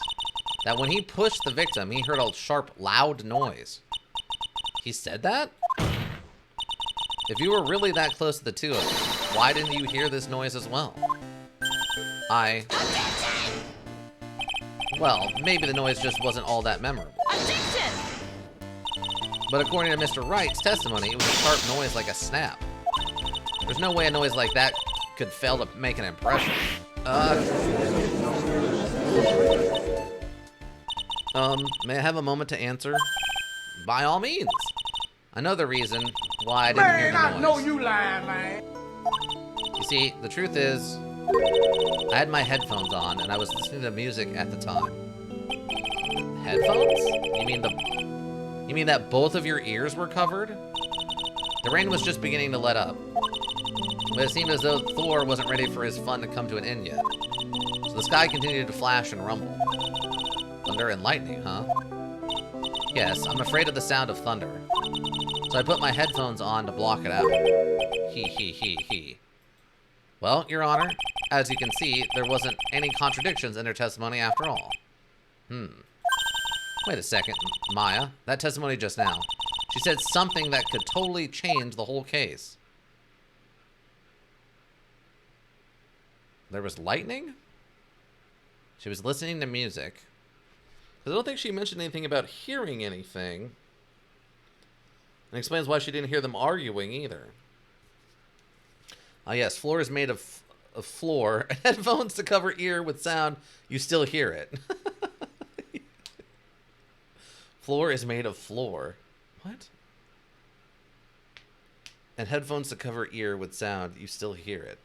that when he pushed the victim, he heard a sharp, loud noise. He said that? If you were really that close to the two of them, why didn't you hear this noise as well? Well, maybe the noise just wasn't all that memorable. But according to Mr. Wright's testimony, it was a sharp noise like a snap. There's no way a noise like that could fail to make an impression. May I have a moment to answer? By all means. I know the reason why I didn't hear the noise. I know you lying, man. You see, the truth is, I had my headphones on and I was listening to music at the time. Headphones? You mean that both of your ears were covered? The rain was just beginning to let up. But it seemed as though Thor wasn't ready for his fun to come to an end yet. So the sky continued to flash and rumble. Thunder and lightning, huh? Yes, I'm afraid of the sound of thunder. So I put my headphones on to block it out. He. Well, Your Honor, as you can see, there wasn't any contradictions in their testimony after all. Wait a second, Maya. That testimony just now. She said something that could totally change the whole case. There was lightning? She was listening to music. I don't think she mentioned anything about hearing anything. And explains why she didn't hear them arguing either. Yes, floor is made of of floor, and headphones to cover ear with sound, you still hear it. Floor is made of floor. What? And headphones to cover ear with sound, you still hear it.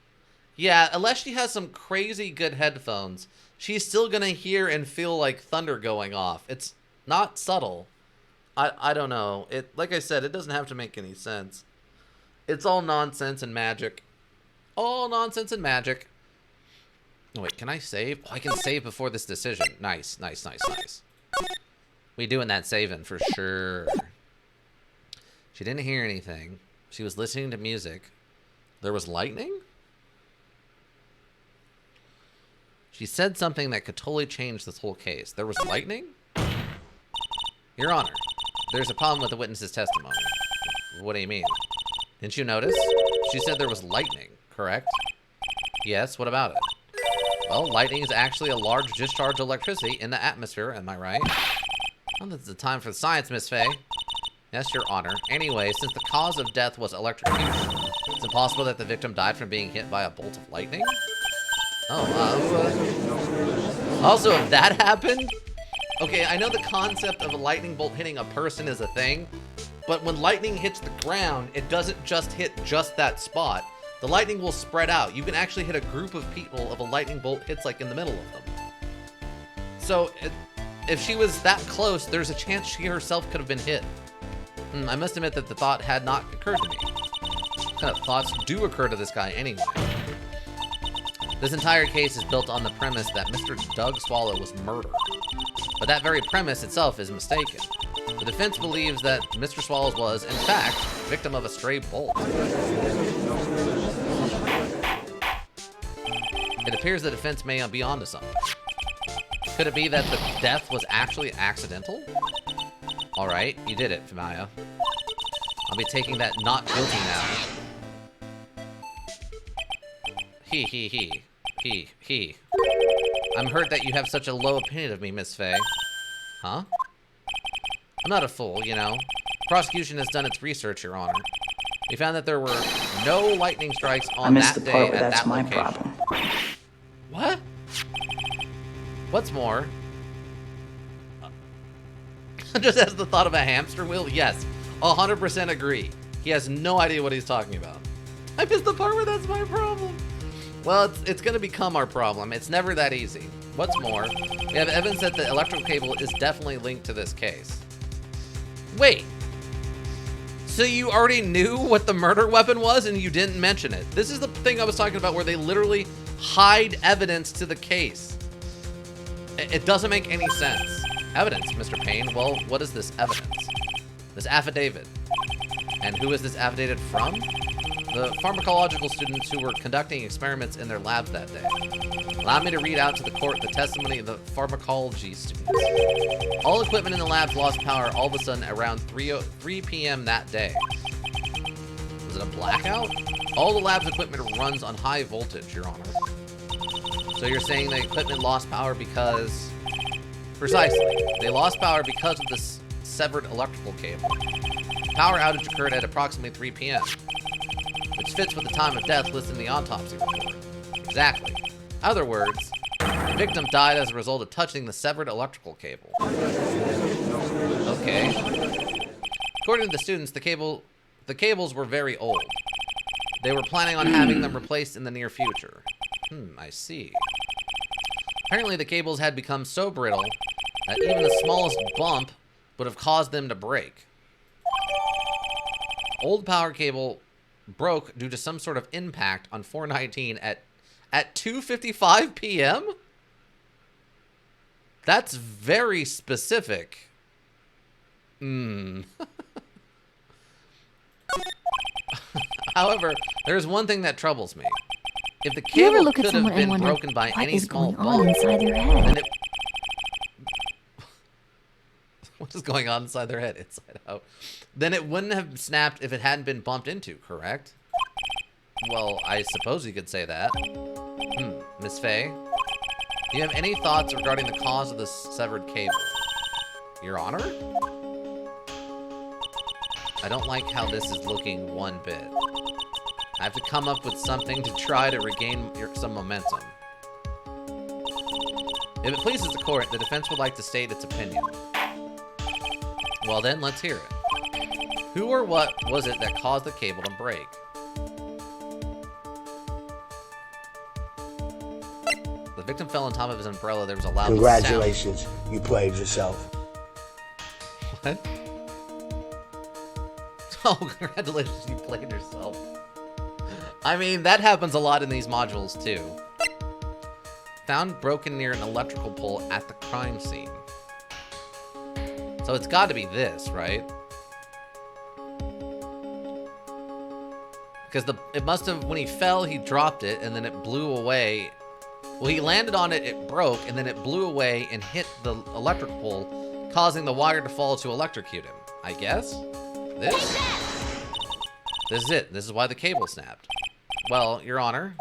Yeah, unless she has some crazy good headphones, she's still gonna hear and feel like thunder going off. It's not subtle. I don't know. Like I said, it doesn't have to make any sense. It's all nonsense and magic. All nonsense and magic. Oh, wait, can I save? Oh, I can save before this decision. Nice, nice, nice, nice. We doing that saving for sure. She didn't hear anything. She was listening to music. There was lightning? She said something that could totally change this whole case. There was lightning? Your Honor, there's a problem with the witness's testimony. What do you mean? Didn't you notice? She said there was lightning, correct? Yes, what about it? Well, lightning is actually a large discharge of electricity in the atmosphere, am I right? Well, this is the time for science, Miss Faye. Yes, Your Honor. Anyway, since the cause of death was electrocution, it's impossible that the victim died from being hit by a bolt of lightning? Oh, also, if that happened... Okay, I know the concept of a lightning bolt hitting a person is a thing, but when lightning hits the ground, it doesn't just hit just that spot. The lightning will spread out. You can actually hit a group of people if a lightning bolt hits, like, in the middle of them. So, if she was that close, there's a chance she herself could have been hit. I must admit that the thought had not occurred to me. What kind of thoughts do occur to this guy anyway? This entire case is built on the premise that Mr. Doug Swallow was murdered. But that very premise itself is mistaken. The defense believes that Mr. Swallows was, in fact, victim of a stray bolt. It appears the defense may be onto something. Could it be that the death was actually accidental? Alright, you did it, Maya. I'll be taking that not guilty now. He. I'm hurt that you have such a low opinion of me, Miss Faye. Huh? I'm not a fool, you know. Prosecution has done its research, Your Honor. We found that there were no lightning strikes on that day at that location. Problem. What? What's more? Just as the thought of a hamster wheel? Yes, 100% agree. He has no idea what he's talking about. I missed the part where that's my problem. Well, it's going to become our problem. It's never that easy. What's more, we have evidence that the electrical cable is definitely linked to this case. Wait. So you already knew what the murder weapon was and you didn't mention it? This is the thing I was talking about where they literally hide evidence to the case. It doesn't make any sense. Evidence, Mr. Payne. Well, what is this evidence? This affidavit. And who is this affidavit from? The pharmacological students who were conducting experiments in their labs that day. Allow me to read out to the court the testimony of the pharmacology students. All equipment in the labs lost power all of a sudden around 3 p.m. that day. Was it a blackout? All the lab's equipment runs on high voltage, Your Honor. So you're saying the equipment lost power because... Precisely. They lost power because of this severed electrical cable. Power outage occurred at approximately 3 p.m., which fits with the time of death listed in the autopsy report. Exactly. In other words, the victim died as a result of touching the severed electrical cable. Okay. According to the students, the cables were very old. They were planning on having them replaced in the near future. I see. Apparently the cables had become so brittle that even the smallest bump would have caused them to break. Old power cable broke due to some sort of impact on 4/19 at 2:55 p.m.? That's very specific. However, there's one thing that troubles me. If the cable could have been broken by any small bump, then it... What is going on inside their head? Inside out. Then it wouldn't have snapped if it hadn't been bumped into, correct? Well, I suppose you could say that. Miss Faye? Do you have any thoughts regarding the cause of this severed cable? Your Honor? I don't like how this is looking one bit. I have to come up with something to try to regain some momentum. If it pleases the court, the defense would like to state its opinion. Well then, let's hear it. Who or what was it that caused the cable to break? The victim fell on top of his umbrella. There was a loud Congratulations, you played yourself. What? Oh, congratulations, you played yourself. I mean, that happens a lot in these modules, too. Found broken near an electrical pole at the crime scene. So it's got to be this, right? Because it must have, when he fell, he dropped it, and then it blew away. Well, he landed on it, it broke, and then it blew away and hit the electric pole, causing the wire to fall to electrocute him. I guess? This? This is it. This is why the cable snapped. Well, Your Honor,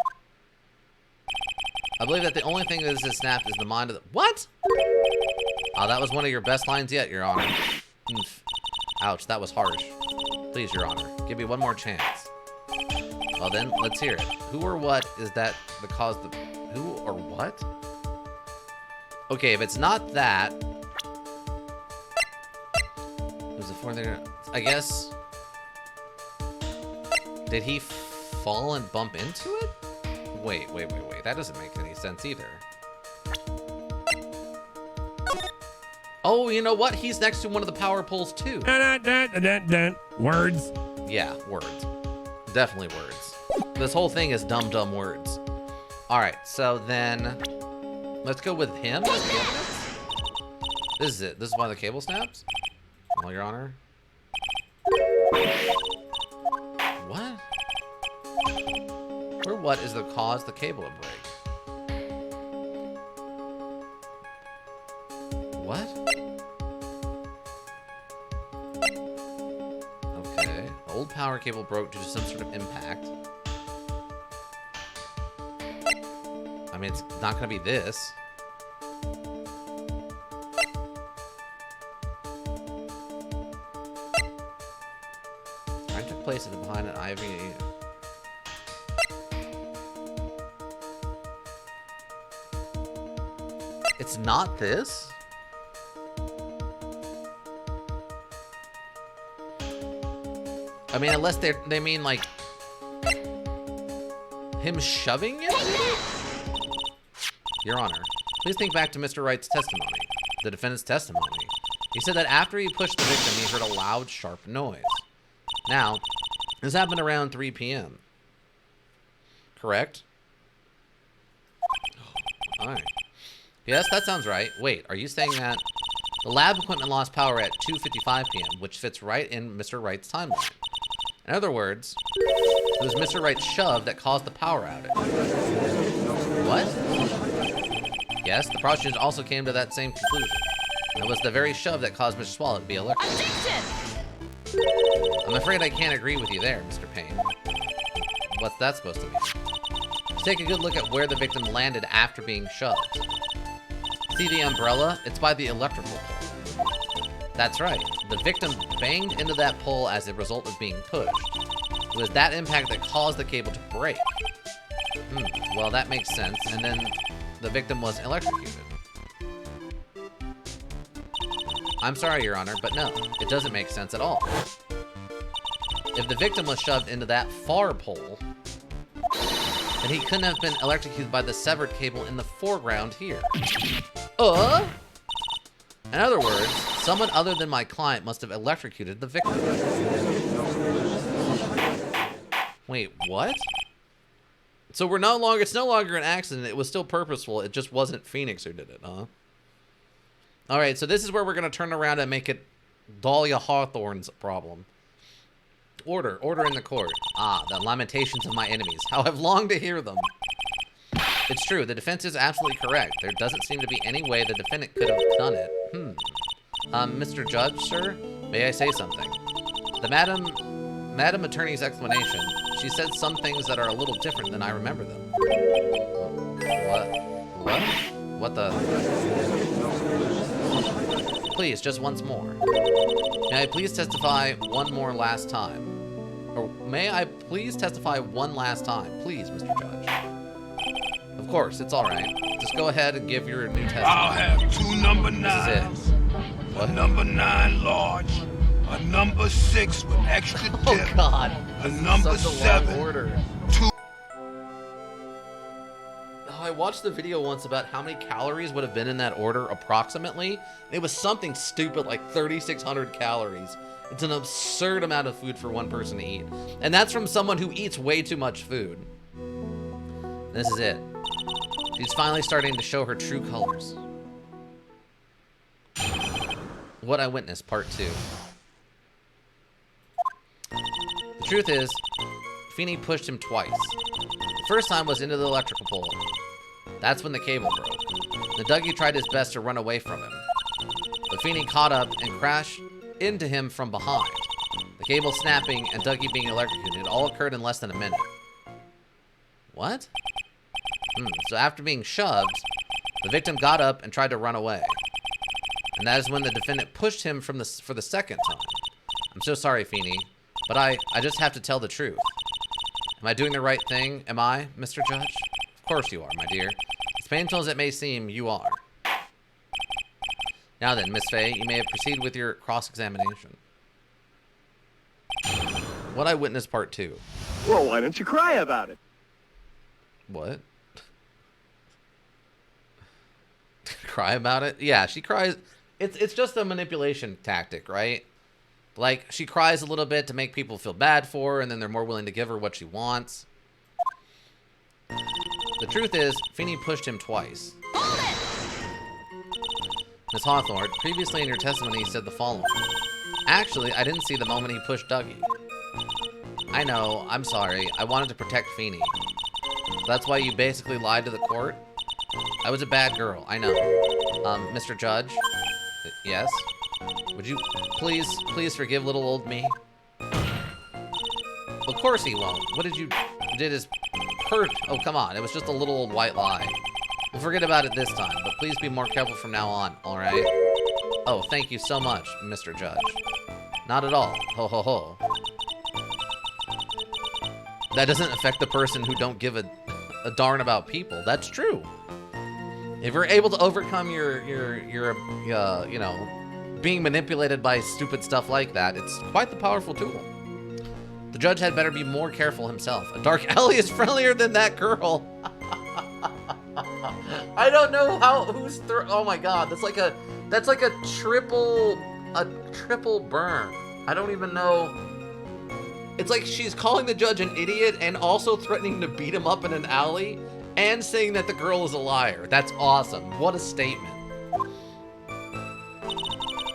I believe that the only thing that is snapped is the mind of the... What? Oh, that was one of your best lines yet, Your Honor. Oof. Ouch, that was harsh. Please, Your Honor, give me one more chance. Well then, let's hear it. Who or what is that the cause of... Who or what? Okay, if it's not that... There's a fourth there. I guess... Did he fall and bump into it? Wait. That doesn't make any sense either. Oh, you know what? He's next to one of the power poles too. Words. Yeah, words. Definitely words. This whole thing is dumb words. Alright, so then... Let's go with him as the evidence? This is it. This is why the cable snaps? Well, Your Honor. What? Or what is the cause the cable to break? What? Okay. Old power cable broke due to some sort of impact. I mean, it's not going to be this. Crime took place at the behind an ivy. It's not this? I mean, unless they mean like him shoving it? Your Honor, please think back to Mr. Wright's testimony, the defendant's testimony. He said that after he pushed the victim, he heard a loud, sharp noise. Now, this happened around 3 p.m. Correct? All right. Yes, that sounds right. Wait, are you saying that the lab equipment lost power at 2:55 p.m., which fits right in Mr. Wright's timeline? In other words, it was Mr. Wright's shove that caused the power outage. What? Yes, the prosecution also came to that same conclusion. It was the very shove that caused Mr. Swallow to be electrocuted. I'm afraid I can't agree with you there, Mr. Payne. What's that supposed to mean? Let's take a good look at where the victim landed after being shoved. See the umbrella? It's by the electrical pole. That's right. The victim banged into that pole as a result of being pushed. It was that impact that caused the cable to break. Well, that makes sense. And then the victim was electrocuted. I'm sorry, Your Honor, but no, it doesn't make sense at all. If the victim was shoved into that far pole, then he couldn't have been electrocuted by the severed cable in the foreground here. In other words, someone other than my client must have electrocuted the victim. Wait, what? So it's no longer an accident, it was still purposeful, it just wasn't Phoenix who did it, huh? Alright, so this is where we're gonna turn around and make it Dahlia Hawthorne's problem. Order in the court. Ah, the lamentations of my enemies. How I've longed to hear them. It's true, the defense is absolutely correct. There doesn't seem to be any way the defendant could have done it. Mr. Judge, sir, may I say something? The Madam Attorney's explanation, she said some things that are a little different than I remember them. What? What the? Please, just once more. May I please testify one more last time? Or may I please testify one last time? Please, Mr. Judge. Of course, it's all right. Just go ahead and give your new testimony. I'll have 2 number 9s. This is it. A number 9 large. A number 6 with extra dip. Oh, God. A This is number such a 7. long order. 2. Oh, I watched the video once about how many calories would have been in that order approximately. It was something stupid like 3,600 calories. It's an absurd amount of food for one person to eat. And that's from someone who eats way too much food. This is it. She's finally starting to show her true colors. What I Witnessed, Part 2. The truth is, Feeney pushed him twice. The first time was into the electrical pole. That's when the cable broke. The Dougie tried his best to run away from him. But Feeney caught up and crashed into him from behind. The cable snapping and Dougie being electrocuted all occurred in less than a minute. What? So after being shoved, the victim got up and tried to run away. And that is when the defendant pushed him for the second time. I'm so sorry, Feeney, but I just have to tell the truth. Am I doing the right thing? Am I, Mr. Judge? Of course you are, my dear. As painful as it may seem, you are. Now then, Miss Fay, you may proceed with your cross-examination. What I Witnessed, Part 2. Well, why don't you cry about it? What? Cry about it? Yeah, she cries. It's just a manipulation tactic, right? Like, she cries a little bit to make people feel bad for her, and then they're more willing to give her what she wants. The truth is, Feeney pushed him twice. Miss Hawthorne, previously in your testimony, you said the following. Actually, I didn't see the moment he pushed Dougie. I know, I'm sorry. I wanted to protect Feeney. That's why you basically lied to the court? I was a bad girl, I know. Mr. Judge? Yes? Would you please forgive little old me? Of course he won't. What did is hurt. Oh, come on. It was just a little old white lie. We'll forget about it this time, but please be more careful from now on, alright? Oh, thank you so much, Mr. Judge. Not at all. Ho ho ho. That doesn't affect the person who don't give a darn about people. That's true. If you're able to overcome your you know, being manipulated by stupid stuff like that, it's quite the powerful tool. The judge had better be more careful himself. A dark alley is friendlier than that girl. I don't know oh my god, that's like a triple burn. I don't even know. It's like she's calling the judge an idiot and also threatening to beat him up in an alley and saying that the girl is a liar. That's awesome. What a statement.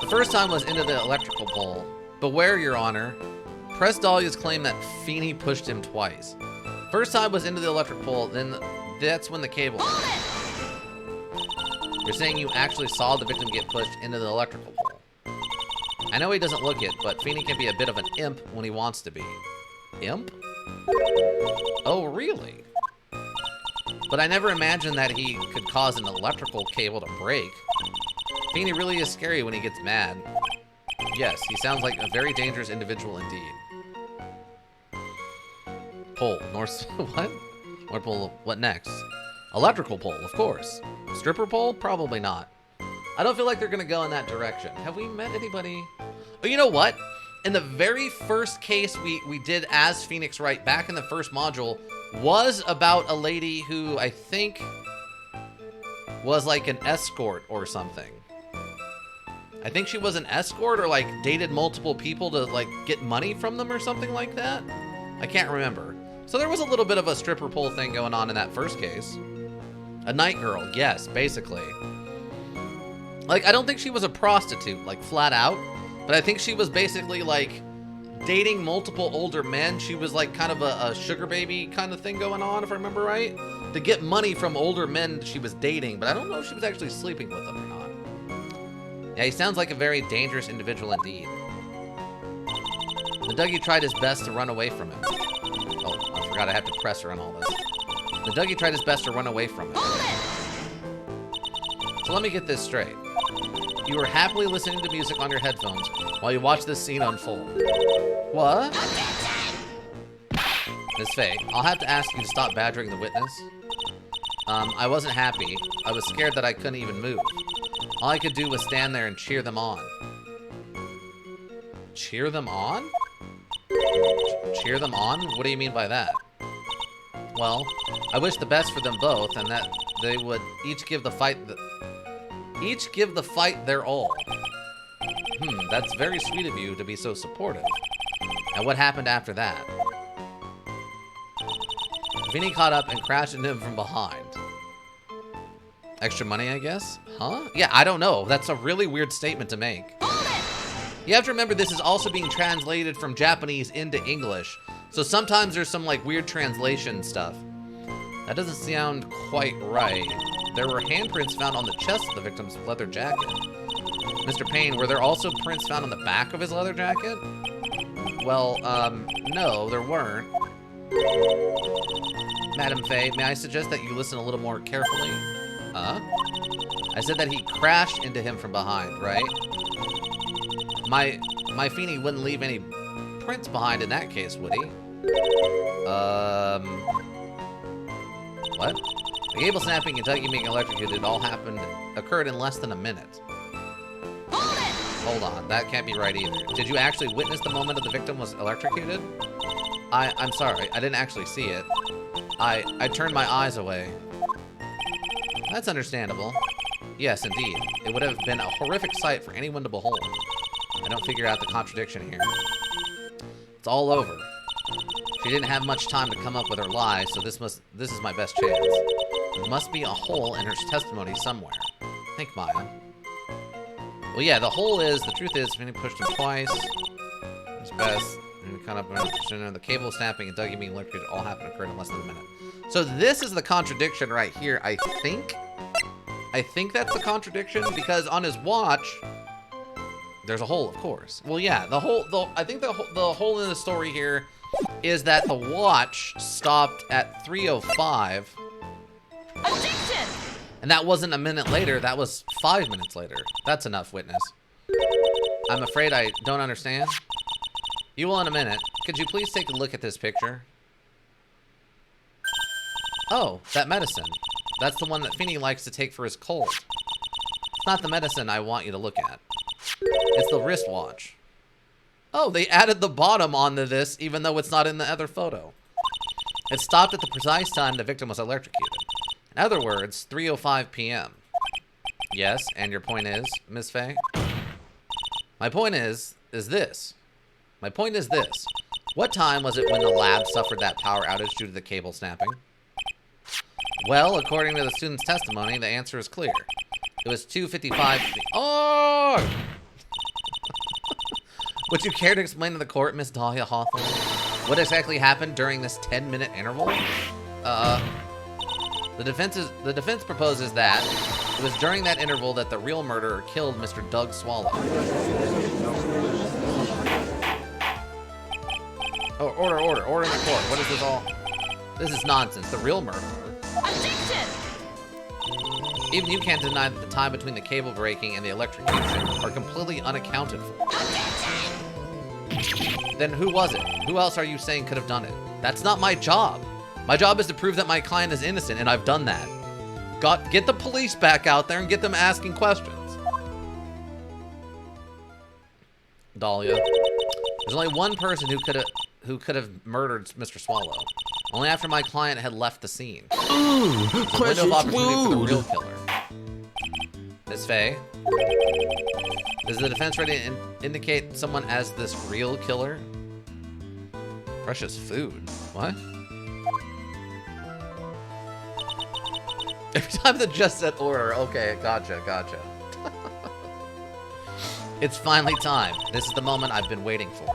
The first time was into the electrical pole. Beware, Your Honor. Press Dahlia's claim that Feeney pushed him twice. First time was into the electric pole, then that's when the cable broke. You're saying you actually saw the victim get pushed into the electrical pole. I know he doesn't look it, but Feeney can be a bit of an imp when he wants to be. Imp? Oh, really? But I never imagined that he could cause an electrical cable to break. Feeney really is scary when he gets mad. Yes, he sounds like a very dangerous individual indeed. Pole. North... what? North pole. What next? Electrical pole, of course. Stripper pole? Probably not. I don't feel like they're going to go in that direction. Have we met anybody? Oh, you know what? In the very first case we did as Phoenix Wright back in the first module was about a lady who I think was like an escort or something. I think she was an escort or like dated multiple people to like get money from them or something like that. I can't remember. So there was a little bit of a stripper pole thing going on in that first case. A night girl, yes, basically. Like, I don't think she was a prostitute, like flat out, but I think she was basically like dating multiple older men. She was like kind of a sugar baby kind of thing going on, if I remember right, to get money from older men she was dating, but I don't know if she was actually sleeping with them or not. Yeah, he sounds like a very dangerous individual indeed. The Dougie tried his best to run away from him. Oh, I forgot I have to press her on all this. The Dougie tried his best to run away from him. So let me get this straight. You were happily listening to music on your headphones while you watched this scene unfold. What? Miss Faye, I'll have to ask you to stop badgering the witness. I wasn't happy. I was scared that I couldn't even move. All I could do was stand there and cheer them on. Cheer them on? Cheer them on? What do you mean by that? Well, I wish the best for them both, and that they would each give the fight their all. That's very sweet of you to be so supportive. And what happened after that? Vinny caught up and crashed into him from behind. Extra money, I guess? Huh? Yeah, I don't know. That's a really weird statement to make. You have to remember this is also being translated from Japanese into English. So sometimes there's some like weird translation stuff. That doesn't sound quite right. There were handprints found on the chest of the victim's leather jacket. Mr. Payne, were there also prints found on the back of his leather jacket? Well, no, there weren't. Madam Faye, may I suggest that you listen a little more carefully? I said that he crashed into him from behind, right? My Feeny wouldn't leave any prints behind in that case, would he? What? The cable snapping and Kentucky being electrocuted all occurred in less than a minute. Hold on, that can't be right either. Did you actually witness the moment that the victim was electrocuted? I'm sorry, I didn't actually see it. I turned my eyes away. That's understandable. Yes, indeed. It would have been a horrific sight for anyone to behold. I don't figure out the contradiction here. It's all over. She didn't have much time to come up with her lie, so this is my best chance. There must be a hole in her testimony somewhere. Think, Maya. Well, yeah, the truth is, Vinny pushed him twice. It's best. And caught up in the cable snapping and Dougie being electrocuted all occurred in less than a minute. So this is the contradiction right here, I think. I think that's the contradiction, because on his watch, there's a hole, of course. Well, yeah, I think the hole in the story here is that the watch stopped at 3:05. Objection! And that wasn't a minute later, that was 5 minutes later. That's enough, witness. I'm afraid I don't understand. You will in a minute. Could you please take a look at this picture? Oh, that medicine. That's the one that Finny likes to take for his cold. It's not the medicine I want you to look at. It's the wristwatch. Oh, they added the bottom onto this, even though it's not in the other photo. It stopped at the precise time the victim was electrocuted. In other words, 3:05 p.m. Yes, and your point is, Miss Faye? My point is this. My point is this. What time was it when the lab suffered that power outage due to the cable snapping? Well, according to the student's testimony, the answer is clear. It was 2:55. Oh! Would you care to explain to the court, Miss Dahlia Hawthorne, what exactly happened during this 10-minute interval? The defense proposes that it was during that interval that the real murderer killed Mr. Doug Swallow. Oh, order in the court. What is this all? This is nonsense. The real murderer. Objection! Even you can't deny that the time between the cable breaking and the electrocution are completely unaccounted for. Then who was it? Who else are you saying could have done it? That's not my job. My job is to prove that my client is innocent, and I've done that. Get the police back out there and get them asking questions. Dahlia, there's only one person who could have murdered Mr. Swallow. Only after my client had left the scene. Ooh, There's a window of opportunity for the real killer. Miss Faye, is the defense ready to indicate someone as this real killer? Precious food. What? Every time the just said order. Okay, gotcha. It's finally time. This is the moment I've been waiting for.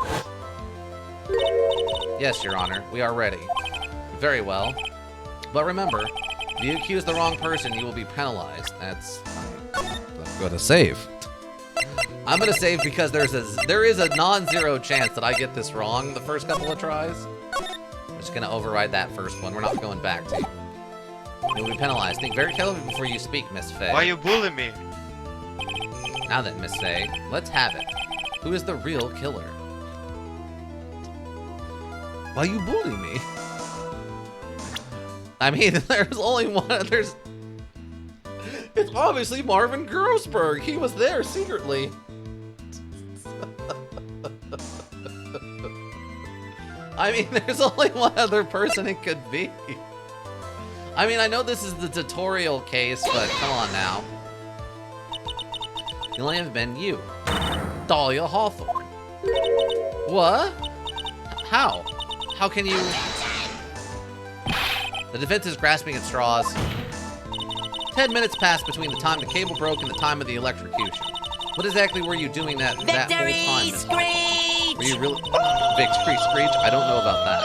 Yes, Your Honor, we are ready. Very well. But remember, if you accuse the wrong person, you will be penalized. I'm gonna save. I'm gonna save because there is a non-zero chance that I get this wrong the first couple of tries. I'm just gonna override that first one. We're not going back to you. You'll be penalized. Think very carefully before you speak, Miss Faye. Why you bullying me? Now then, Miss Faye, let's have it. Who is the real killer? Why you bully me? I mean, there's only one. It's obviously Marvin Grossberg. He was there secretly. I mean, there's only one other person it could be. I mean, I know this is the tutorial case, but come on now. It only have been you, Dahlia Hawthorne. What? How? How can you? The defense is grasping at straws. 10 minutes passed between the time the cable broke and the time of the electrocution. What exactly were you doing that whole time, Miss Hawthorne? Were you really Victory Screech? I don't know about that,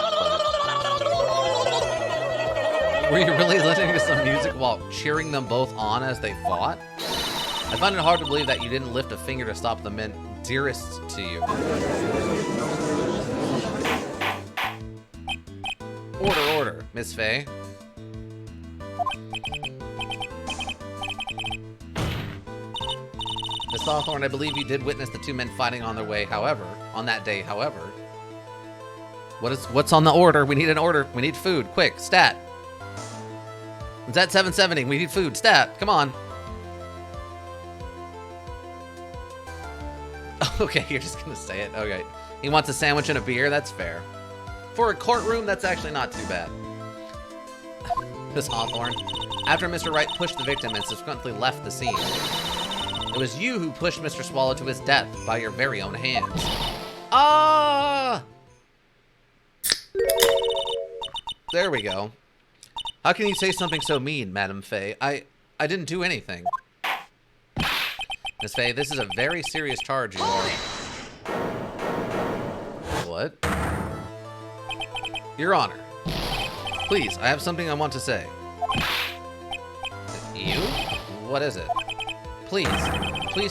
but were you really listening to some music while cheering them both on as they fought? I find it hard to believe that you didn't lift a finger to stop the men dearest to you. Order, Miss Faye. Miss Hawthorne, I believe you did witness the two men fighting on their way, however, on that day, however. What's on the order? We need an order. We need food. Quick, stat. It's at 770. We need food. Stat. Come on. Okay, you're just gonna say it. Okay. He wants a sandwich and a beer. That's fair. For a courtroom, that's actually not too bad. Miss Hawthorne, after Mr. Wright pushed the victim and subsequently left the scene, it was you who pushed Mr. Swallow to his death by your very own hands. Ah! There we go. How can you say something so mean, Madame Faye? I didn't do anything. Miss Faye, this is a very serious charge you are. What? Your Honor. Please, I have something I want to say. You? What is it? Please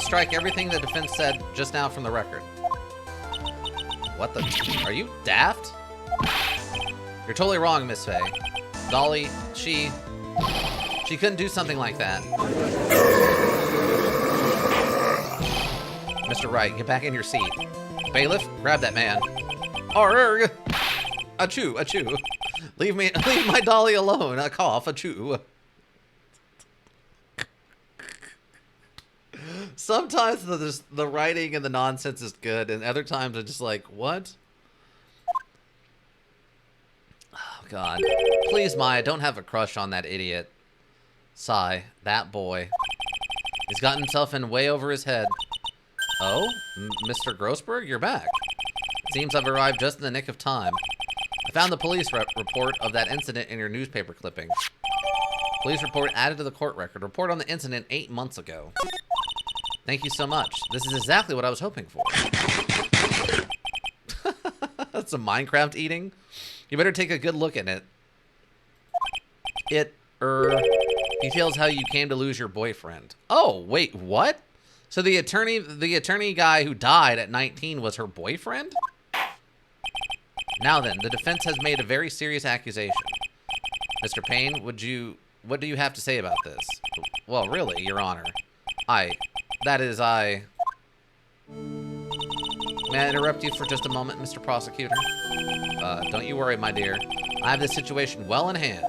strike everything the defense said just now from the record. What the? Are you daft? You're totally wrong, Miss Faye. Dolly, she couldn't do something like that. Mr. Wright, get back in your seat. Bailiff, grab that man. Arrgh! Achoo, achoo. Leave my Dolly alone. A cough, achoo. Sometimes the writing and the nonsense is good, and other times it's just like, what? Oh, God. Please, Maya, don't have a crush on that idiot. Sigh. That boy. He's gotten himself in way over his head. Oh? Mr. Grossberg, you're back. It seems I've arrived just in the nick of time. I found the police report of that incident in your newspaper clipping. Police report added to the court record. Report on the incident 8 months ago. Thank you so much. This is exactly what I was hoping for. That's some Minecraft eating. You better take a good look at it. Details how you came to lose your boyfriend. Oh, wait, what? So the attorney guy who died at 19 was her boyfriend? Now then, the defense has made a very serious accusation. Mr. Payne, what do you have to say about this? Well, really, Your Honor. May I interrupt you for just a moment, Mr. Prosecutor? Don't you worry, my dear. I have this situation well in hand.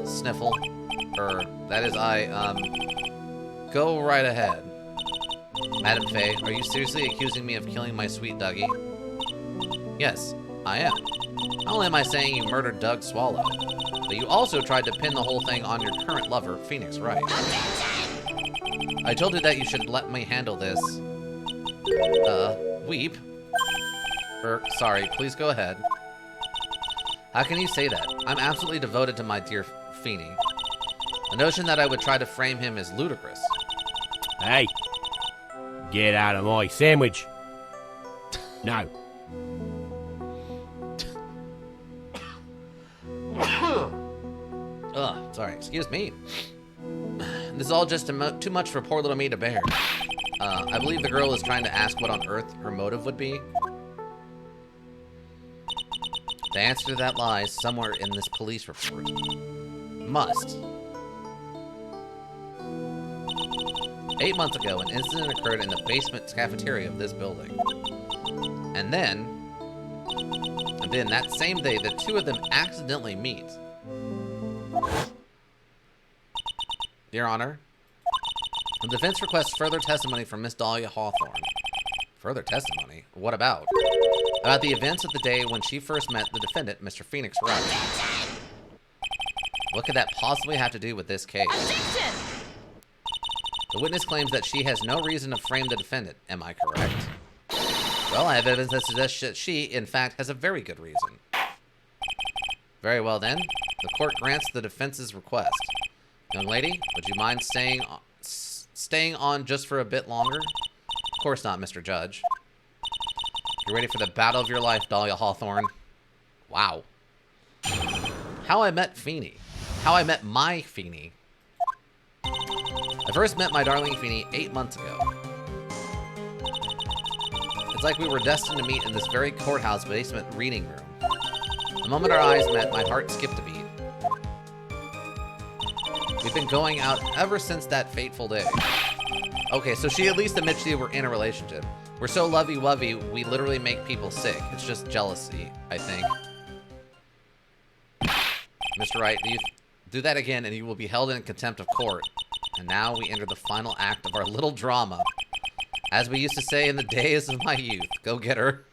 Sniffle. Go right ahead. Madam Faye, are you seriously accusing me of killing my sweet Dougie? Yes, I am. Not only am I saying you murdered Doug Swallow, but you also tried to pin the whole thing on your current lover, Phoenix Wright. I told you that you should let me handle this. Weep. Sorry, please go ahead. How can you say that? I'm absolutely devoted to my dear Feeny. The notion that I would try to frame him is ludicrous. Hey, get out of my sandwich. No. Sorry, excuse me. This is all just too much for poor little me to bear. I believe the girl is trying to ask what on earth her motive would be. The answer to that lies somewhere in this police report. Must. 8 months ago, an incident occurred in the basement cafeteria of this building. And then But then that same day, the two of them accidentally meet. Your Honor, the defense requests further testimony from Miss Dahlia Hawthorne. Further testimony? What about? About the events of the day when she first met the defendant, Mr. Phoenix Wright. What could that possibly have to do with this case? Objection! The witness claims that she has no reason to frame the defendant. Am I correct? Well, I have evidence that suggests that she, in fact, has a very good reason. Very well, then. The court grants the defense's request. Young lady, would you mind staying on just for a bit longer? Of course not, Mr. Judge. You're ready for the battle of your life, Dahlia Hawthorne. Wow. How I met Feeney. How I met my Feeney. I first met my darling Feeney 8 months ago. It's like we were destined to meet in this very courthouse basement reading room. The moment our eyes met, my heart skipped a beat. We've been going out ever since that fateful day. Okay, so she at least admits they were in a relationship. We're so lovey-wovey, we literally make people sick. It's just jealousy, I think. Mr. Wright, do that again and you will be held in contempt of court. And now we enter the final act of our little drama. As we used to say in the days of my youth. Go get her.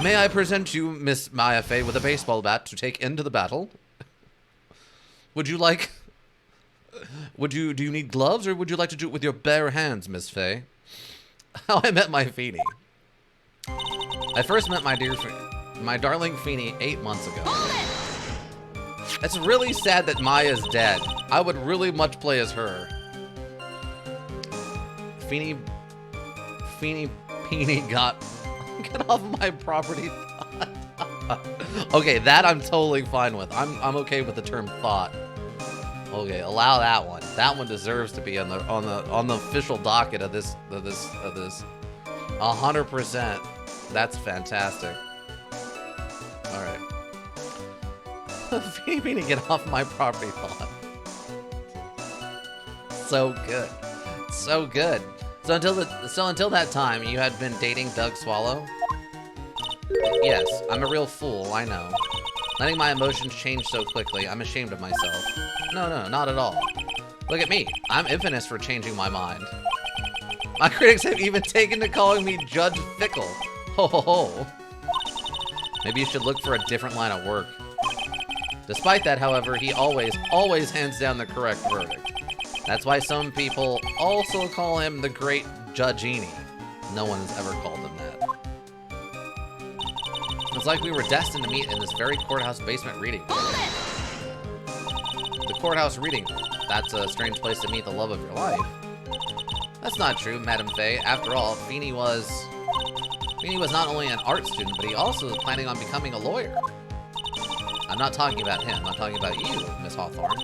May I present you, Miss Maya Fey, with a baseball bat to take into the battle? Would you like... do you need gloves, or would you like to do it with your bare hands, Miss Fey? How I met my Feeney. I first met my darling Feeney 8 months ago. It's really sad that Maya's dead. I would really much play as her. Feeney got... Get off my property. Okay, that I'm totally fine with. I'm okay with the term thought. Okay, allow that one. That one deserves to be on the official docket of this 100%. That's fantastic. All right. Feeny, get off my property thought. So good. So good. So until that time, you had been dating Doug Swallow? Yes, I'm a real fool, I know. Letting my emotions change so quickly, I'm ashamed of myself. No, not at all. Look at me, I'm infamous for changing my mind. My critics have even taken to calling me Judge Fickle. Ho ho ho. Maybe you should look for a different line of work. Despite that, however, he always hands down the correct verdict. That's why some people also call him the Great Judgini. No one has ever called him that. It's like we were destined to meet in this very courthouse basement reading room. The courthouse reading room. That's a strange place to meet the love of your life. That's not true, Madame Fay. After all, Feeney was not only an art student, but he also was planning on becoming a lawyer. I'm not talking about him. I'm talking about you, Miss Hawthorne.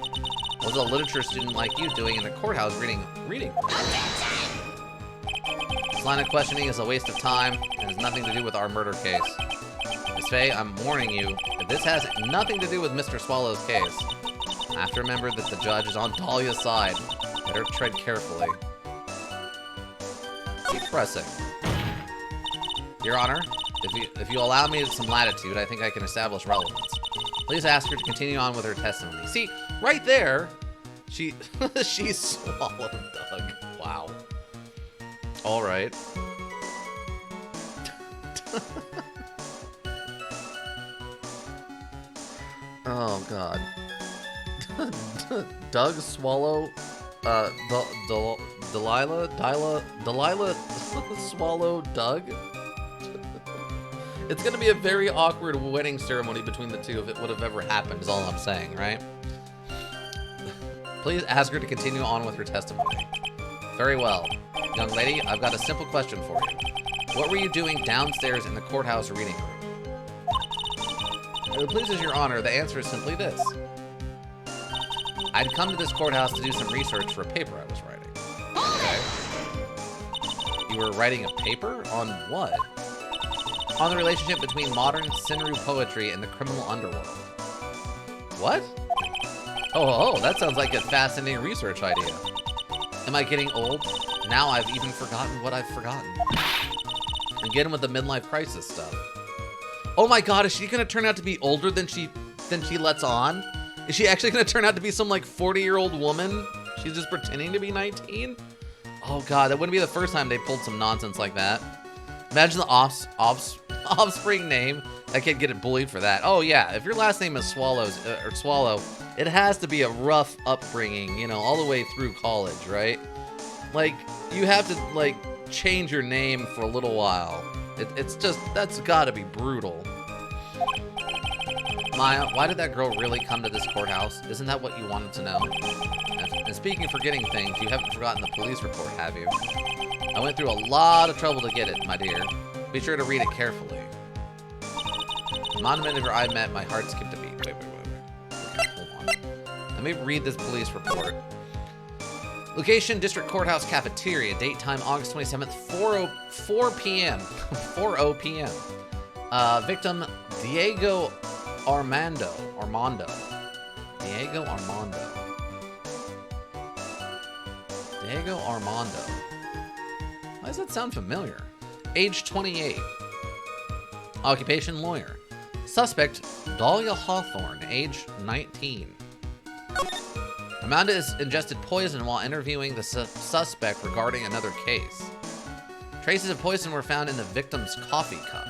What's a literature student like you doing in a courthouse reading room? This line of questioning is a waste of time and has nothing to do with our murder case. Miss Fay, I'm warning you, if this has nothing to do with Mr. Swallow's case, I have to remember that the judge is on Dahlia's side. Better tread carefully. Keep pressing. Your Honor, if you allow me some latitude, I think I can establish relevance. Please ask her to continue on with her testimony. See, right there, she swallowed Doug. Wow. All right. Oh God. Doug swallow. Delilah swallow Doug. It's gonna be a very awkward wedding ceremony between the two if it would have ever happened, is all I'm saying, right? Please ask her to continue on with her testimony. Very well. Young lady, I've got a simple question for you. What were you doing downstairs in the courthouse reading room? If it pleases your honor, the answer is simply this. I'd come to this courthouse to do some research for a paper I was writing. Okay. You were writing a paper? On what? On the relationship between modern Sinru poetry and the criminal underworld. What? Oh, that sounds like a fascinating research idea. Am I getting old? Now I've even forgotten what I've forgotten. And get him with the midlife crisis stuff. Oh my god, is she gonna turn out to be older than she lets on? Is she actually gonna turn out to be some like 40-year-old woman? She's just pretending to be 19? Oh god, that wouldn't be the first time they pulled some nonsense like that. Imagine the offspring name. I can't get it bullied for that. Oh yeah, if your last name is Swallow, it has to be a rough upbringing, you know, all the way through college, right? Like, you have to, like, change your name for a little while. It's just, that's gotta be brutal. Maya, why did that girl really come to this courthouse? Isn't that what you wanted to know? And speaking of forgetting things, you haven't forgotten the police report, have you? I went through a lot of trouble to get it, my dear. Be sure to read it carefully. The moment of your eye met, my heart skipped a beat. Wait. Okay, hold on. Let me read this police report. Location, District Courthouse Cafeteria. Date time, August 27th, 4 p.m. 4:00 p.m. Victim, Diego Armando. Diego Armando. Why does that sound familiar? Age 28. Occupation, lawyer. Suspect, Dahlia Hawthorne, age 19. Amanda has ingested poison while interviewing the suspect regarding another case. Traces of poison were found in the victim's coffee cup.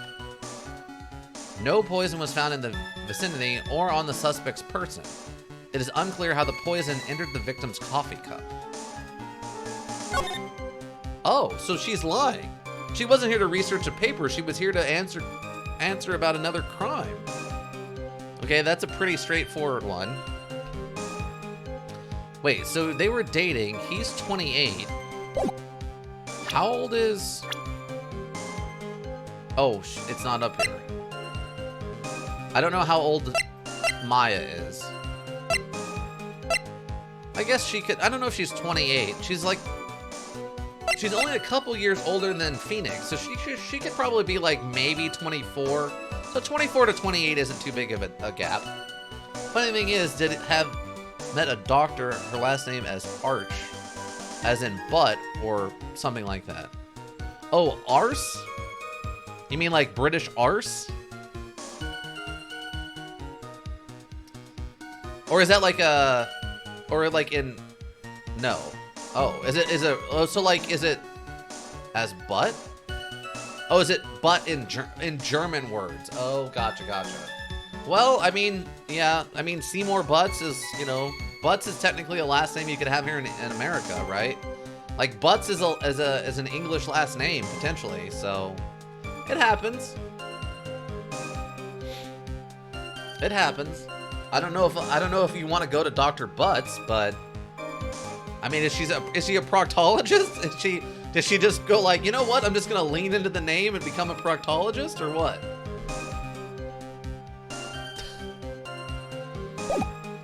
No poison was found in the vicinity or on the suspect's person. It is unclear how the poison entered the victim's coffee cup. Oh, so she's lying. She wasn't here to research a paper. She was here to answer about another crime. Okay, that's a pretty straightforward one. Wait, so they were dating. He's 28. How old is... Oh, it's not up here. I don't know how old Maya is. I guess she could... I don't know if she's 28. She's like... She's only a couple years older than Phoenix, so she could probably be like maybe 24. So 24 to 28 isn't too big of a gap. Funny thing is, did it have met a doctor, her last name as Arch, as in butt, or something like that? Oh, arse? You mean like British arse? Or is that like a, or like in, no. Oh, is it, oh, so like, is it as butt? Oh, is it butt in German words? Oh, gotcha. Well, I mean, yeah, I mean, Seymour Butts is, you know, Butts is technically a last name you could have here in America, right? Like, Butts is an English last name, potentially, so it happens. It happens. I don't know if you want to go to Dr. Butts, but I mean, is she a proctologist? Does she just go like, you know what? I'm just gonna lean into the name and become a proctologist, or what?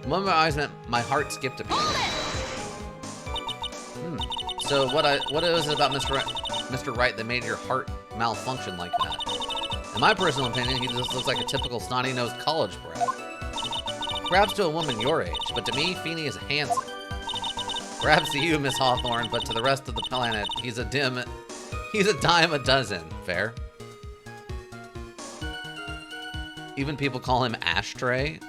The moment my eyes met, my heart skipped a beat. So what is it about Mr. Wright that made your heart malfunction like that? In my personal opinion, he just looks like a typical snotty-nosed college brat. Perhaps to a woman your age, but to me, Feeney is handsome. Perhaps to you, Miss Hawthorne, but to the rest of the planet, he's a dime a dozen. Fair? Even people call him Ashtray.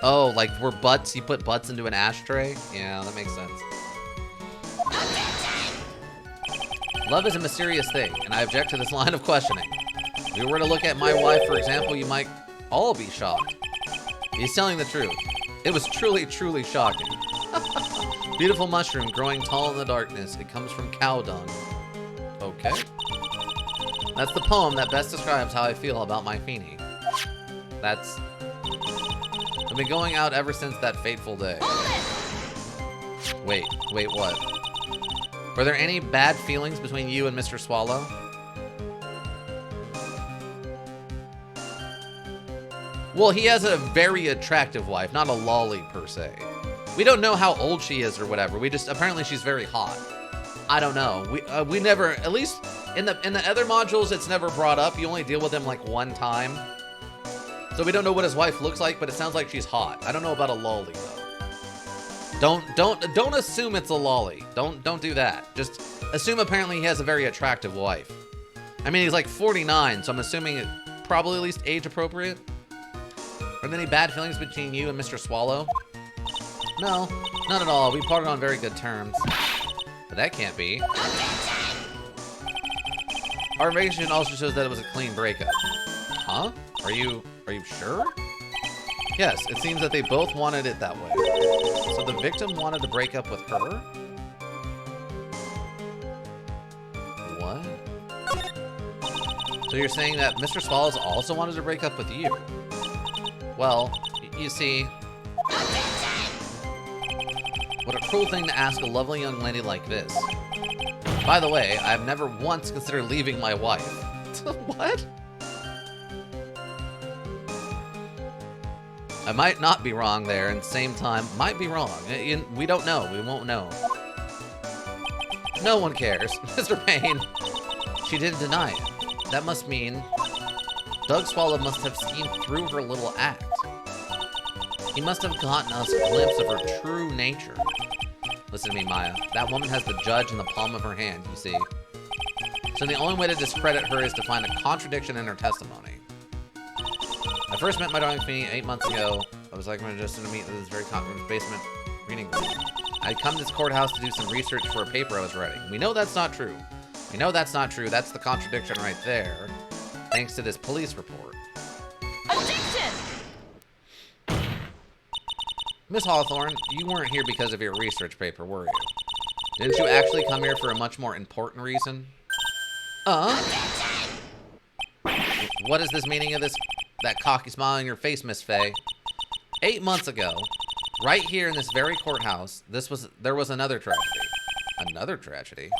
Oh, like we're butts, you put butts into an ashtray? Yeah, that makes sense. Love is a mysterious thing, and I object to this line of questioning. If you were to look at my wife, for example, you might all be shocked. He's telling the truth. It was truly, truly shocking. Beautiful mushroom growing tall in the darkness. It comes from cow dung. Okay. That's the poem that best describes how I feel about my Feeney. That's... I've been going out ever since that fateful day. Wait, what? Were there any bad feelings between you and Mr. Swallow? Well, he has a very attractive wife, not a lolly per se. We don't know how old she is or whatever. We just, apparently she's very hot. I don't know. We never, at least in the other modules, it's never brought up. You only deal with him like one time. So we don't know what his wife looks like, but it sounds like she's hot. I don't know about a lolly though. Don't assume it's a lolly. Don't do that. Just assume apparently he has a very attractive wife. I I mean, he's like 49, so I'm assuming it probably at least age appropriate. Are there any bad feelings between you and Mr. Swallow? No, none at all. We parted on very good terms. But that can't be. Our information also shows that it was a clean breakup. Huh? Are you sure? Yes, it seems that they both wanted it that way. So the victim wanted to break up with her? What? So you're saying that Mr. Swallows also wanted to break up with you? Well, you see... What a cruel thing to ask a lovely young lady like this. By the way, I've never once considered leaving my wife. What? I might not be wrong there, and at the same time, might be wrong. We don't know. We won't know. No one cares. Mr. Payne. She didn't deny it. That must mean Doug Swallow must have schemed through her little act. He must have gotten us a glimpse of her true nature. Listen to me, Maya. That woman has the judge in the palm of her hand, you see. So the only way to discredit her is to find a contradiction in her testimony. I first met my darling Feeney 8 months ago. I was like, I'm just going to meet in this very confident basement reading room. I'd come to this courthouse to do some research for a paper I was writing. We know that's not true. We know that's not true. That's the contradiction right there. Thanks to this police report. Objection! Miss Hawthorne, you weren't here because of your research paper, were you? Didn't you actually come here for a much more important reason? What is this meaning of that cocky smile on your face, Miss Faye? 8 months ago, right here in this very courthouse, there was another tragedy. Another tragedy?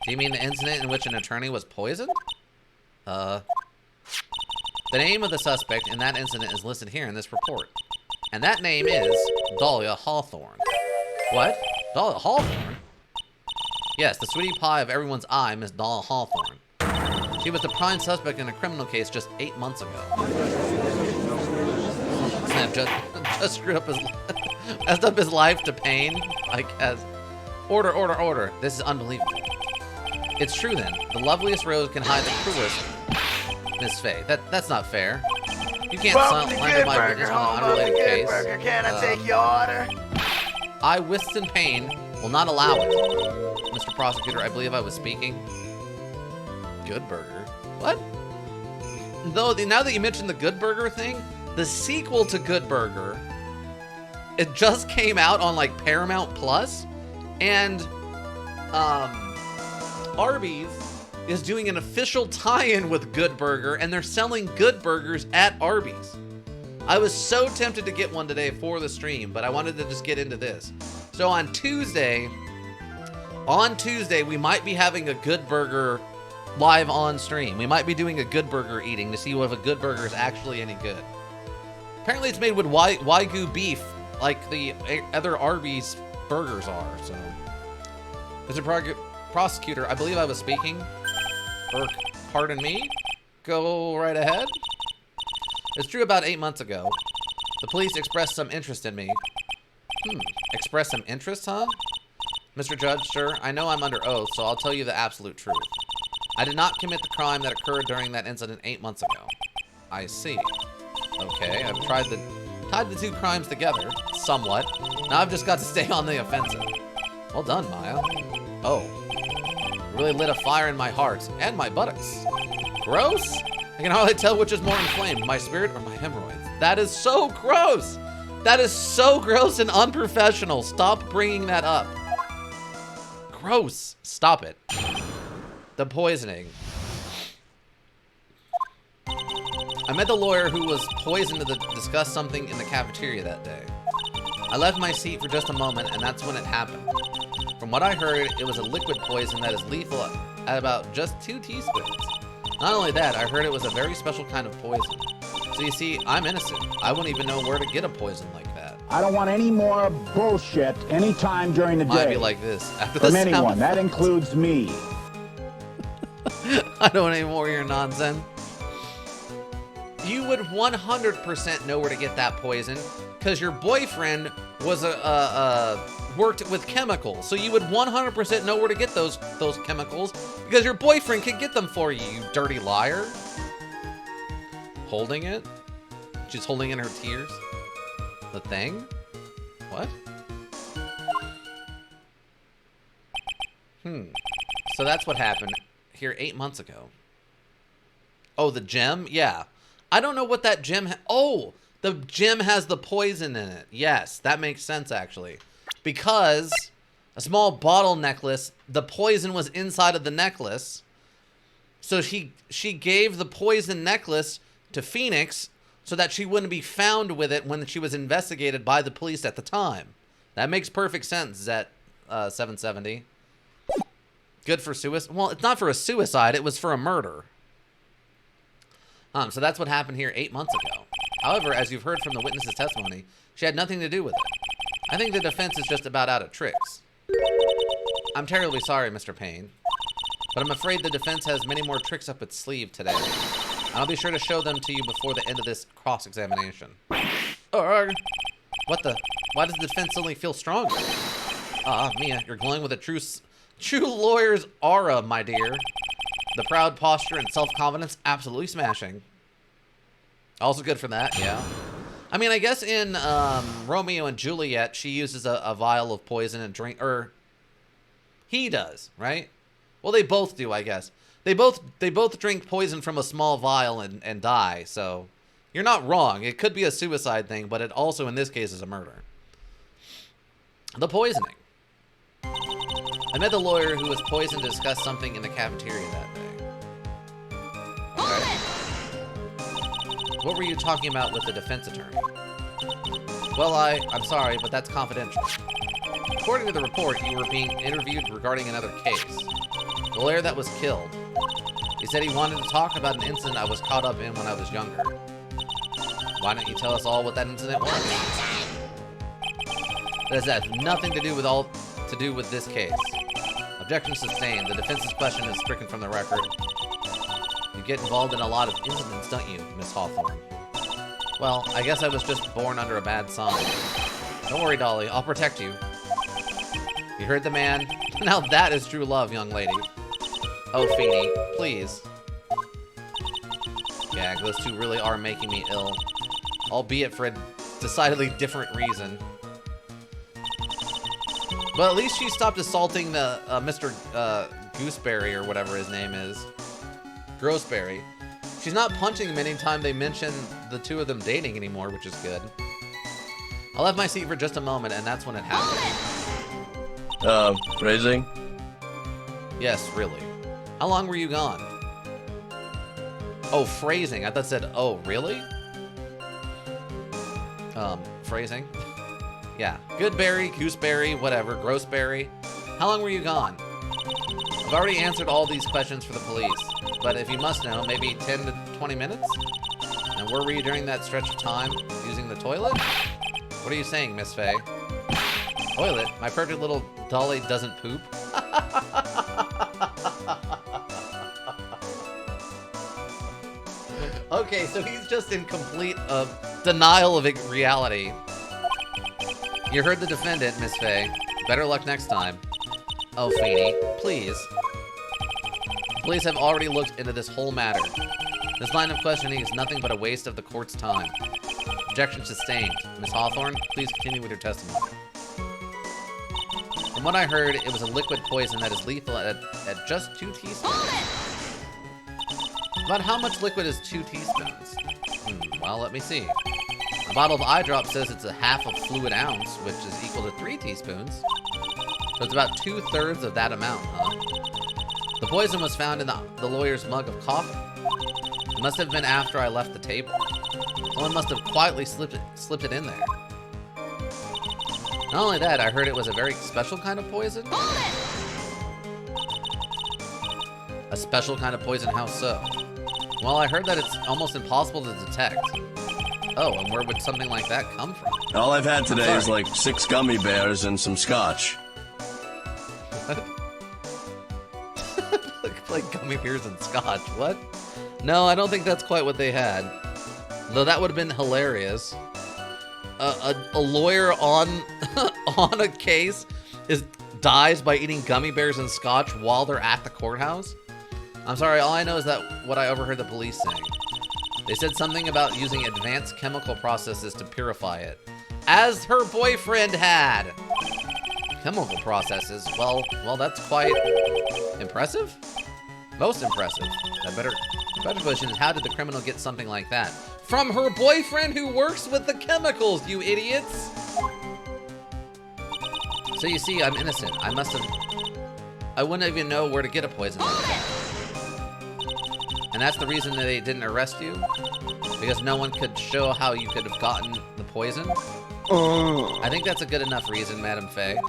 Do you mean the incident in which an attorney was poisoned? The name of the suspect in that incident is listed here in this report. And that name is Dahlia Hawthorne. What? Dahlia Hawthorne? Yes, the sweetie pie of everyone's eye, Miss Dahlia Hawthorne. She was the prime suspect in a criminal case just 8 months ago. Snap just screwed up messed up his life to Payne, I guess. Order. This is unbelievable. It's true then. The loveliest rose can hide the cruelest. Miss Faye, that's not fair. You can't slander my witness on an unrelated case. Can I take your order? I, Winston Payne, will not allow it. Mr. Prosecutor, I believe I was speaking. Good Burger. What? Though, now that you mentioned the Good Burger thing, the sequel to Good Burger, it just came out on like Paramount Plus, and Arby's is doing an official tie-in with Good Burger, and they're selling Good Burgers at Arby's. I was so tempted to get one today for the stream, but I wanted to just get into this. So on Tuesday, we might be having a Good Burger live on stream. We might be doing a Good Burger eating to see if a Good Burger is actually any good. Apparently it's made with Wagyu beef, like the other Arby's burgers are, so. Mr. Prosecutor, I believe I was speaking. Or, pardon me? Go right ahead. It's true about 8 months ago. The police expressed some interest in me. Expressed some interest, huh? Mr. Judge, sir, I know I'm under oath, so I'll tell you the absolute truth. I did not commit the crime that occurred during that incident 8 months ago. I see. Okay, I've tied the two crimes together, somewhat. Now I've just got to stay on the offensive. Well done, Maya. Oh. Really lit a fire in my heart and my buttocks. Gross? I can hardly tell which is more inflamed, my spirit or my hemorrhoids. That is so gross. That is so gross and unprofessional. Stop bringing that up. Gross. Stop it. The poisoning. I met the lawyer who was poisoned to discuss something in the cafeteria that day. I left my seat for just a moment, and that's when it happened. From what I heard, it was a liquid poison that is lethal at about just 2 teaspoons. Not only that, I heard it was a very special kind of poison. So you see, I'm innocent. I wouldn't even know where to get a poison like that. I don't want any more bullshit anytime during the day. Might be like this. After From the anyone. That includes me. I don't want any more of your nonsense. You would 100% know where to get that poison, because your boyfriend was worked with chemicals, so you would 100% know where to get those chemicals because your boyfriend can get them for you, you dirty liar. Holding it? She's holding in her tears? The thing? What? So that's what happened here 8 months ago. Oh, the gem? Yeah. I don't know what that gem oh, the gem has the poison in it. Yes, that makes sense, actually. Because a small bottle necklace, the poison was inside of the necklace. So she gave the poison necklace to Phoenix so that she wouldn't be found with it when she was investigated by the police at the time. That makes perfect sense, Zet 770. Good for suicide. Well, it's not for a suicide. It was for a murder. So that's what happened here 8 months ago. However, as you've heard from the witness's testimony, she had nothing to do with it. I think the defense is just about out of tricks. I'm terribly sorry, Mr. Payne, but I'm afraid the defense has many more tricks up its sleeve today. I'll be sure to show them to you before the end of this cross-examination. What the? Why does the defense suddenly feel stronger? Mia, you're glowing with a true lawyer's aura, my dear. The proud posture and self-confidence, absolutely smashing. Also good for that, yeah. I mean, I guess in Romeo and Juliet, she uses a vial of poison and drink, or he does, right? Well, they both do, I guess. They both drink poison from a small vial and die, so you're not wrong. It could be a suicide thing, but it also, in this case, is a murder. The poisoning. I met the lawyer who was poisoned to discuss something in the cafeteria that day. Okay. What were you talking about with the defense attorney? Well, I'm sorry, but that's confidential. According to the report, you were being interviewed regarding another case. The lawyer that was killed. He said he wanted to talk about an incident I was caught up in when I was younger. Why don't you tell us all what that incident was? That has nothing to do with this case. Objection sustained. The defense's question is stricken from the record. You get involved in a lot of incidents, don't you, Miss Hawthorne? Well, I guess I was just born under a bad sign. Don't worry, Dolly. I'll protect you. You heard the man? Now that is true love, young lady. Oh, Feeny, please. Yeah, those two really are making me ill. Albeit for a decidedly different reason. But at least she stopped assaulting the Mr. Gooseberry or whatever his name is. Grossberry. She's not punching him anytime they mention the two of them dating anymore, which is good. I left my seat for just a moment, and that's when it happened. Phrasing? Yes, really. How long were you gone? Oh, phrasing. I thought it said, oh, really? Phrasing? Yeah. Goodberry, Gooseberry, whatever, Grossberry. How long were you gone? I've already answered all these questions for the police, but if you must know, maybe 10 to 20 minutes? And where were you during that stretch of time? Using the toilet? What are you saying, Miss Faye? Toilet? My perfect little Dolly doesn't poop? Okay, so he's just in complete denial of reality. You heard the defendant, Miss Faye. Better luck next time. Oh, Feeny, please. Police have already looked into this whole matter. This line of questioning is nothing but a waste of the court's time. Objection sustained. Miss Hawthorne, please continue with your testimony. From what I heard, it was a liquid poison that is lethal at just 2 teaspoons. About how much liquid is 2 teaspoons? Well, let me see. A bottle of eye drop says it's a half a fluid ounce, which is equal to 3 teaspoons. So it's about 2/3 of that amount, huh? The poison was found in the lawyer's mug of coffee. It must have been after I left the table. Someone must have quietly slipped it in there. Not only that, I heard it was a very special kind of poison. A special kind of poison, how so? Well, I heard that it's almost impossible to detect. Oh, and where would something like that come from? All I've had today is like 6 gummy bears and some scotch. Like gummy bears and scotch, what? No, I don't think that's quite what they had. Though that would have been hilarious. A lawyer on on a case dies by eating gummy bears and scotch while they're at the courthouse? I'm sorry, all I know is that what I overheard the police saying. They said something about using advanced chemical processes to purify it. As her boyfriend had. Chemical processes? Well, that's quite impressive. Most impressive. The better question is, how did the criminal get something like that? From her boyfriend who works with the chemicals, you idiots! So you see, I'm innocent. I wouldn't even know where to get a poison like that. And that's the reason that they didn't arrest you? Because no one could show how you could have gotten the poison? I think that's a good enough reason, Madam Faye.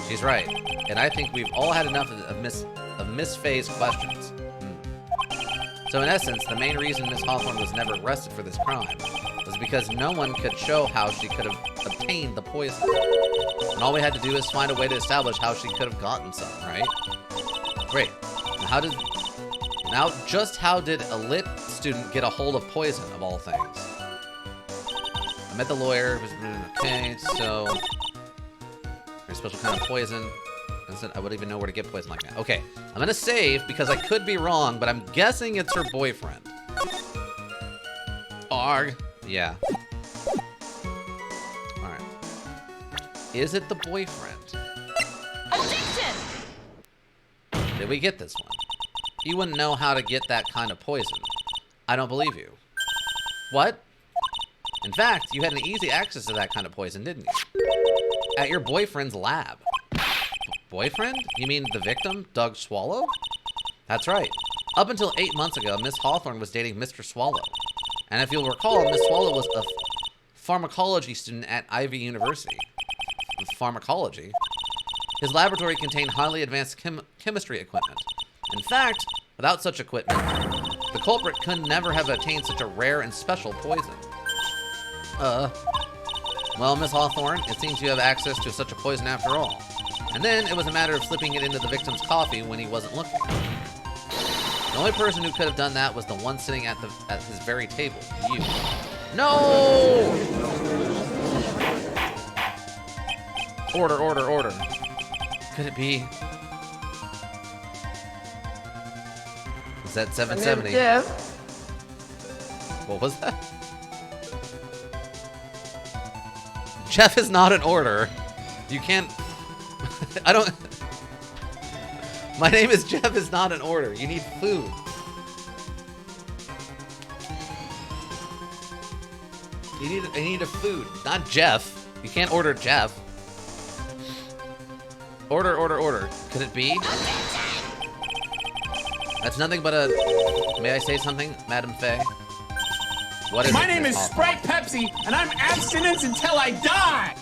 She's right. And I think we've all had enough of Miss Faye's questions. So in essence, the main reason Miss Hawthorne was never arrested for this crime was because no one could show how she could have obtained the poison. And all we had to do is find a way to establish how she could have gotten some, right? Great. Now, just how did a lit student get a hold of poison, of all things? I met the lawyer. Okay, so there's a special kind of poison. I wouldn't even know where to get poison like that. Okay, I'm gonna save because I could be wrong, but I'm guessing it's her boyfriend. Arg. Yeah. Alright. Is it the boyfriend? Objection! Did we get this one? You wouldn't know how to get that kind of poison. I don't believe you. What? In fact, you had an easy access to that kind of poison, didn't you? At your boyfriend's lab. Boyfriend? You mean the victim, Doug Swallow? That's right. Up until 8 months ago, Miss Hawthorne was dating Mr. Swallow. And if you'll recall, Miss Swallow was a pharmacology student at Ivy University. Pharmacology? His laboratory contained highly advanced chemistry equipment. In fact, without such equipment, the culprit could never have attained such a rare and special poison. Well, Miss Hawthorne, it seems you have access to such a poison after all. And then it was a matter of slipping it into the victim's coffee when he wasn't looking. The only person who could have done that was the one sitting at his very table, you. No! Order. Could it be? Is that 770? Jeff. What was that? Jeff is not an order. You can't... I don't... My name is Jeff is not an order. You need food. I need a food. Not Jeff. You can't order Jeff. Order. Could it be? That's nothing but a... May I say something, Madam Faye? What is My it, name Miss is Hawthorne? Sprite Pepsi, and I'm abstinence until I die!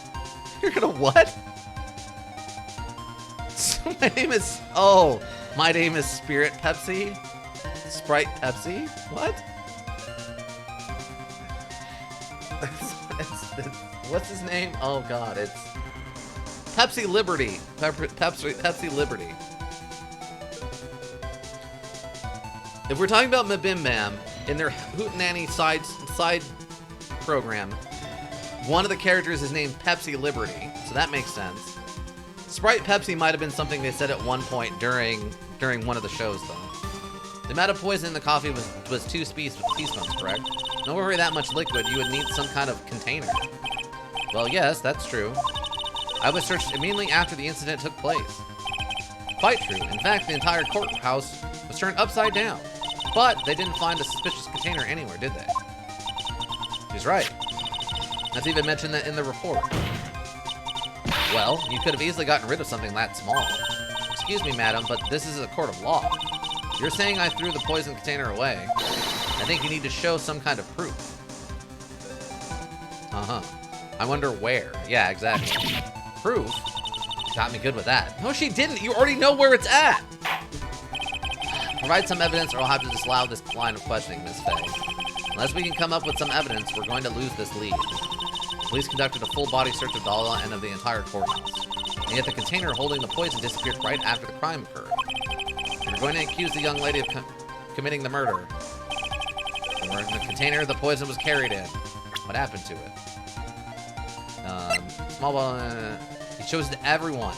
You're gonna what? So my name is... Oh, my name is Spirit Pepsi? Sprite Pepsi? What? What's his name? Oh god, it's... Pepsi Liberty. Pepsi Liberty. If we're talking about Mabim Bam, in their Hootenanny side program, one of the characters is named Pepsi Liberty, so that makes sense. Sprite Pepsi might have been something they said at one point during one of the shows, though. The amount of poison in the coffee was 2 teaspoons, correct? No worry that much liquid, you would need some kind of container. Well, yes, that's true. I was searched immediately after the incident took place. Quite true. In fact, the entire courthouse was turned upside down. But they didn't find a suspicious container anywhere, did they? She's right. That's even mentioned that in the report. Well, you could have easily gotten rid of something that small. Excuse me, madam, but this is a court of law. You're saying I threw the poison container away. I think you need to show some kind of proof. Uh-huh. I wonder where. Yeah, exactly. Proof? Got me good with that. No, she didn't. You already know where it's at. Provide some evidence or I'll have to disallow this line of questioning, Miss Faye. Unless we can come up with some evidence, we're going to lose this lead. The police conducted a full-body search of the end of the entire courthouse. And yet the container holding the poison disappeared right after the crime occurred. We're going to accuse the young lady of committing the murder. In the container the poison was carried in. What happened to it? Small ball. He shows it to everyone.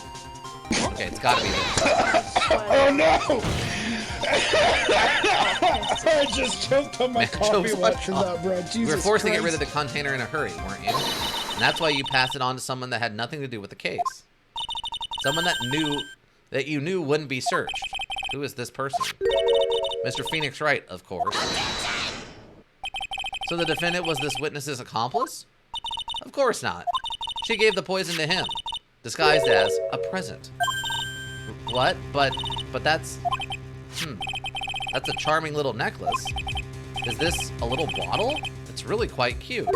Okay, it's gotta be this. Oh no! I just choked on my coffee watching that, bro. Jesus You were forced to get rid Christ. of the container in a hurry, weren't you? And that's why you passed it on to someone that had nothing to do with the case. Someone that you knew wouldn't be searched. Who is this person? Mr. Phoenix Wright, of course. So the defendant was this witness's accomplice? Of course not. She gave the poison to him, disguised as a present. What? But that's... That's a charming little necklace. Is this a little bottle? It's really quite cute.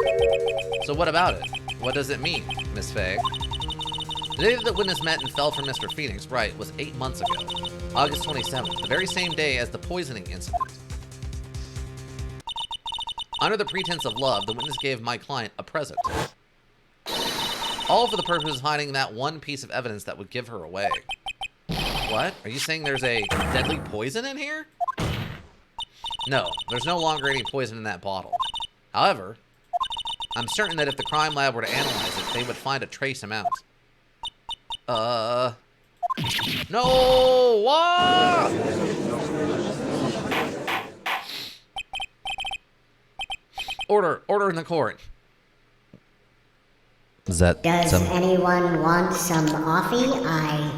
So what about it? What does it mean, Miss Faye? The day that the witness met and fell for Mr. Phoenix Wright was 8 months ago, August 27th, the very same day as the poisoning incident. Under the pretense of love, the witness gave my client a present. All for the purpose of hiding that one piece of evidence that would give her away. What? Are you saying there's a deadly poison in here? No, there's no longer any poison in that bottle. However, I'm certain that if the crime lab were to analyze it, they would find a trace amount. No! What? Order in the court. Does anyone want some coffee? I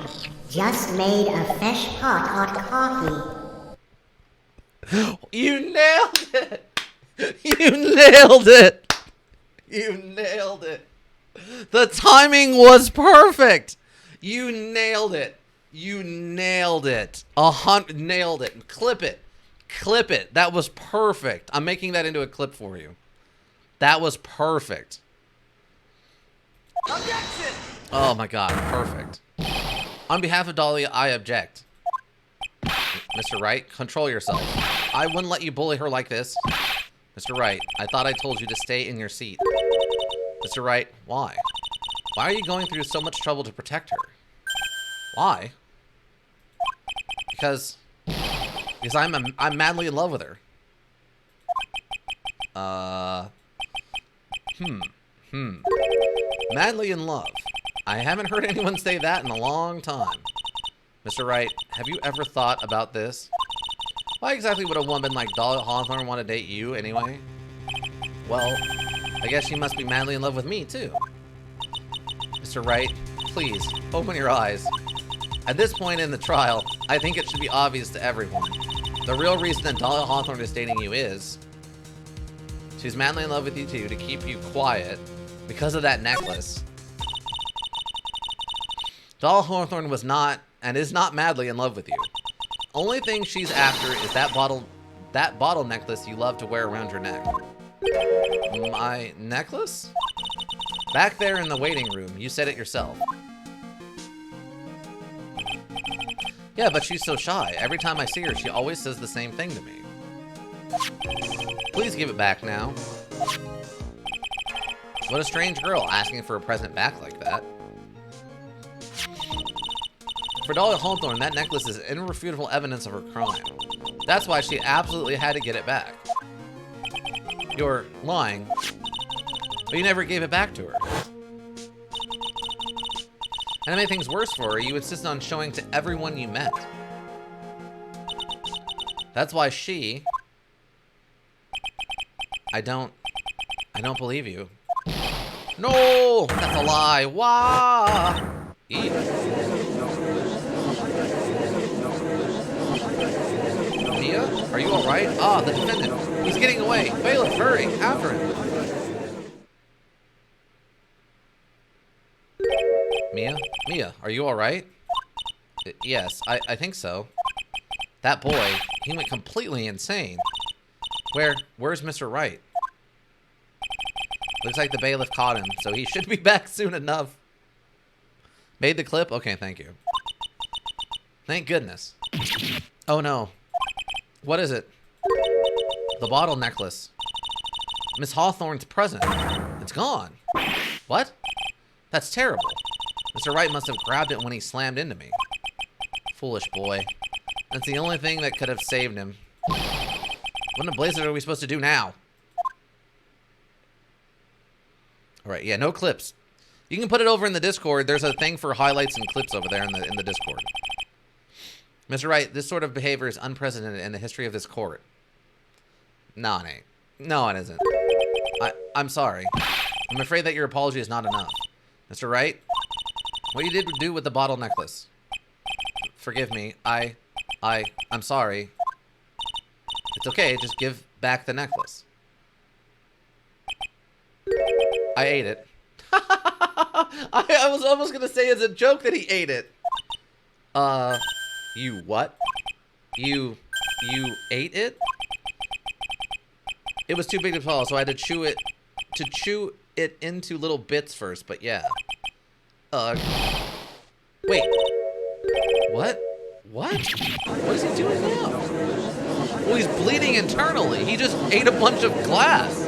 just made a fresh hot coffee. You nailed it! You nailed it! You nailed it! The timing was perfect! You nailed it! You nailed it! Nailed it! Clip it! Clip it! That was perfect! I'm making that into a clip for you. That was perfect. Objection! Oh my god, perfect. On behalf of Dahlia, I object. Mr. Wright, control yourself. I wouldn't let you bully her like this. Mr. Wright, I thought I told you to stay in your seat. Mr. Wright, why? Why are you going through so much trouble to protect her? Why? Because I'm madly in love with her. Madly in love. I haven't heard anyone say that in a long time. Mr. Wright, have you ever thought about this? Why exactly would a woman like Dahlia Hawthorne want to date you anyway? Well, I guess she must be madly in love with me too. Mr. Wright, please, open your eyes. At this point in the trial, I think it should be obvious to everyone. The real reason that Dahlia Hawthorne is dating you is she's madly in love with you too, to keep you quiet because of that necklace. Dahlia Hawthorne was not and is not madly in love with you. Only thing she's after is that bottle necklace you love to wear around your neck. My necklace? Back there in the waiting room, you said it yourself. Yeah, but she's so shy. Every time I see her, she always says the same thing to me. Please give it back now. What a strange girl, asking for a present back like that. For Dahlia Hawthorne, that necklace is irrefutable evidence of her crime. That's why she absolutely had to get it back. You're lying, but you never gave it back to her. And to make things worse for her, you insist on showing to everyone you met. That's why she... I don't believe you. No! That's a lie! Wah! Eat. Mia? Are you alright? Ah, the defendant. He's getting away. Bailiff, hurry! After him. Mia, are you alright? Yes, I think so. That boy, he went completely insane. Where's Mr. Wright? Looks like the bailiff caught him, so he should be back soon enough. Made the clip? Okay, thank you. Thank goodness. Oh no. What is it? The bottle necklace. Miss Hawthorne's present. It's gone. What? That's terrible. Mr. Wright must have grabbed it when he slammed into me. Foolish boy. That's the only thing that could have saved him. What in the blazes are we supposed to do now? Alright, yeah, no clips. You can put it over in the Discord. There's a thing for highlights and clips over there in the Discord. Mr. Wright, this sort of behavior is unprecedented in the history of this court. No, it ain't. No, it isn't. I'm sorry. I'm afraid that your apology is not enough. Mr. Wright, what you did do with the bottle necklace. Forgive me. I'm sorry. It's okay. Just give back the necklace. I ate it. I was almost going to say as a joke that he ate it. You what? You ate it? It was too big to swallow, so I had to chew it into little bits first, but yeah. Wait. What? What? What is he doing now? Well, he's bleeding internally. He just ate a bunch of glass.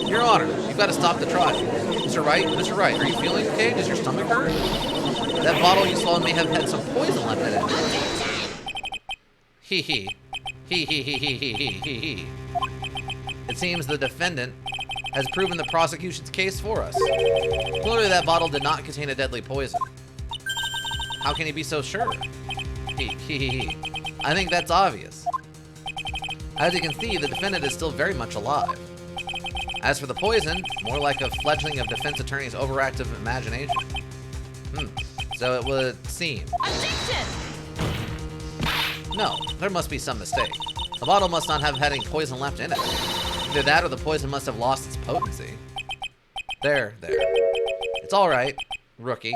Your Honor, you've got to stop the trial. Mr. Wright, are you feeling okay? Does your stomach hurt? That bottle you swallowed may have had some poison left in it. Hee hee. Hee hee hee hee hee hee hee hee. It seems the defendant has proven the prosecution's case for us. Clearly that bottle did not contain a deadly poison. How can he be so sure? Hee hee hee hee. I think that's obvious. As you can see, the defendant is still very much alive. As for the poison, more like a fledgling of defense attorney's overactive imagination. So it would seem. Objection! No, there must be some mistake. The bottle must not have had any poison left in it. Either that or the poison must have lost its potency. There. It's all right, rookie.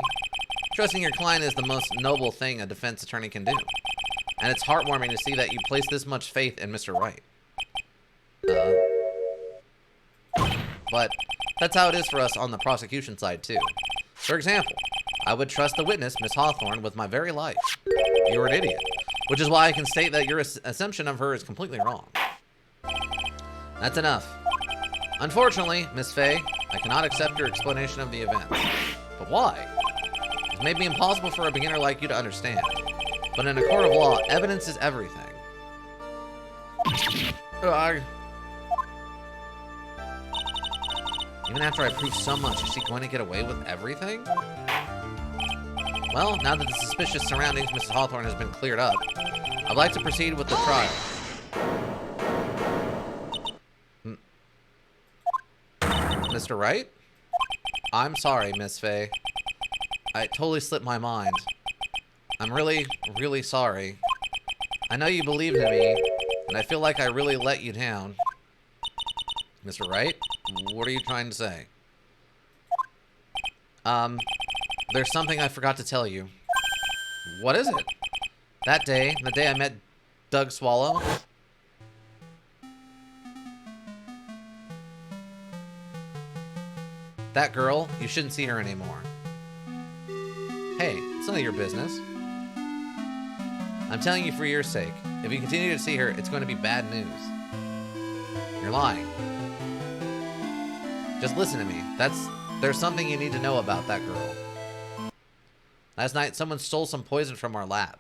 Trusting your client is the most noble thing a defense attorney can do. And it's heartwarming to see that you place this much faith in Mr. Wright. But that's how it is for us on the prosecution side, too. For example, I would trust the witness, Miss Hawthorne, with my very life. You're an idiot. Which is why I can state that your assumption of her is completely wrong. That's enough. Unfortunately, Miss Fay, I cannot accept your explanation of the events. But why? It may be impossible for a beginner like you to understand. But in a court of law, evidence is everything. Even after I prove so much, is she going to get away with everything? Well, now that the suspicious surroundings of Mrs. Hawthorne has been cleared up, I'd like to proceed with the trial. Mr. Wright? I'm sorry, Miss Fay. I totally slipped my mind. I'm really, really sorry. I know you believed in me, and I feel like I really let you down. Mr. Wright, what are you trying to say? There's something I forgot to tell you. What is it? That day, the day I met Doug Swallow. That girl, you shouldn't see her anymore. Hey, it's none of your business. I'm telling you for your sake. If you continue to see her, it's going to be bad news. You're lying. Just listen to me. There's something you need to know about that girl. Last night, someone stole some poison from our lab.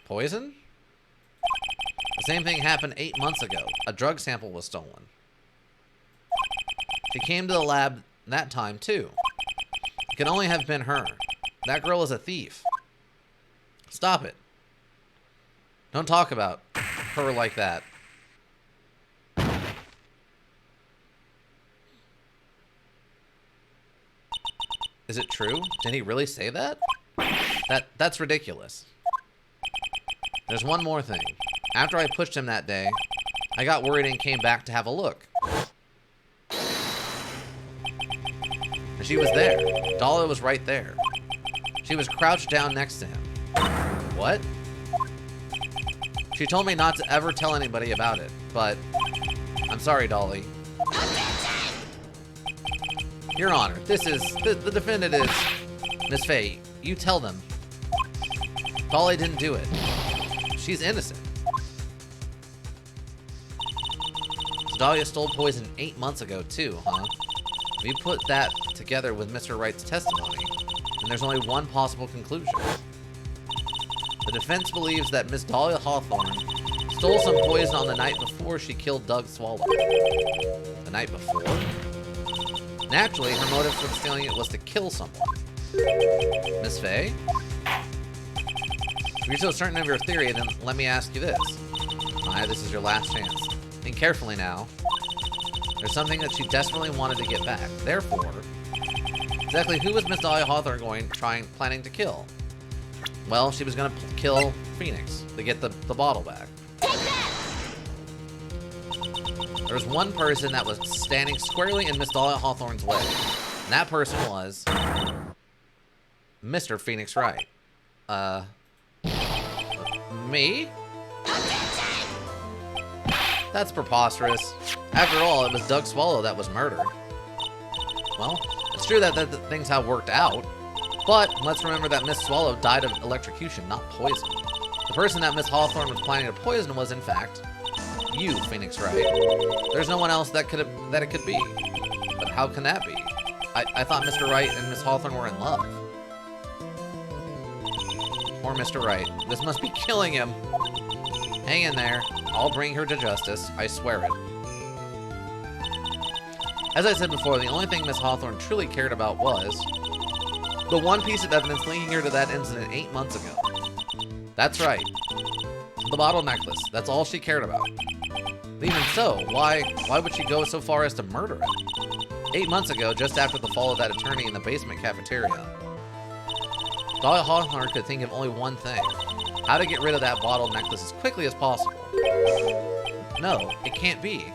Poison? The same thing happened 8 months ago. A drug sample was stolen. She came to the lab that time, too. It can only have been her. That girl is a thief. Stop it. Don't talk about her like that. Is it true? Did he really say that? That's ridiculous. There's one more thing. After I pushed him that day, I got worried and came back to have a look. And she was there. Dahlia was right there. She was crouched down next to him. What? She told me not to ever tell anybody about it, but I'm sorry, Dolly. Your Honor, this is... The defendant is... Miss Fay, you tell them. Dolly didn't do it. She's innocent. So Dahlia stole poison 8 months ago, too, huh? If you put that together with Mr. Wright's testimony, then there's only one possible conclusion. The defense believes that Miss Dahlia Hawthorne stole some poison on the night before she killed Doug Swallow. The night before? Naturally, her motive for stealing it was to kill someone. Miss Faye? If you're so certain of your theory, then let me ask you this. Maya, this is your last chance. Think carefully now. There's something that she desperately wanted to get back. Therefore, exactly who was Miss Dahlia Hawthorne planning to kill? Well, she was going to kill Phoenix to get the bottle back. There was one person that was standing squarely in Miss Dahlia Hawthorne's way. And that person was Mr. Phoenix Wright. Me? That's preposterous. After all, it was Doug Swallow that was murdered. Well, it's true that things have worked out, but let's remember that Miss Swallow died of electrocution, not poison. The person that Miss Hawthorne was planning to poison was, in fact, you, Phoenix Wright. There's no one else that it could be. But how can that be? I thought Mr. Wright and Miss Hawthorne were in love. Poor Mr. Wright. This must be killing him. Hang in there. I'll bring her to justice. I swear it. As I said before, the only thing Miss Hawthorne truly cared about was the one piece of evidence linking her to that incident 8 months ago. That's right. The bottle necklace. That's all she cared about. Even so, why would she go so far as to murder it? 8 months ago, just after the fall of that attorney in the basement cafeteria, Dahlia Hawthorne could think of only one thing. How to get rid of that bottle necklace as quickly as possible. No, it can't be.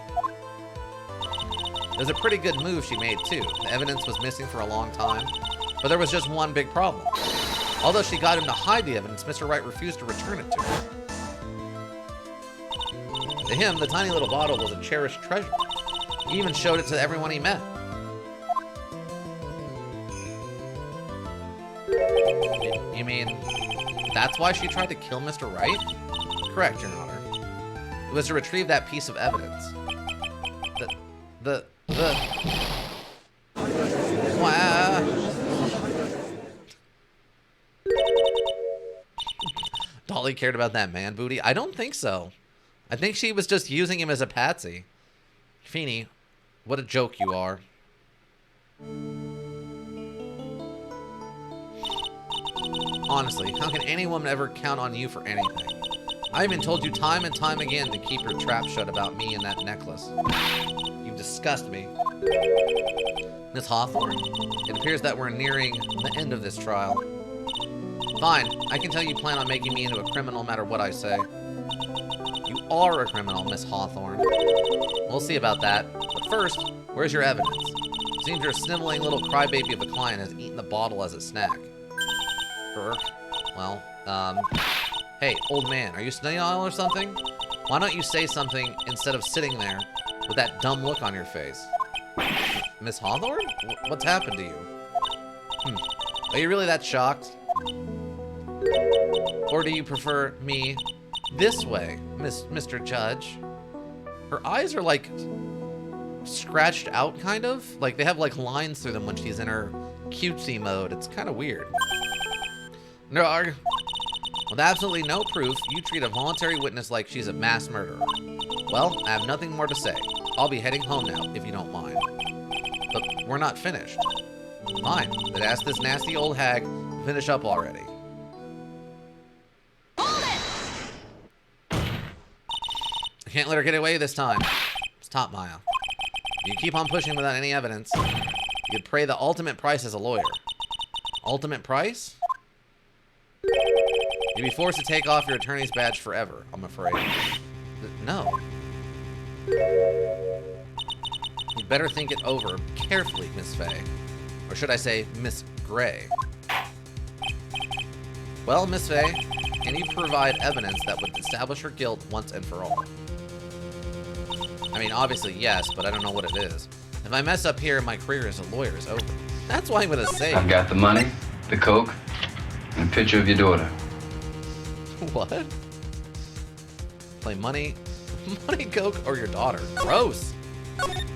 It was a pretty good move she made, too. The evidence was missing for a long time, but there was just one big problem. Although she got him to hide the evidence, Mr. Wright refused to return it to her. To him, the tiny little bottle was a cherished treasure. He even showed it to everyone he met. You mean, that's why she tried to kill Mr. Wright? Correct, Your Honor. It was to retrieve that piece of evidence. Wow. Dolly cared about that man booty? I don't think so. I think she was just using him as a patsy. Feeny, what a joke you are. Honestly, how can any woman ever count on you for anything? I even told you time and time again to keep your trap shut about me and that necklace. You disgust me. Miss Hawthorne, it appears that we're nearing the end of this trial. Fine, I can tell you plan on making me into a criminal no matter what I say. You are a criminal, Miss Hawthorne. We'll see about that. But first, where's your evidence? Seems your sniveling little crybaby of a client has eaten the bottle as a snack. Well, hey, old man, are you senile or something? Why don't you say something instead of sitting there with that dumb look on your face? Miss Hawthorne? What's happened to you? Are you really that shocked? Or do you prefer me this way, Mr. Judge? Her eyes are like scratched out, kind of. Like they have like lines through them when she's in her cutesy mode. It's kind of weird. No, with absolutely no proof, you treat a voluntary witness like she's a mass murderer. Well, I have nothing more to say. I'll be heading home now, if you don't mind. But we're not finished. Fine, then ask this nasty old hag to finish up already. I can't let her get away this time. Stop, Maya. If you keep on pushing without any evidence, you could pay the ultimate price as a lawyer. Ultimate price? You'd be forced to take off your attorney's badge forever, I'm afraid. No. You'd better think it over carefully, Miss Faye. Or should I say, Miss Gray. Well, Miss Faye, can you provide evidence that would establish her guilt once and for all? I mean, obviously, yes, but I don't know what it is. If I mess up here, my career as a lawyer is over. That's why I'm gonna say. I've got the money, the coke, and a picture of your daughter. What? Play money, coke, or your daughter? Gross.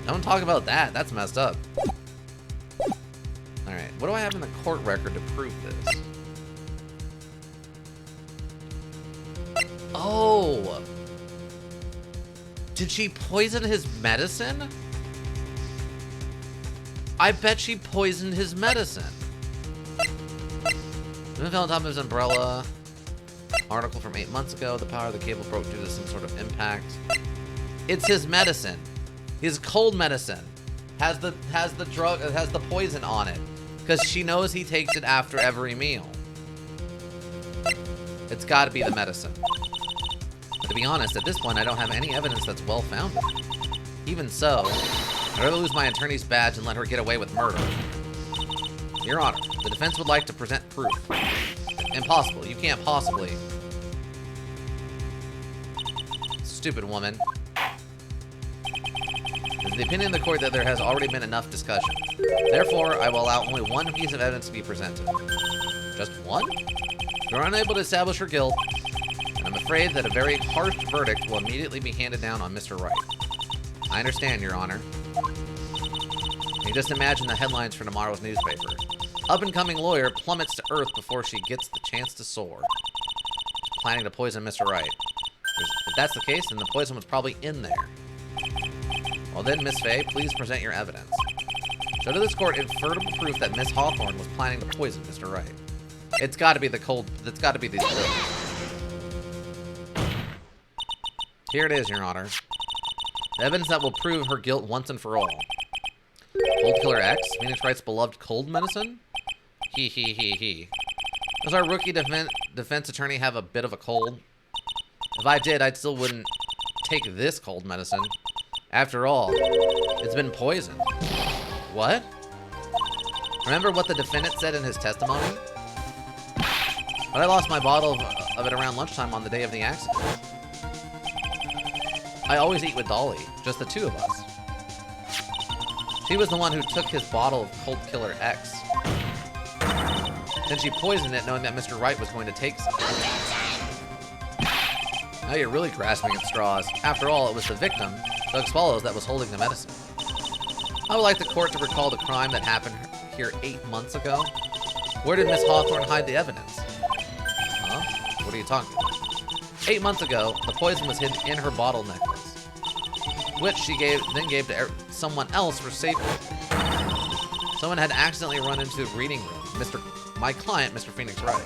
Don't talk about that. That's messed up. Alright, what do I have in the court record to prove this? Oh! Did she poison his medicine? I bet she poisoned his medicine. The fell on top of his umbrella. Article from 8 months ago. The power of the cable broke due to some sort of impact. It's his medicine. His cold medicine has the drug, it has the poison on it, because she knows he takes it after every meal. It's got to be the medicine. But to be honest, at this point, I don't have any evidence that's well-founded. Even so, I'd rather lose my attorney's badge and let her get away with murder. Your Honor, the defense would like to present proof. Impossible. You can't possibly. Stupid woman. It is the opinion of the court that there has already been enough discussion. Therefore, I will allow only one piece of evidence to be presented. Just one? You're unable to establish her guilt, and I'm afraid that a very harsh verdict will immediately be handed down on Mr. Wright. I understand, Your Honor. You just imagine the headlines for tomorrow's newspaper. Up-and-coming lawyer plummets to earth before she gets the chance to soar. Planning to poison Mr. Wright. If that's the case, then the poison was probably in there. Well then, Miss Fay, please present your evidence. Show to this court inferable proof that Miss Hawthorne was planning to poison Mr. Wright. It's got to be the cold. It's got to be these pills. Here it is, Your Honor. The evidence that will prove her guilt once and for all. Cold Killer X, Phoenix Wright's beloved cold medicine? He. Does our rookie defense attorney have a bit of a cold? If I did, I still wouldn't take this cold medicine. After all, it's been poisoned. What? Remember what the defendant said in his testimony? But I lost my bottle of it around lunchtime on the day of the accident. I always eat with Dolly, just the two of us. She was the one who took his bottle of Cold Killer X. Then she poisoned it knowing that Mr. Wright was going to take some. Now you're really grasping at straws. After all, it was the victim, Doug Swallows, that was holding the medicine. I would like the court to recall the crime that happened here 8 months ago. Where did Miss Hawthorne hide the evidence? Huh? What are you talking about? 8 months ago, the poison was hidden in her bottle necklace, which she then gave to someone else for safety. Someone had accidentally run into the reading room. My client, Mr. Phoenix Wright.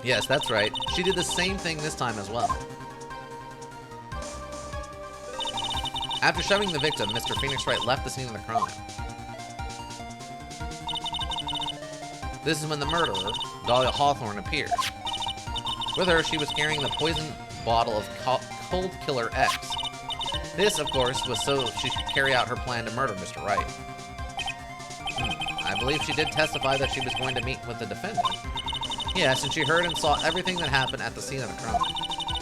Yes, that's right. She did the same thing this time as well. After shoving the victim, Mr. Phoenix Wright left the scene of the crime. This is when the murderer, Dahlia Hawthorne, appeared. With her, she was carrying the poison bottle of Cold Killer X. This, of course, was so she could carry out her plan to murder Mr. Wright. I believe she did testify that she was going to meet with the defendant. Yes, and she heard and saw everything that happened at the scene of the crime,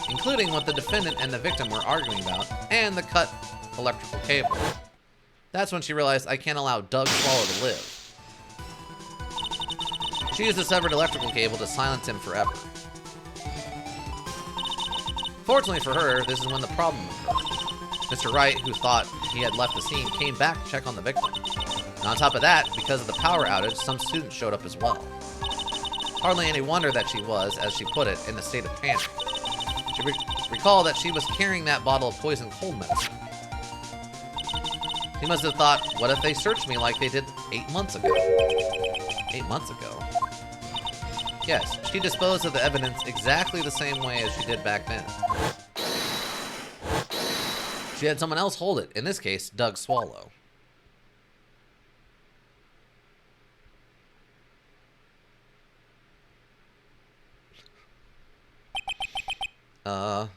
including what the defendant and the victim were arguing about, and the cut electrical cable. That's when she realized I can't allow Doug Swallow to live. She used the severed electrical cable to silence him forever. Fortunately for her, this is when the problem occurred. Mr. Wright, who thought he had left the scene, came back to check on the victim. And on top of that, because of the power outage, some students showed up as well. Hardly any wonder that she was, as she put it, in a state of panic. She recalled that she was carrying that bottle of poison cold medicine. She must have thought, what if they searched me like they did 8 months ago? 8 months ago? Yes, she disposed of the evidence exactly the same way as she did back then. She had someone else hold it, in this case, Doug Swallow. Oh,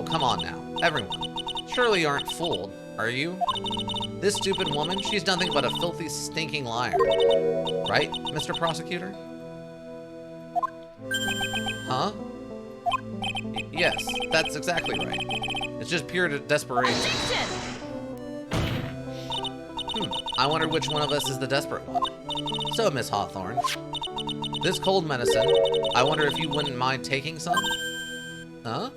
come on now, everyone. Surely you aren't fooled, are you? This stupid woman, she's nothing but a filthy, stinking liar. Right, Mr. Prosecutor? Huh? Yes, that's exactly right. It's just pure desperation. I wonder which one of us is the desperate one. So, Miss Hawthorne, this cold medicine, I wonder if you wouldn't mind taking some? Huh?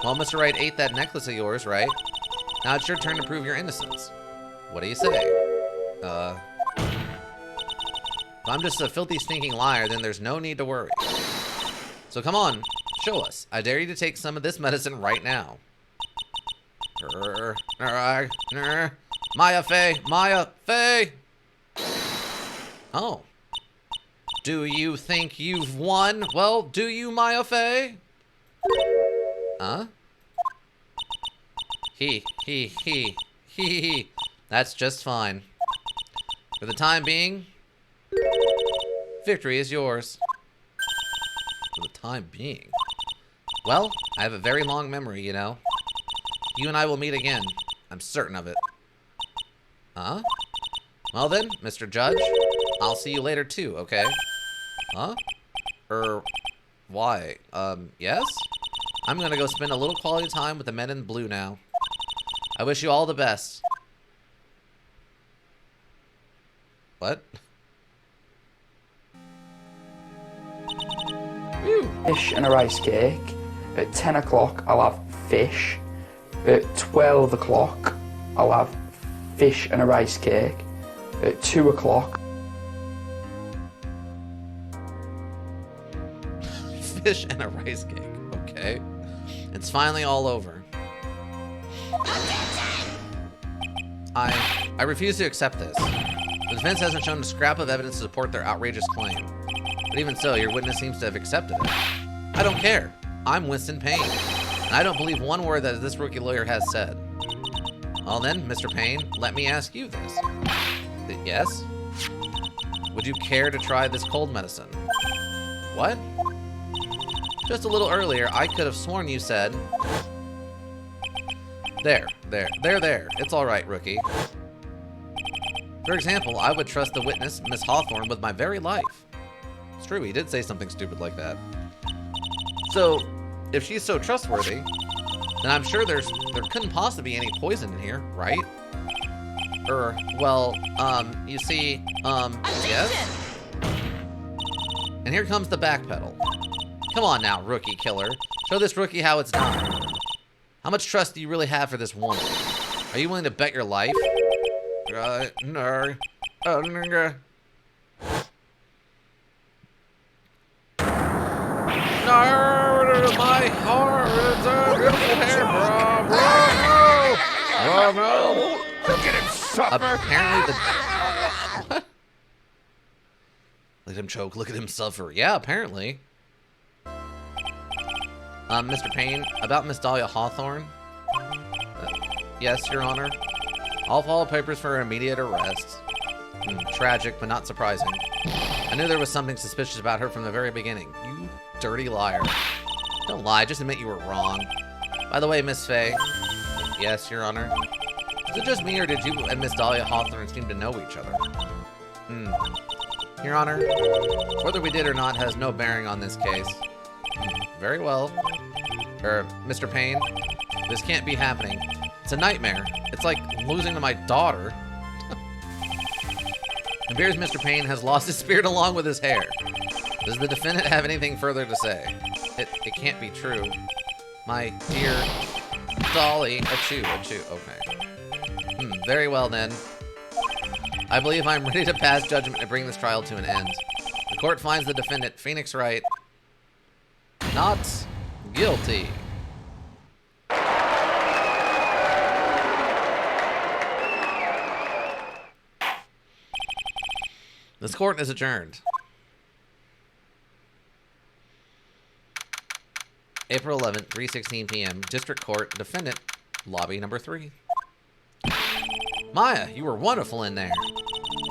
Well, Mr. Wright ate that necklace of yours, right? Now it's your turn to prove your innocence. What do you say? If I'm just a filthy, stinking liar, then there's no need to worry. So come on, show us. I dare you to take some of this medicine right now. Maya Fey! Oh. Do you think you've won? Well, do you, Maya Fey? Huh? He. That's just fine. For the time being, victory is yours. For the time being. Well, I have a very long memory, you know. You and I will meet again. I'm certain of it. Huh? Well then, Mr. Judge, I'll see you later too, okay? Huh? Why? Yes? I'm gonna go spend a little quality time with the men in blue now. I wish you all the best. What? Fish and a rice cake. At 10 o'clock, I'll have fish. At 12 o'clock, I'll have fish and a rice cake. At 2 o'clock... Fish and a rice cake, okay. It's finally all over. I refuse to accept this. The defense hasn't shown a scrap of evidence to support their outrageous claim. But even so, your witness seems to have accepted it. I don't care. I'm Winston Payne. And I don't believe one word that this rookie lawyer has said. Well then, Mr. Payne, let me ask you this. Yes? Would you care to try this cold medicine? What? Just a little earlier, I could have sworn you said... There. It's all right, rookie. For example, I would trust the witness, Miss Hawthorne, with my very life. It's true, he did say something stupid like that. So, if she's so trustworthy, then I'm sure there couldn't possibly be any poison in here, right? You see, yes? And here comes the backpedal. Come on now, rookie killer. Show this rookie how it's done. How much trust do you really have for this woman? Are you willing to bet your life? No. My heart is a beautiful hair, bro. Look at him suffer. Apparently what? Look at him choke. Look at him suffer. Yeah, apparently. Mr. Payne, about Miss Dahlia Hawthorne. Yes, Your Honor. I'll follow papers for her immediate arrest. Tragic, but not surprising. I knew there was something suspicious about her from the very beginning. You dirty liar. Don't lie, just admit you were wrong. By the way, Miss Fay. Yes, Your Honor. Is it just me, or did you and Miss Dahlia Hawthorne seem to know each other? Your Honor, whether we did or not has no bearing on this case. Very well. Mr. Payne, this can't be happening. It's a nightmare. It's like losing to my daughter. It appears Mr. Payne has lost his spirit along with his hair. Does the defendant have anything further to say? It can't be true. My dear Dolly. Achoo. Okay. Very well then. I believe I'm ready to pass judgment to bring this trial to an end. The court finds the defendant, Phoenix Wright, not guilty. This court is adjourned. April 11th, 3:16 p.m. District Court, Defendant, Lobby number 3. Maya, you were wonderful in there.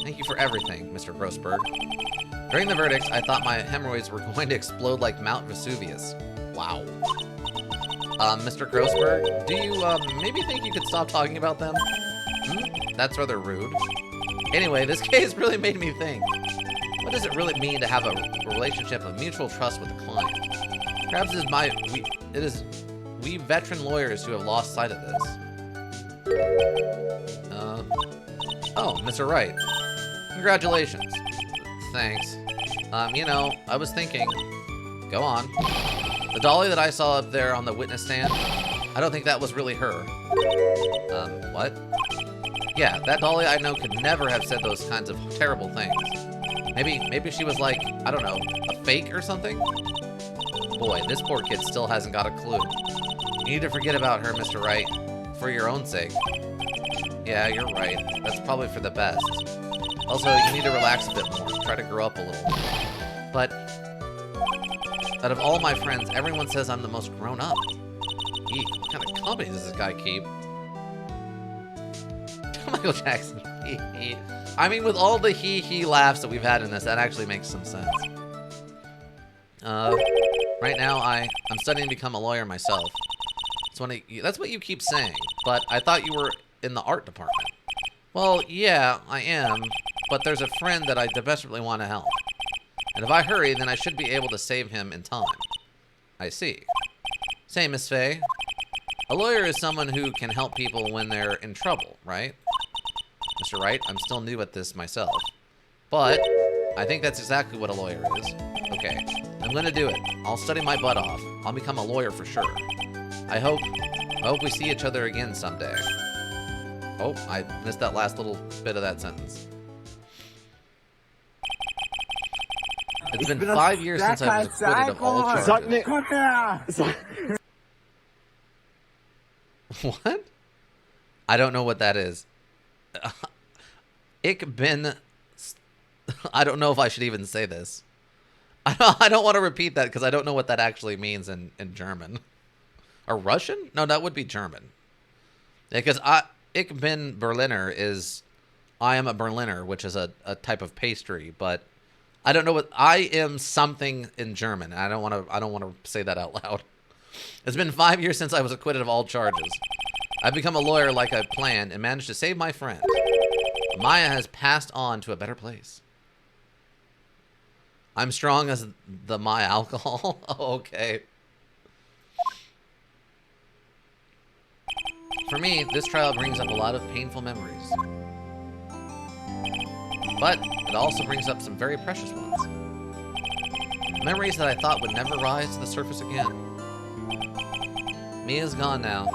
Thank you for everything, Mr. Grossberg. During the verdicts, I thought my hemorrhoids were going to explode like Mount Vesuvius. Wow. Mr. Grossberg, do you, maybe think you could stop talking about them? That's rather rude. Anyway, this case really made me think. What does it really mean to have a relationship of mutual trust with a client? Perhaps it is we veteran lawyers who have lost sight of this. Oh, Mr. Wright. Congratulations. Thanks. You know, I was thinking. Go on. The dolly that I saw up there on the witness stand, I don't think that was really her. What? Yeah, that dolly I know could never have said those kinds of terrible things. Maybe she was like, I don't know, a fake or something? boy, this poor kid still hasn't got a clue. You need to forget about her, Mr. Wright, for your own sake. Yeah, you're right. That's probably for the best. Also, you need to relax a bit more. Try to grow up a little. But out of all my friends, everyone says I'm the most grown up. Eek, what kind of company does this guy keep? Michael Jackson. I mean, with all the he laughs that we've had in this, that actually makes some sense. Right now, I'm studying to become a lawyer myself. That's what you keep saying, but I thought you were in the art department. Well, yeah, I am, but there's a friend that I desperately want to help. And if I hurry, then I should be able to save him in time. I see. Say, Miss Faye, a lawyer is someone who can help people when they're in trouble, right? Mr. Wright, I'm still new at this myself. But I think that's exactly what a lawyer is. Okay, I'm gonna do it. I'll study my butt off. I'll become a lawyer for sure. I hope we see each other again someday. Oh, I missed that last little bit of that sentence. It's been 5 years since I was acquitted of all charges. What? I don't know what that is. Ich bin... I don't know if I should even say this. I don't want to repeat that because I don't know what that actually means in German. Or Russian? No, that would be German. Because Ich bin Berliner is... I am a Berliner, which is a type of pastry, but... I don't know what... I am something in German. I don't want to say that out loud. It's been 5 years since I was acquitted of all charges. I've become a lawyer like I planned and managed to save my friend. Maya has passed on to a better place. I'm strong as the Maya alcohol. Oh, okay. For me, this trial brings up a lot of painful memories. But it also brings up some very precious ones. Memories that I thought would never rise to the surface again. Mia's gone now,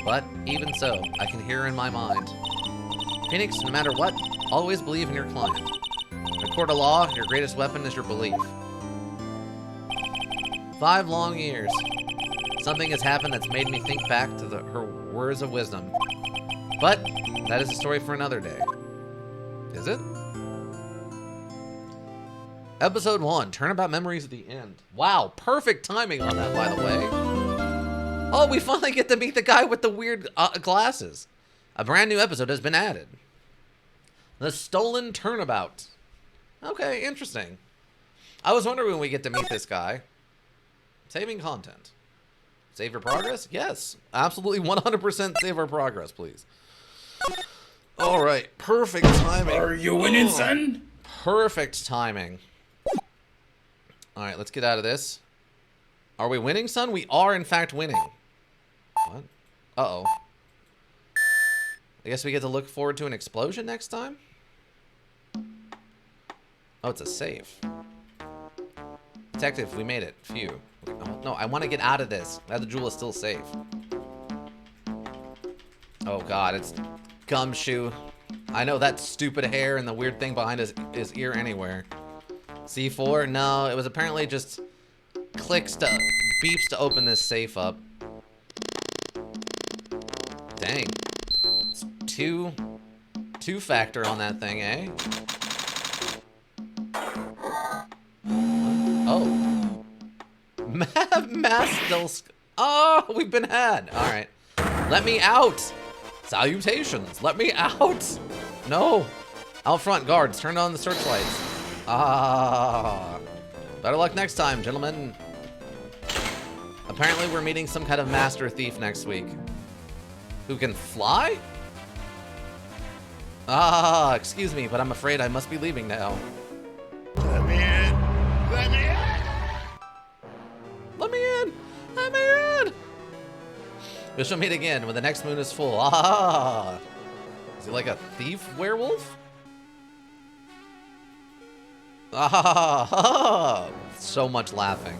but even so, I can hear her in my mind. Phoenix, no matter what, always believe in your client. In a court of law, your greatest weapon is your belief. 5 long years. Something has happened that's made me think back to her words of wisdom. But that is a story for another day. Is it? Episode 1, Turnabout Memories at the end. Wow, perfect timing on that, by the way. Oh, we finally get to meet the guy with the weird glasses. A brand new episode has been added. The Stolen Turnabout. Okay, interesting. I was wondering when we get to meet this guy. Saving content. Save your progress? Yes. Absolutely 100% save our progress, please. All right, perfect timing. Are you winning, son? Perfect timing. All right, let's get out of this. Are we winning, son? We are, in fact, winning. What? Uh-oh. I guess we get to look forward to an explosion next time? Oh, it's a safe. Detective, we made it. Phew. Oh, no, I want to get out of this. Now the jewel is still safe. Oh, God, it's Gumshoe. I know that stupid hair and the weird thing behind his ear anywhere. C4? No, it was apparently just beeps to open this safe up. Dang. It's two-factor on that thing, eh? Oh. Mass still... Oh, we've been had. All right. Let me out. Salutations. Let me out. No. Out front, guards. Turn on the searchlights. Ah. Better luck next time, gentlemen. Apparently, we're meeting some kind of master thief next week. Who can fly? Ah, excuse me, but I'm afraid I must be leaving now. Let me in. Let me in. Let me in. Let me in. We shall meet again when the next moon is full. Ah. Is he like a thief werewolf? Ah. So much laughing.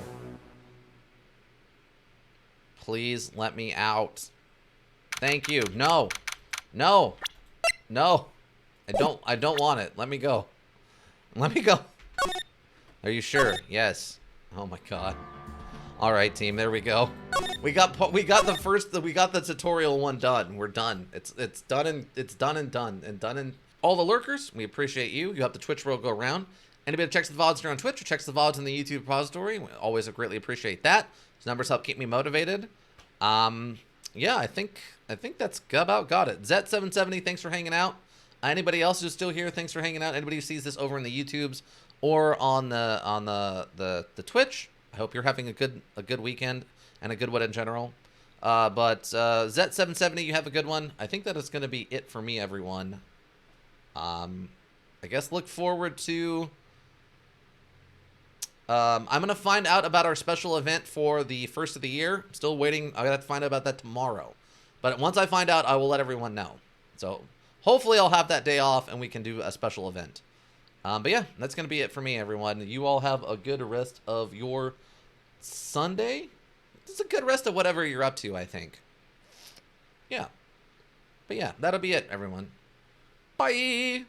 Please let me out. Thank you. No. No. No. I don't want it. Let me go. Let me go. Are you sure? Yes. Oh my God. All right, team. There we go. We got the tutorial one done. We're done. It's done and all the lurkers. We appreciate you. You have the Twitch world go around. Anybody that checks the VODs here on Twitch or checks the VODs in the YouTube repository, we always greatly appreciate that. Those numbers help keep me motivated. Yeah, I think that's about got it. Zet770, thanks for hanging out. Anybody else who's still here, thanks for hanging out. Anybody who sees this over in the YouTubes or on the Twitch, I hope you're having a good weekend and a good one in general. But Zet770, you have a good one. I think that is going to be it for me, everyone. I guess look forward to... I'm going to find out about our special event for the first of the year. I'm still waiting. I have to find out about that tomorrow. But once I find out, I will let everyone know. So hopefully I'll have that day off and we can do a special event. But yeah, that's going to be it for me, everyone. You all have a good rest of your Sunday. It's a good rest of whatever you're up to, I think. Yeah. But yeah, that'll be it, everyone. Bye!